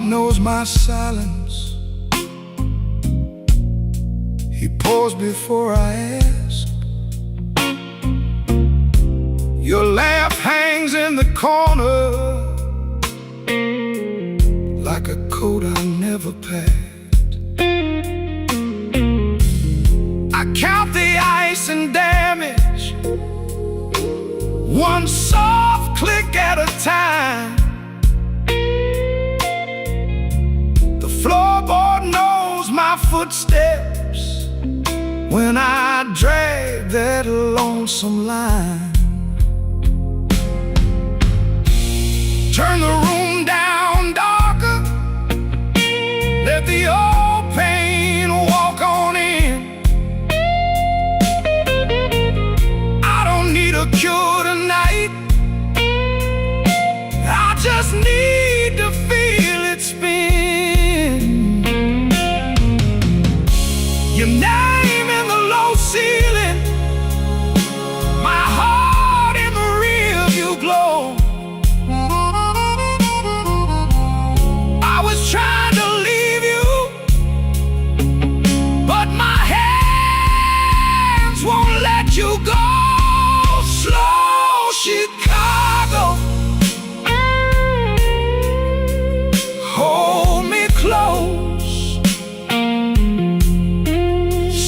knows my silence. He paused before I ask. Your laugh hangs in the corner like a coat I never packed. I count the ice and damage, one soft click at a time. The floorboard knows my footsteps when I drag that lonesome line. Turn the room down darker, let the old pain walk on in. I don't need a cure tonight, I just need to feel it spin. Your name in the low ceiling, my heart in the rear view glow. I was trying to leave you, but my hands won't let you go. Slow Chicago, hold me close.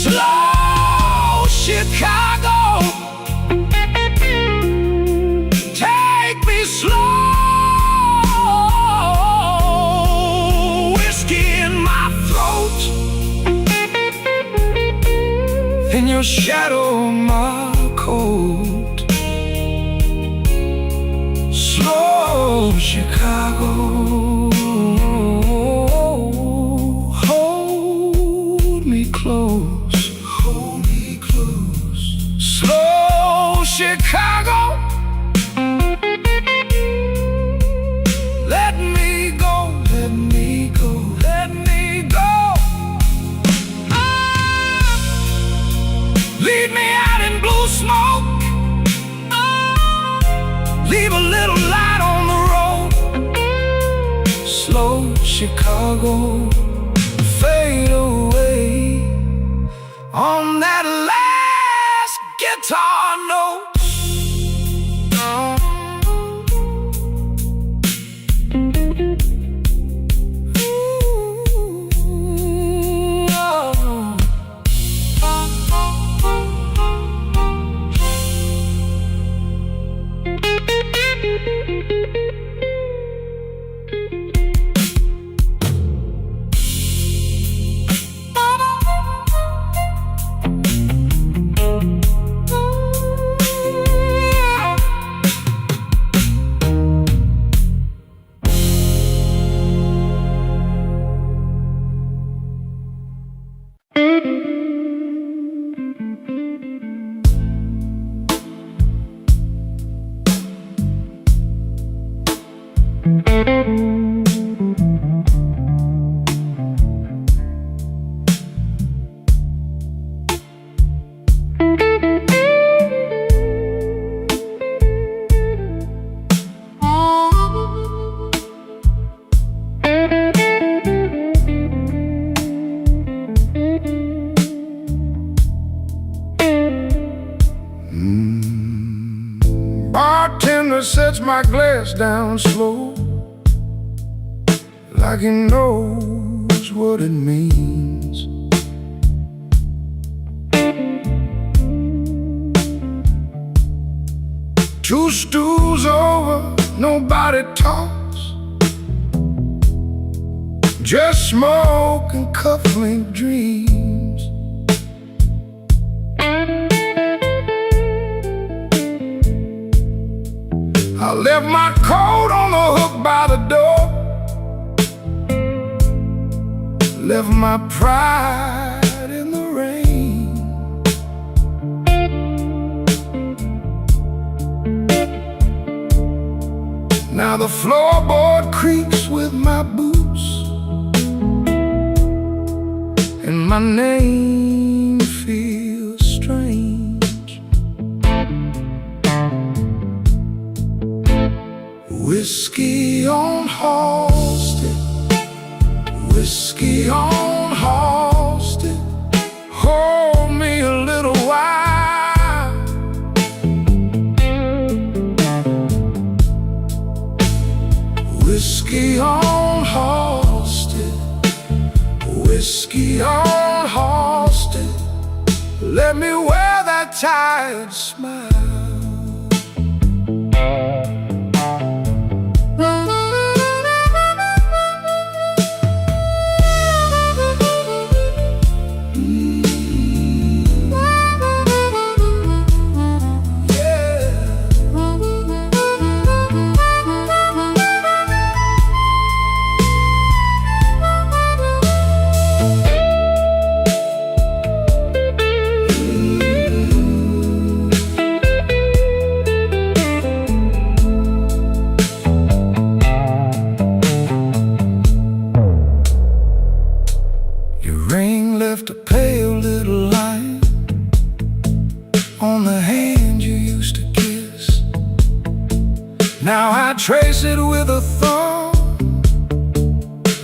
Slow Chicago, take me slow. Whiskey in my throat, in your shadow my coat. Slow Chicago, hold me close, hold me close. Slow Chicago, let me go, let me go, let me go. Lead me out in blue smoke, leave a little light on the road. Slow Chicago, fade away on that last guitar note. Bartender sets my glass down slow, like he knows what it means. Two stools over, nobody talks, just smoke and cufflink dreams. I left my coat on the hook by the door, left my pride in the rain. Now the floorboard creaks with my boots, and my name feels strange. Whiskey on Halsted, Whiskey on Halsted, hold me a little while. Whiskey on Halsted, whiskey on Halsted, let me wear that tired smile. Left a pale little line on the hand you used to kiss. Now I trace it with a thumb,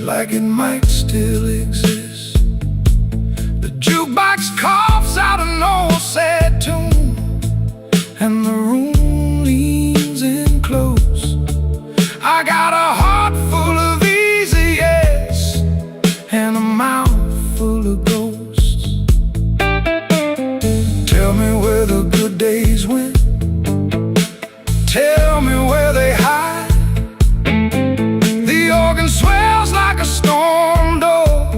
like it might still exist. The jukebox coughs out an old sad tune, and the room leans in close. I got a heart full of easy yes, and a mouth full of ghosts. Tell me where the good days went, tell me where they hide. The organ swells like a storm door,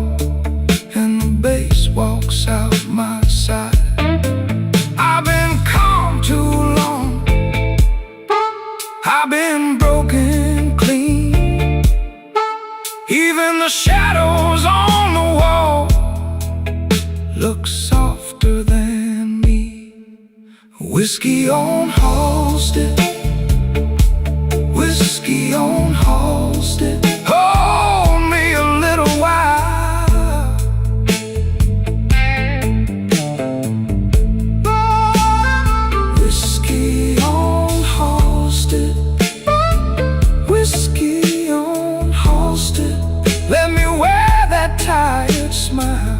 and the bass walks out my side. I've been calm too long, I've been broken clean. Even the shadows on the wall look softer than me. Whiskey on Halsted, whiskey on Halsted, hold me a little while. Whiskey on Halsted, whiskey on Halsted, let me wear that tired smile.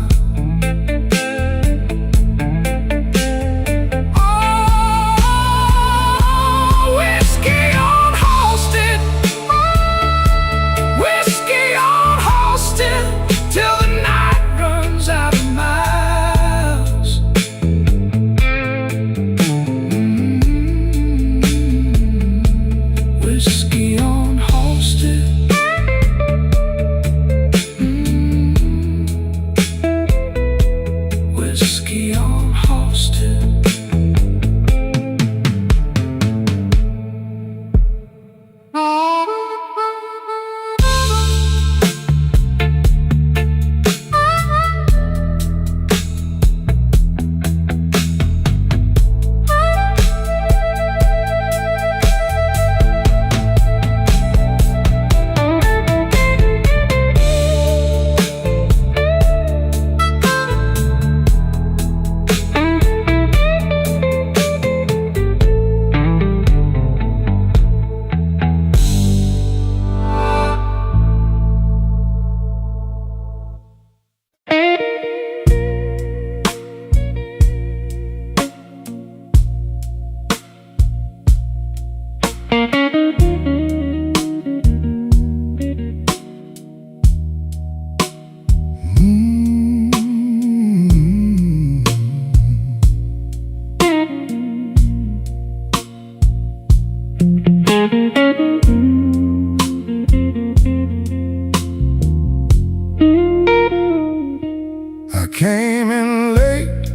Came in late,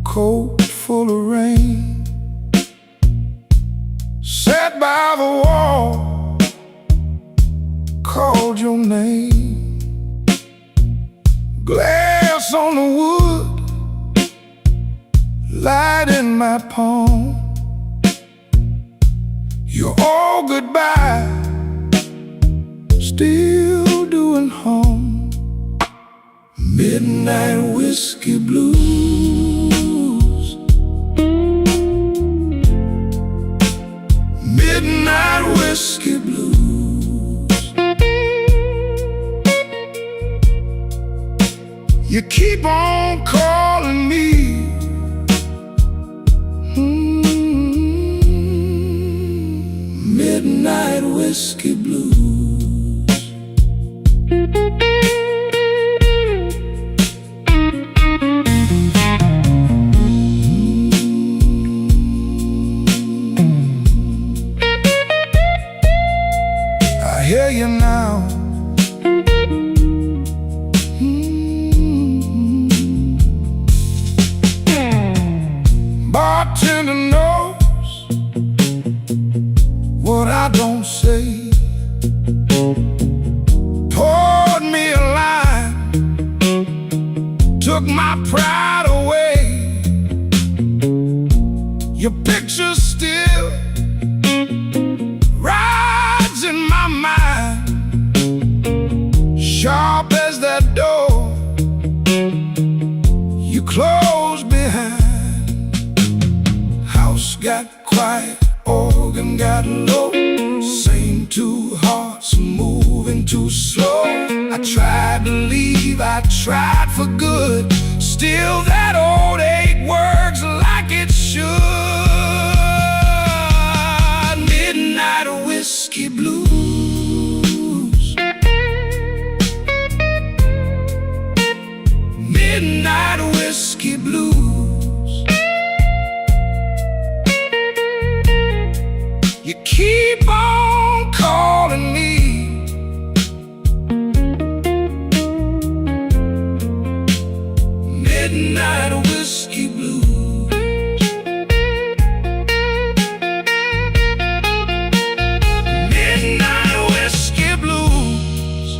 coat full of rain, sat by the wall, called your name. Glass on the wood, light in my palm. You're all goodbye, still doing harm. Midnight whiskey blues, midnight whiskey blues. whiskey blues. I hear you now. Bartender knows what I don't say. Poured me a line, took my pride away. Your picture still rides in my mind, sharp as that door you closed behind. House got quiet, organ got low. Same two hearts moving too slow. I tried to leave, I tried for good. Still that old ache works like it should. Midnight whiskey blues. Midnight whiskey blues. You keep on calling me. Midnight whiskey blues. Midnight whiskey blues.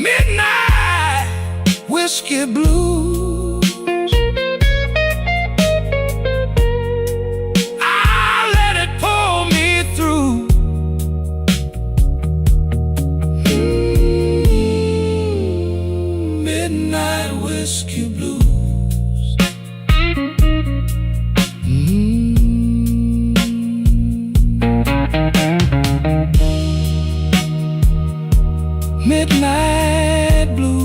Midnight whiskey blues. Midnight whiskey blues. Midnight blues.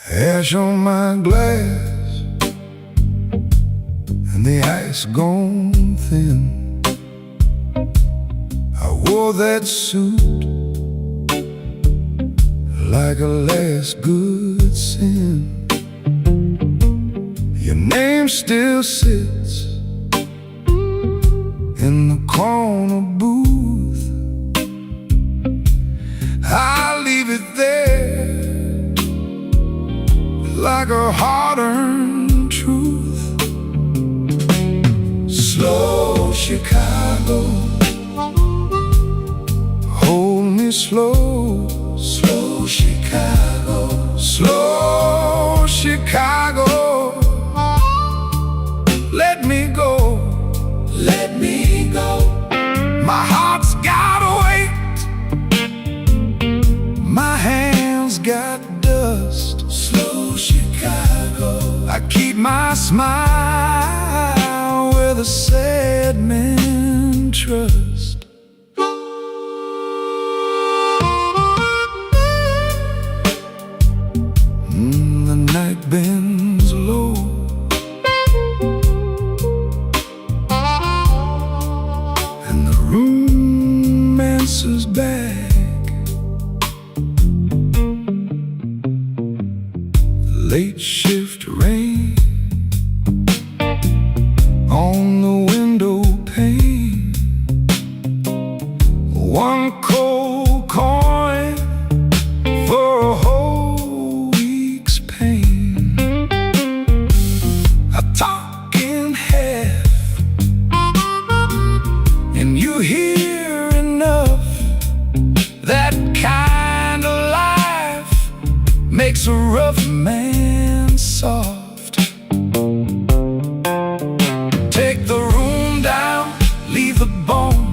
Ash on my glass and the ice gone thin. I wore that suit like a last good sin. Your name still sits in the corner booth. I'll leave it there like a hard-earned truth. Slow Chicago, hold me slow. Slow Chicago, slow Chicago. Let me go, let me go. My heart's got weight, my hands got dust. Slow Chicago, I keep my smile where the sad men trust. The night bends low, and the room answers back. late shift rain on the window pane. One cold coin for a whole week's pain. A talking half, and you hear enough. That kind of life makes a rough man soft. Take the room down, leave the bone.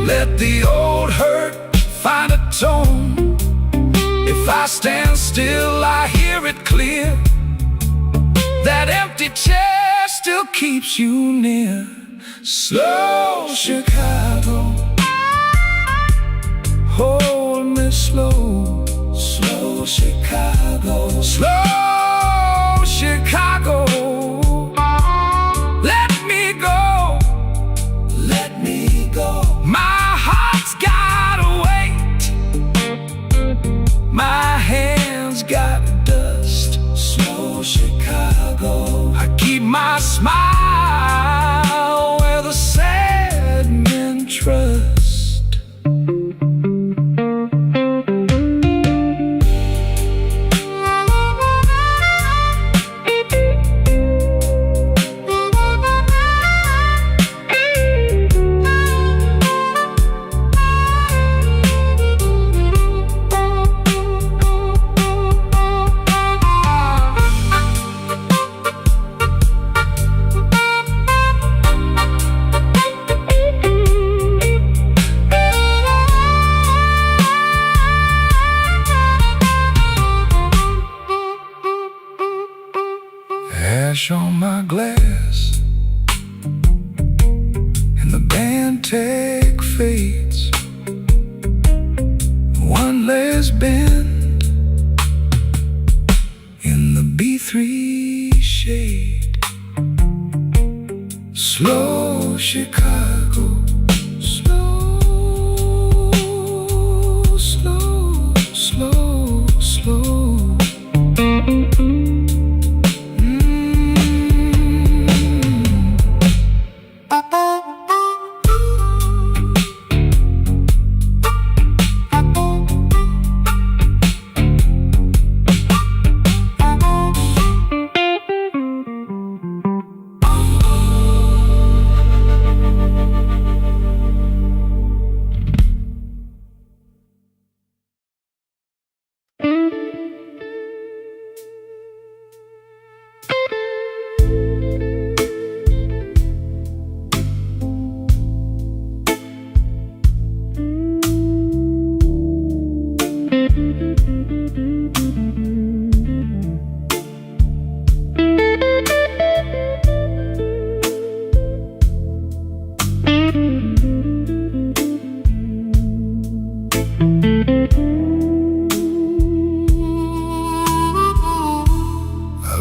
Let the old hurt find a tone. If I stand still, I hear it clear. That empty chair still keeps you near. Slow Chicago, hold me slow. Slow Chicago, slow Chicago. Let me go, let me go. My heart's gotta wait, my hands got dust. Slow Chicago, I keep my smile where the sad men trust. Ash on my glass, and the band tag fades. One less bend in the B3 shade. Slow Chicago, slow, slow, slow, slow.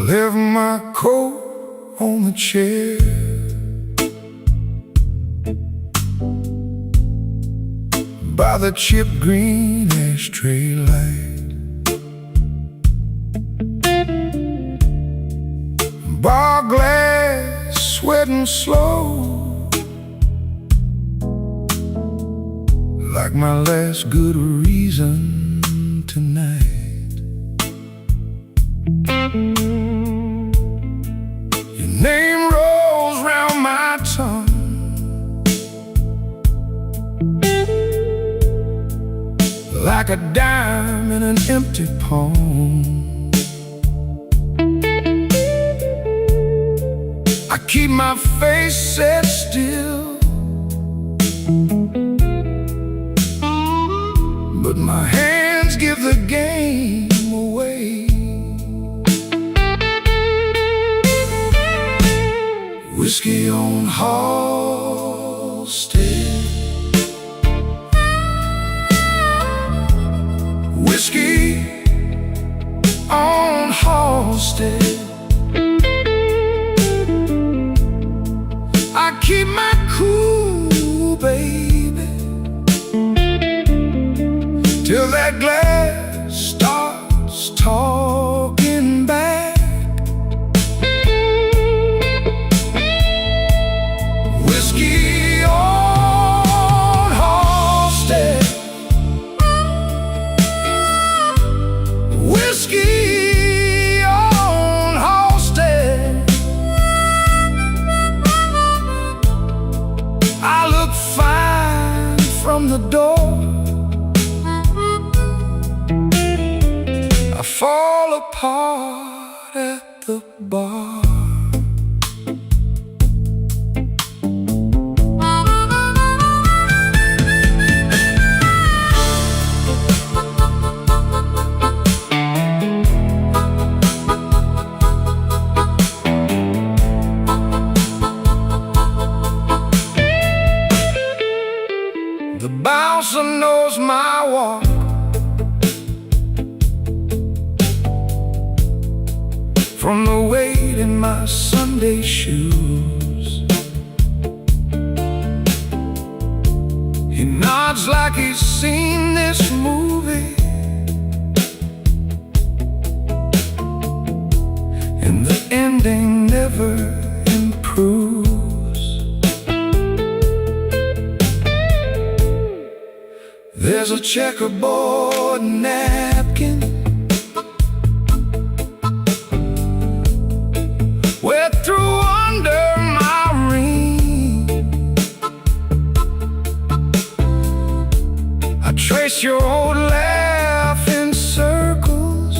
Left my coat on the chair. By the chipped green ashtray light. Bar glass, sweating slow, like my last good reason tonight. Name rolls round my tongue like a dime in an empty palm. I keep my face set still, but my hands give the game away. Whiskey on Halstead, whiskey on Halstead. I keep my cool, baby, till that glass starts talking whiskey on Halsted. I look fine from the door. I fall apart at the bar. The bouncer knows my walk. From the weight in my Sunday shoes, he nods like he's seen this movie, and the ending never improves. There's a checkerboard napkin wet through under my ring. I trace your old laugh in circles,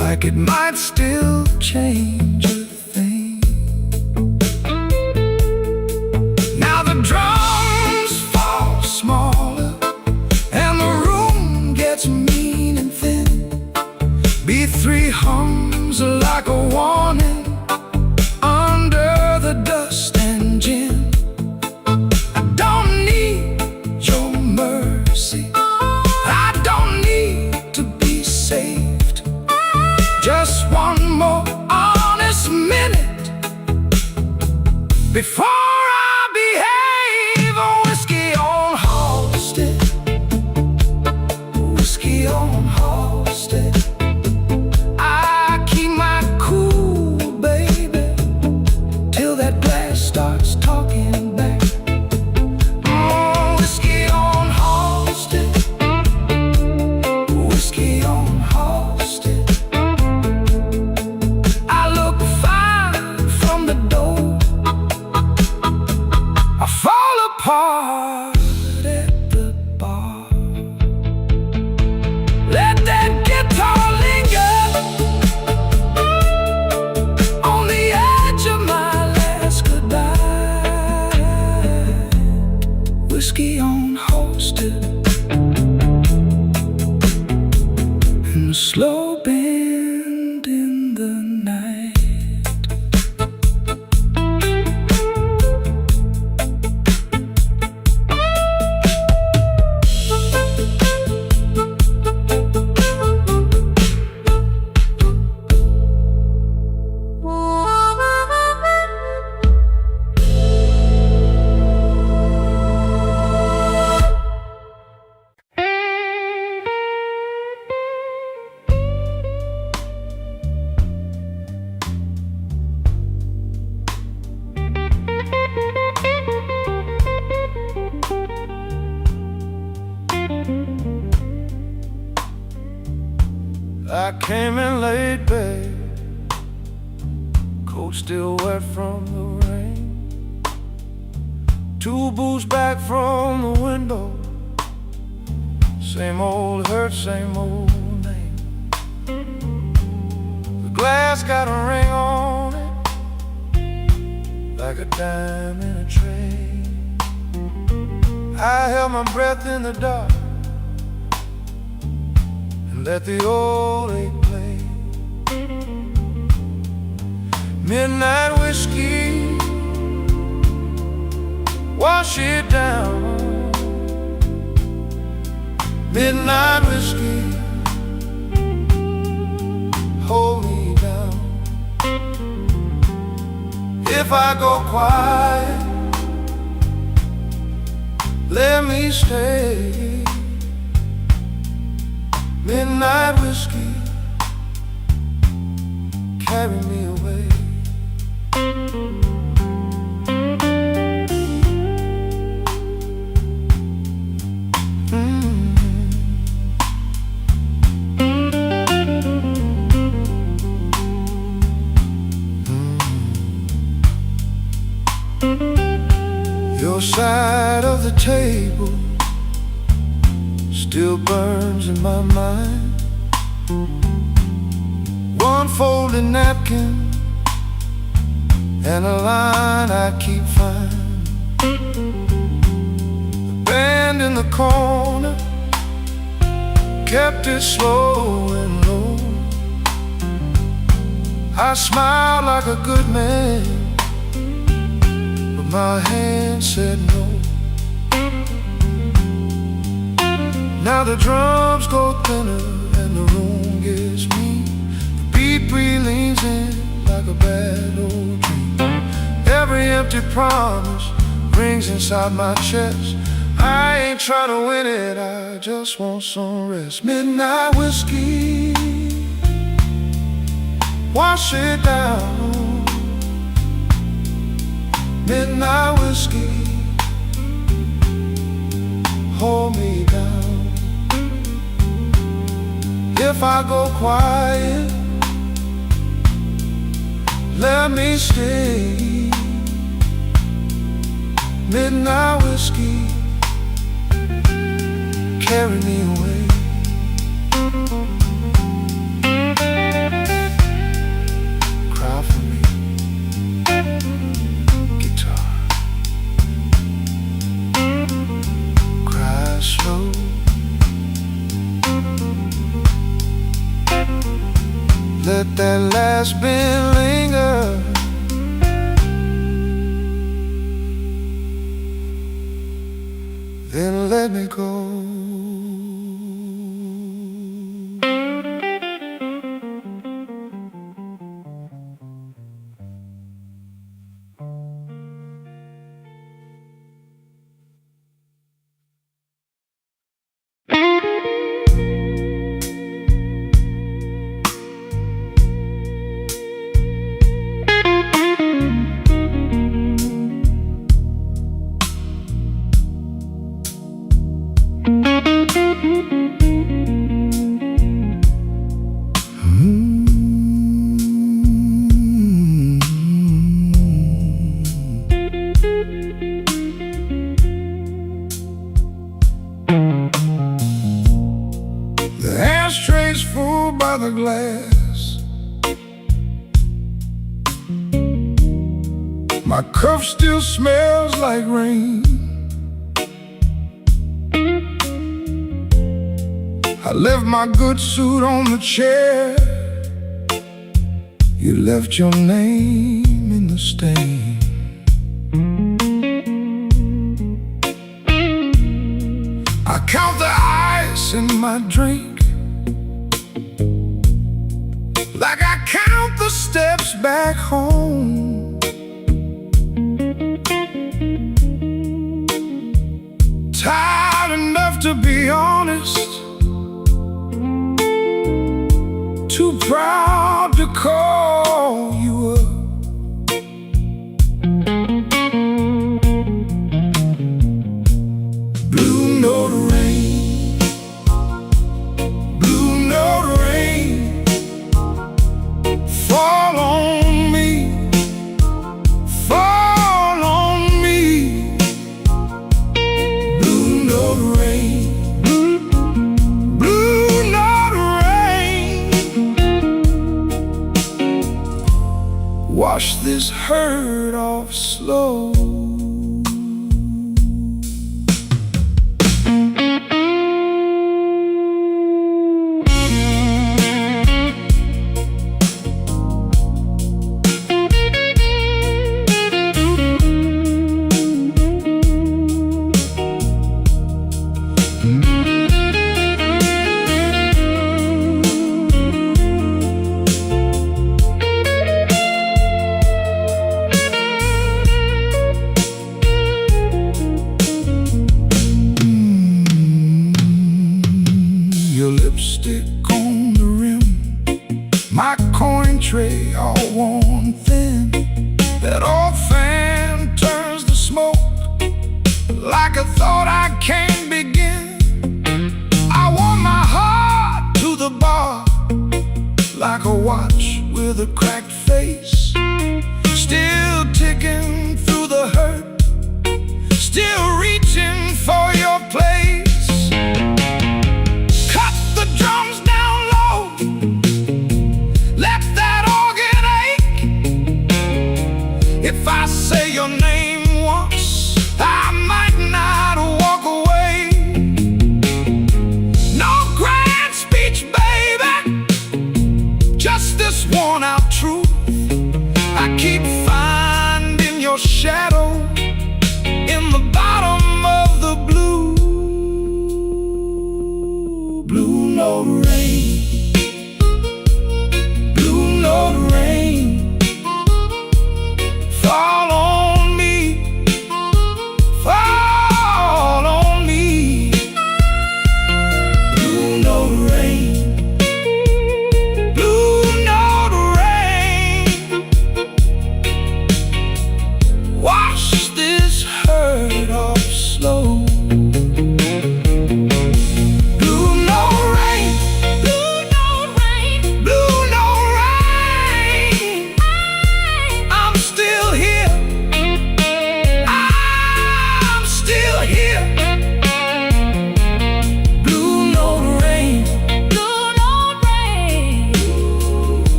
like it might still change a thing. Now the drums fall smaller and the room gets mean and thin. B3 hums like a warning under the dust and gin. I don't need your mercy, I don't need to be saved. Just one more honest minute before I behave. A whiskey on Halsted, whiskey on Halsted. I keep my cool, baby, till that glass starts talking back. Oh, whiskey on Halsted, whiskey on Halsted. I look fine from the door. I fall apart at the bar. Let that guitar linger on the edge of my last goodbye. Whiskey on Halsted, and a slow bend in the night. I came in late, babe, coat still wet from the rain. 2 booths back from the window, same old hurt, same old name. The glass got a ring on it, like a dime in a tray. I held my breath in the dark and let the old ache play. Midnight whiskey, wash it down. Midnight whiskey, hold me down. If I go quiet, let me stay. Midnight whiskey, carry me away. table still burns in my mind. One folded napkin and a line I keep finding. The band in the corner kept it slow and low. I smiled like a good man, but my hand said no. Now the drums go thinner and the room gets mean. The beat leans in like a bad old dream. Every empty promise rings inside my chest. I ain't trying to win it, I just want some rest. Midnight whiskey, wash it down. Midnight whiskey, hold me down. If I go quiet, let me stay. Midnight whiskey, carry me away. Cry for me, guitar. Cry slow. Let that last bit linger. Then let me go. The ashtray's full by the glass. My cup still smells like rain. I left my good suit on the chair. You left your name in the stain. I count the ice in my drink, like I count the steps back home. Tired enough to be honest, too proud to call you up. Blue note rain, blue note rain, fall on me, fall on me. Blue note rain, blue note rain, wash this hurt off slow. Your lipstick on the rim, my coin tray all worn thin. That old fan turns to smoke, like a thought I can't begin. I want my heart to the bar, like a watch with a cracked face, still ticking through the hurt, still reaching for your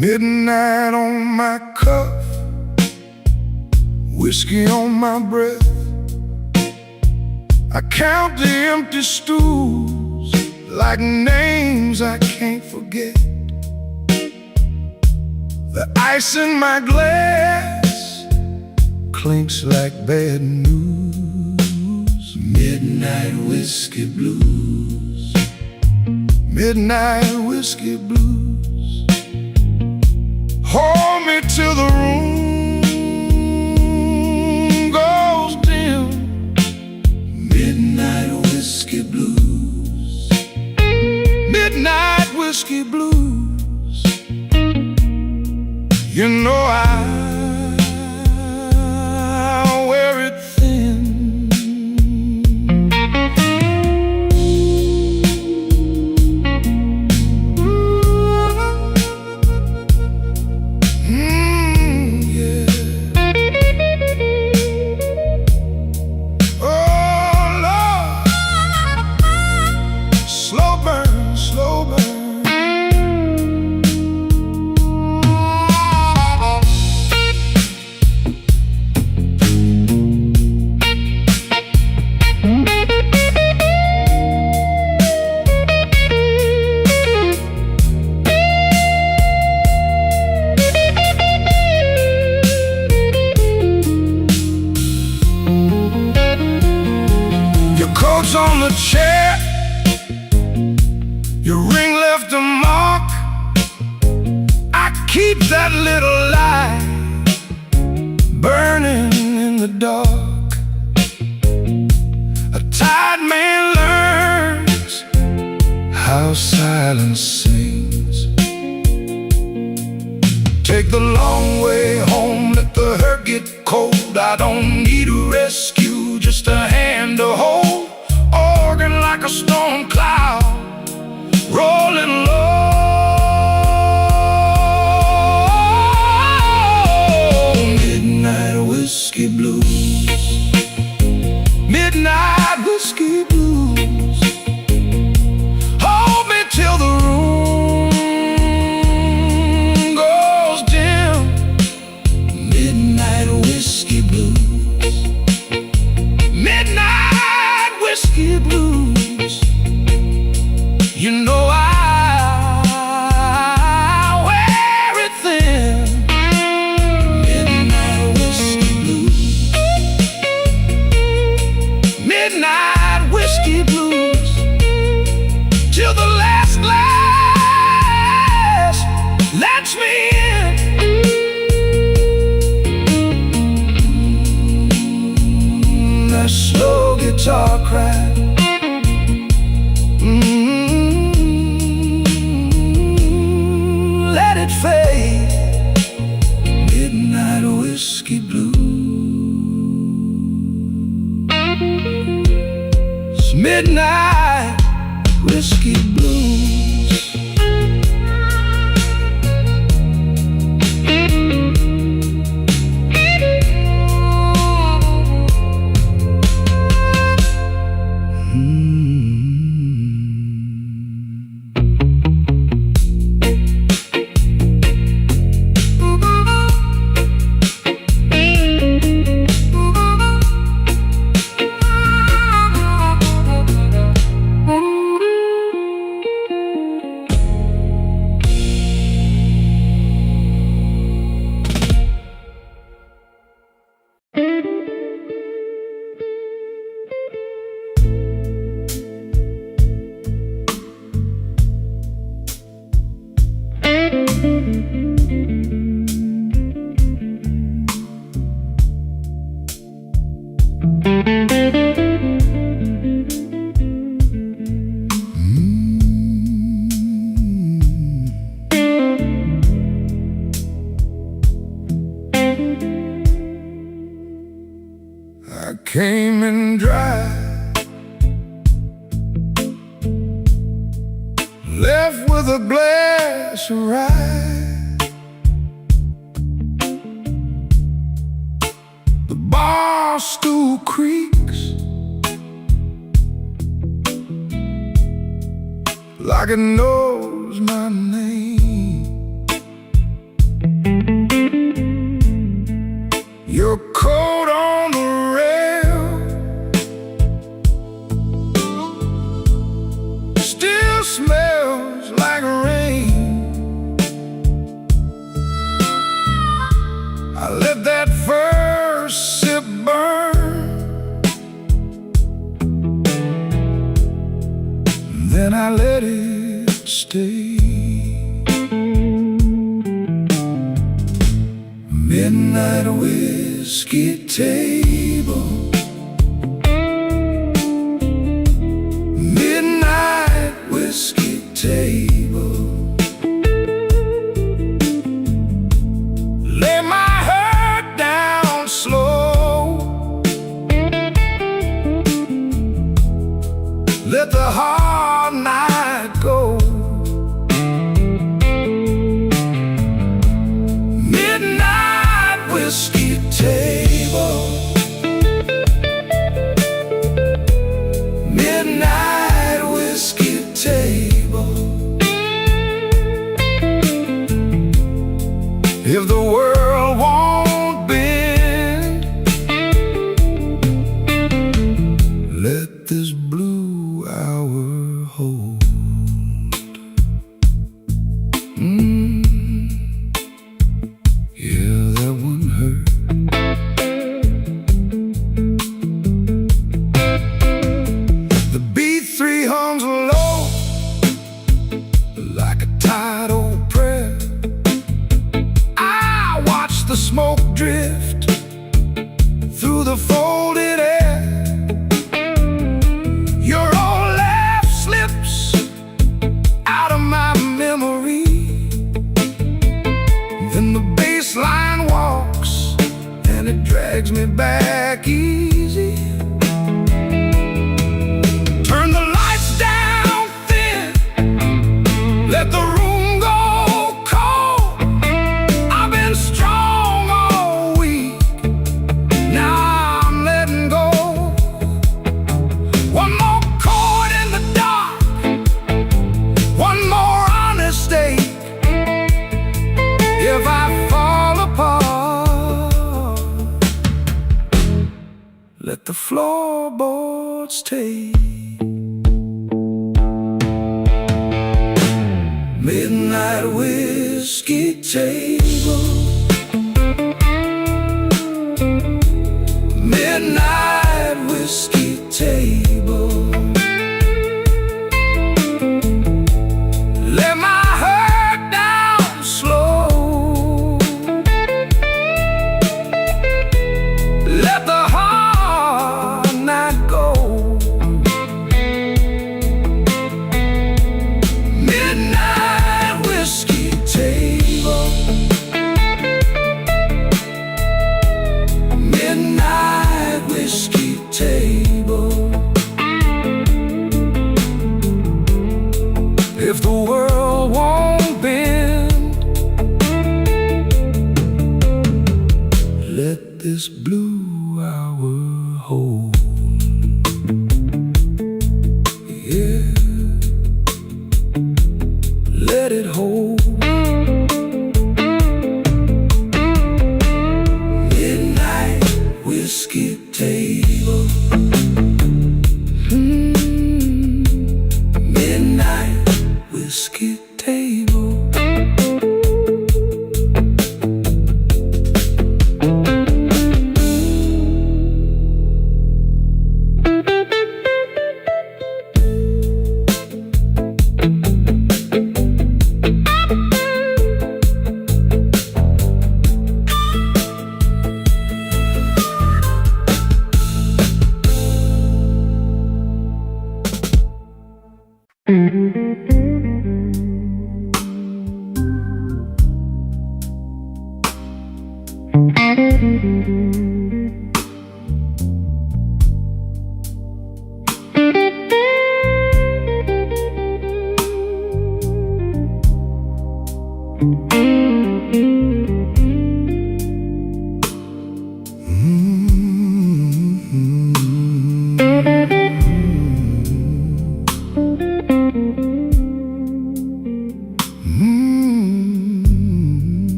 Midnight on my cuff, whiskey on my breath. I count the empty stools like names I can't forget. The ice in my glass clinks like bad news. Midnight whiskey blues. Midnight whiskey blues. Hold me till the room goes dim. Midnight whiskey blues. Midnight whiskey blues. You know I wear it thin. Yeah. Oh Lord, slow burn, slow burn. Coats on the chair, your ring left a mark. I keep that little light burning in the dark. A tired man learns how silence sings. Take the long way home, let the hurt get cold. I don't need a rescue, just a hand to hold. Organ like a storm cloud, rolling low. Midnight whiskey blues. Midnight whiskey blues. Hold me till the room goes dim. Midnight whiskey blues. Midnight whiskey blues. You know I wear it thin. Midnight whiskey blues. Midnight whiskey blues. Till the last glass lets me in. That slow guitar cry. Let it fade. Midnight whiskey blues. Midnight whiskey blues. I came in dry, left with a glass of rye. The bar stool creaks like it knows my name. still smells like rain. I let that first sip burn, then I let it stay. Midnight whiskey table, midnight whiskey table. Lay my head down slow, let the hard night go. Midnight whiskey table, midnight whiskey table. If the world won't bend, let this blue hour hold. Yeah, that one hurt. The B3 hums low like a tired old prayer. I watch the smoke drift through the folded air. Your old laugh slips out of my memory, then the bass line walks and it drags me back easy. Turn the lights down thin, let the room go cold. I've been strong all week, now I'm letting go. One more chord in the dark, one more honest ache. If I fall apart, let the floorboards take. Midnight whiskey table, midnight whiskey table. Let my head down slow, let the hard night go. Midnight whiskey table, midnight whiskey table. If the world won't bend, let this blue hour hold. Yeah, let it hold. Midnight whiskey table, midnight whiskey table.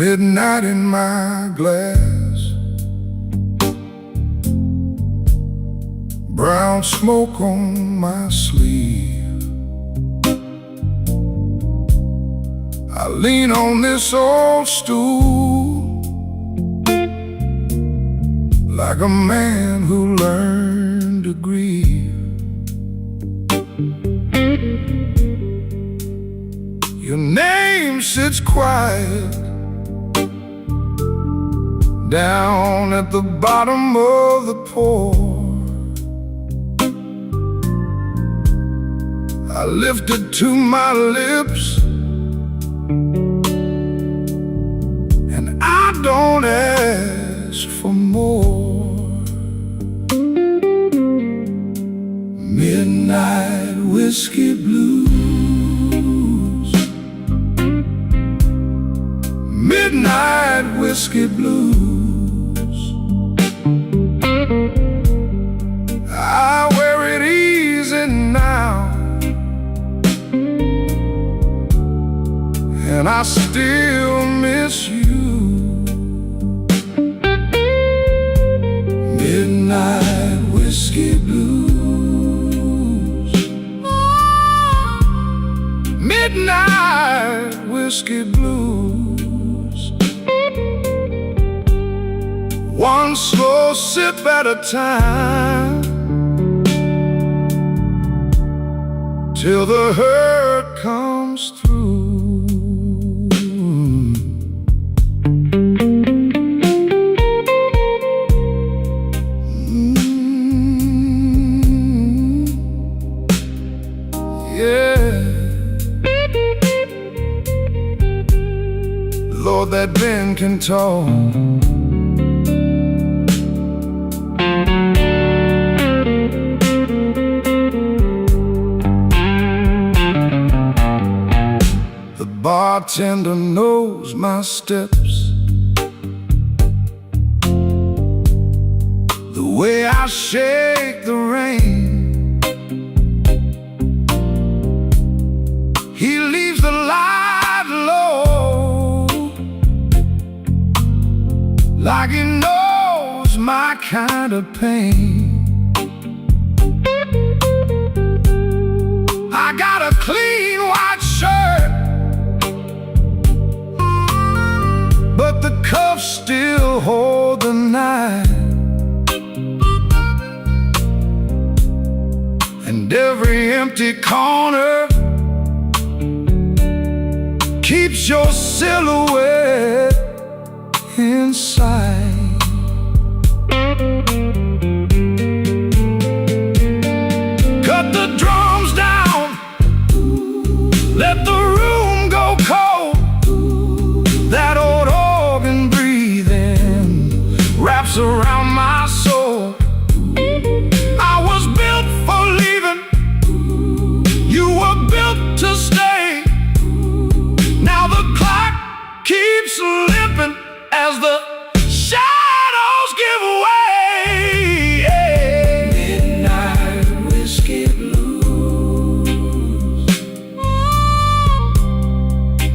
Midnight in my glass, brown smoke on my sleeve. I lean on this old stool like a man who learned to grieve. Your name sits quiet down at the bottom of the pour. I lift it to my lips, and I don't ask for more. Midnight whiskey blues, midnight whiskey blues. I wear it easy now, and I still miss you. Midnight whiskey blues, midnight whiskey blues. One slow sip at a time, till the hurt comes through. Lord, that Ben can talk. The bartender knows my steps, the way I shake the rain. He leaves the light low, like he knows my kind of pain. I got a clean white shirt, but the cuffs still hold the knife, and every empty corner keeps your silhouette inside. Cut the drums down, let the room go cold. That old organ breathing wraps around my soul. I was built for leaving, you were built to stay. Now the clock keeps slipping as the shadows give way. Midnight whiskey blues,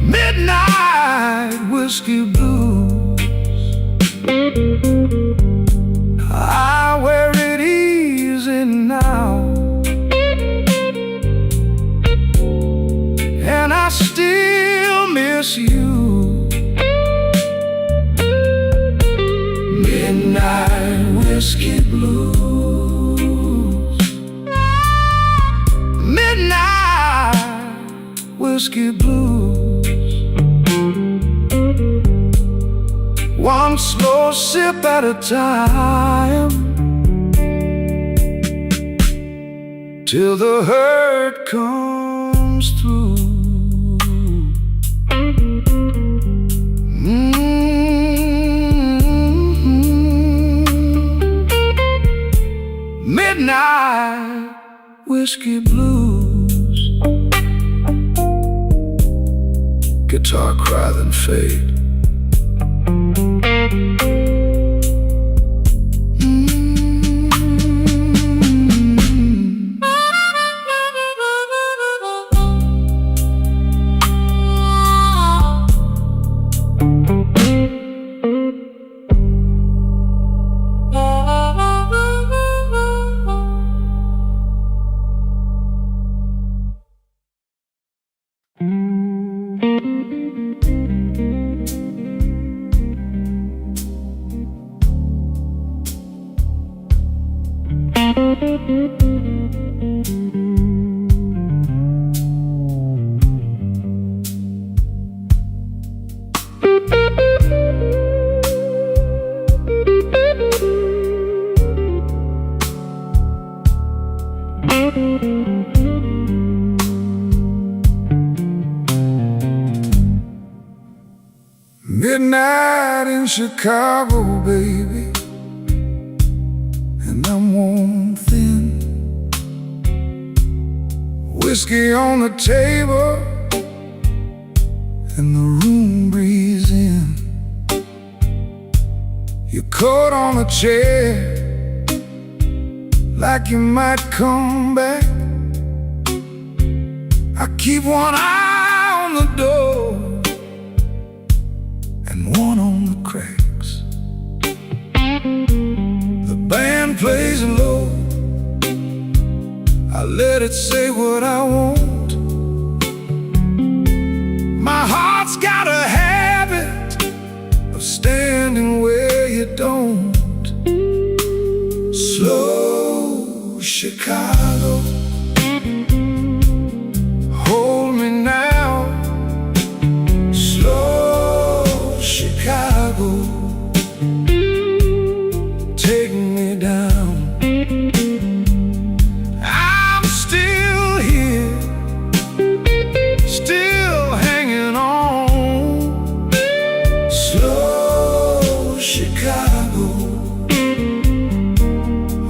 midnight whiskey blues. I wear it easy now, and I still miss you. Midnight whiskey blues, midnight whiskey blues. One slow sip at a time, till the hurt comes through. Midnight whiskey blues. Guitar cry then fade. Midnight in Chicago, baby, and I'm worn thin. Whiskey on the table, and the room breathes in. Your coat on a chair, like you might come back. I keep one eye on the door and one on the cracks. The band plays low, I let it say what I want. My heart's got a habit of standing where you don't. Slow Chicago, hold me now. Slow Chicago, take me down. I'm still here, still hanging on. Slow Chicago,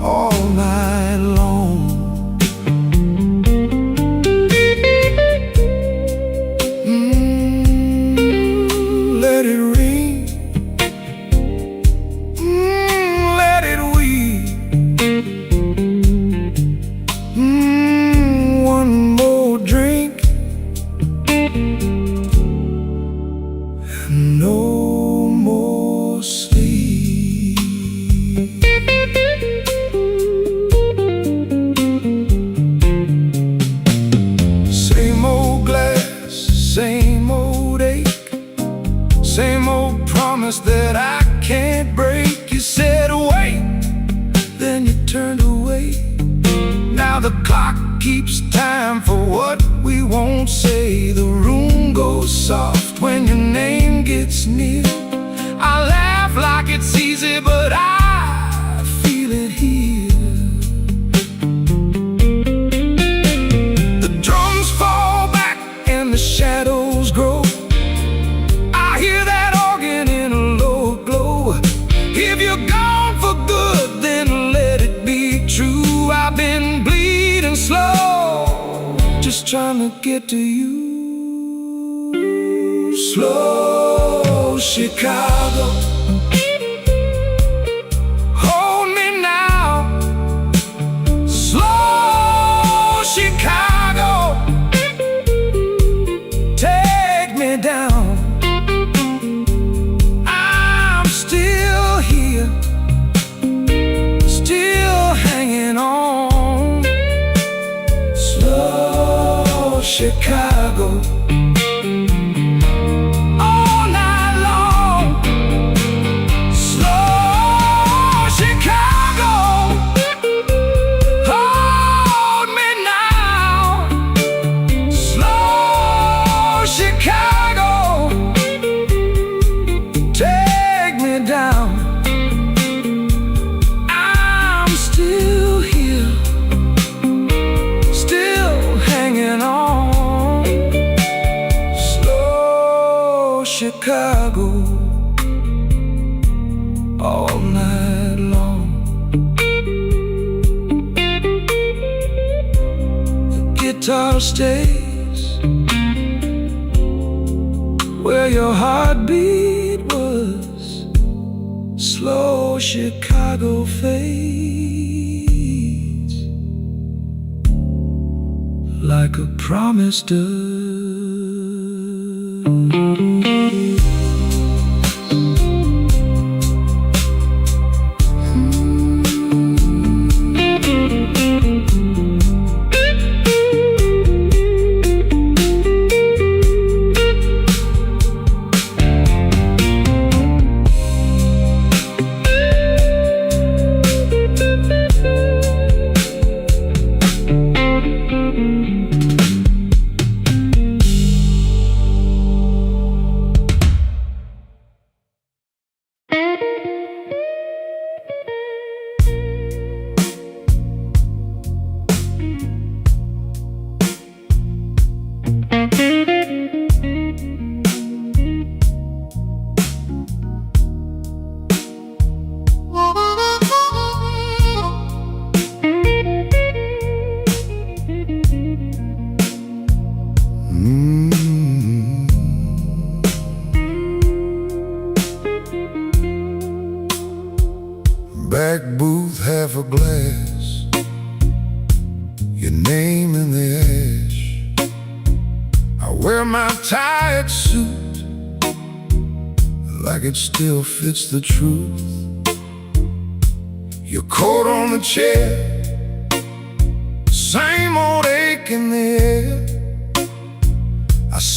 all night long. Let it ring, let it weep. One more drink and no more sleep. Same old glass, same old ache, same old promise that I can't break. You said wait, then you turned away. Now the clock keeps time for what we won't say. The room goes soft when your name gets near. I laugh like it's easy, but I feel it here. The drums fall back and the shadows grow. I hear that organ in a low glow. If you're gone for good, then let it be true. I've been bleeding slow, just trying to get to you. Slow Chicago, hold me now. Slow Chicago, take me down. I'm still here, still hanging on. Slow Chicago, all night long. Slow Chicago, hold me now. Slow Chicago, take me down. I'm still here, still hanging on. Slow Chicago, all night long. The guitar stays where your heartbeat was. Slow Chicago fades like a promise does. name in the ash. I wear my tired suit like it still fits the truth. Your coat on the chair, same old ache in the air. I sit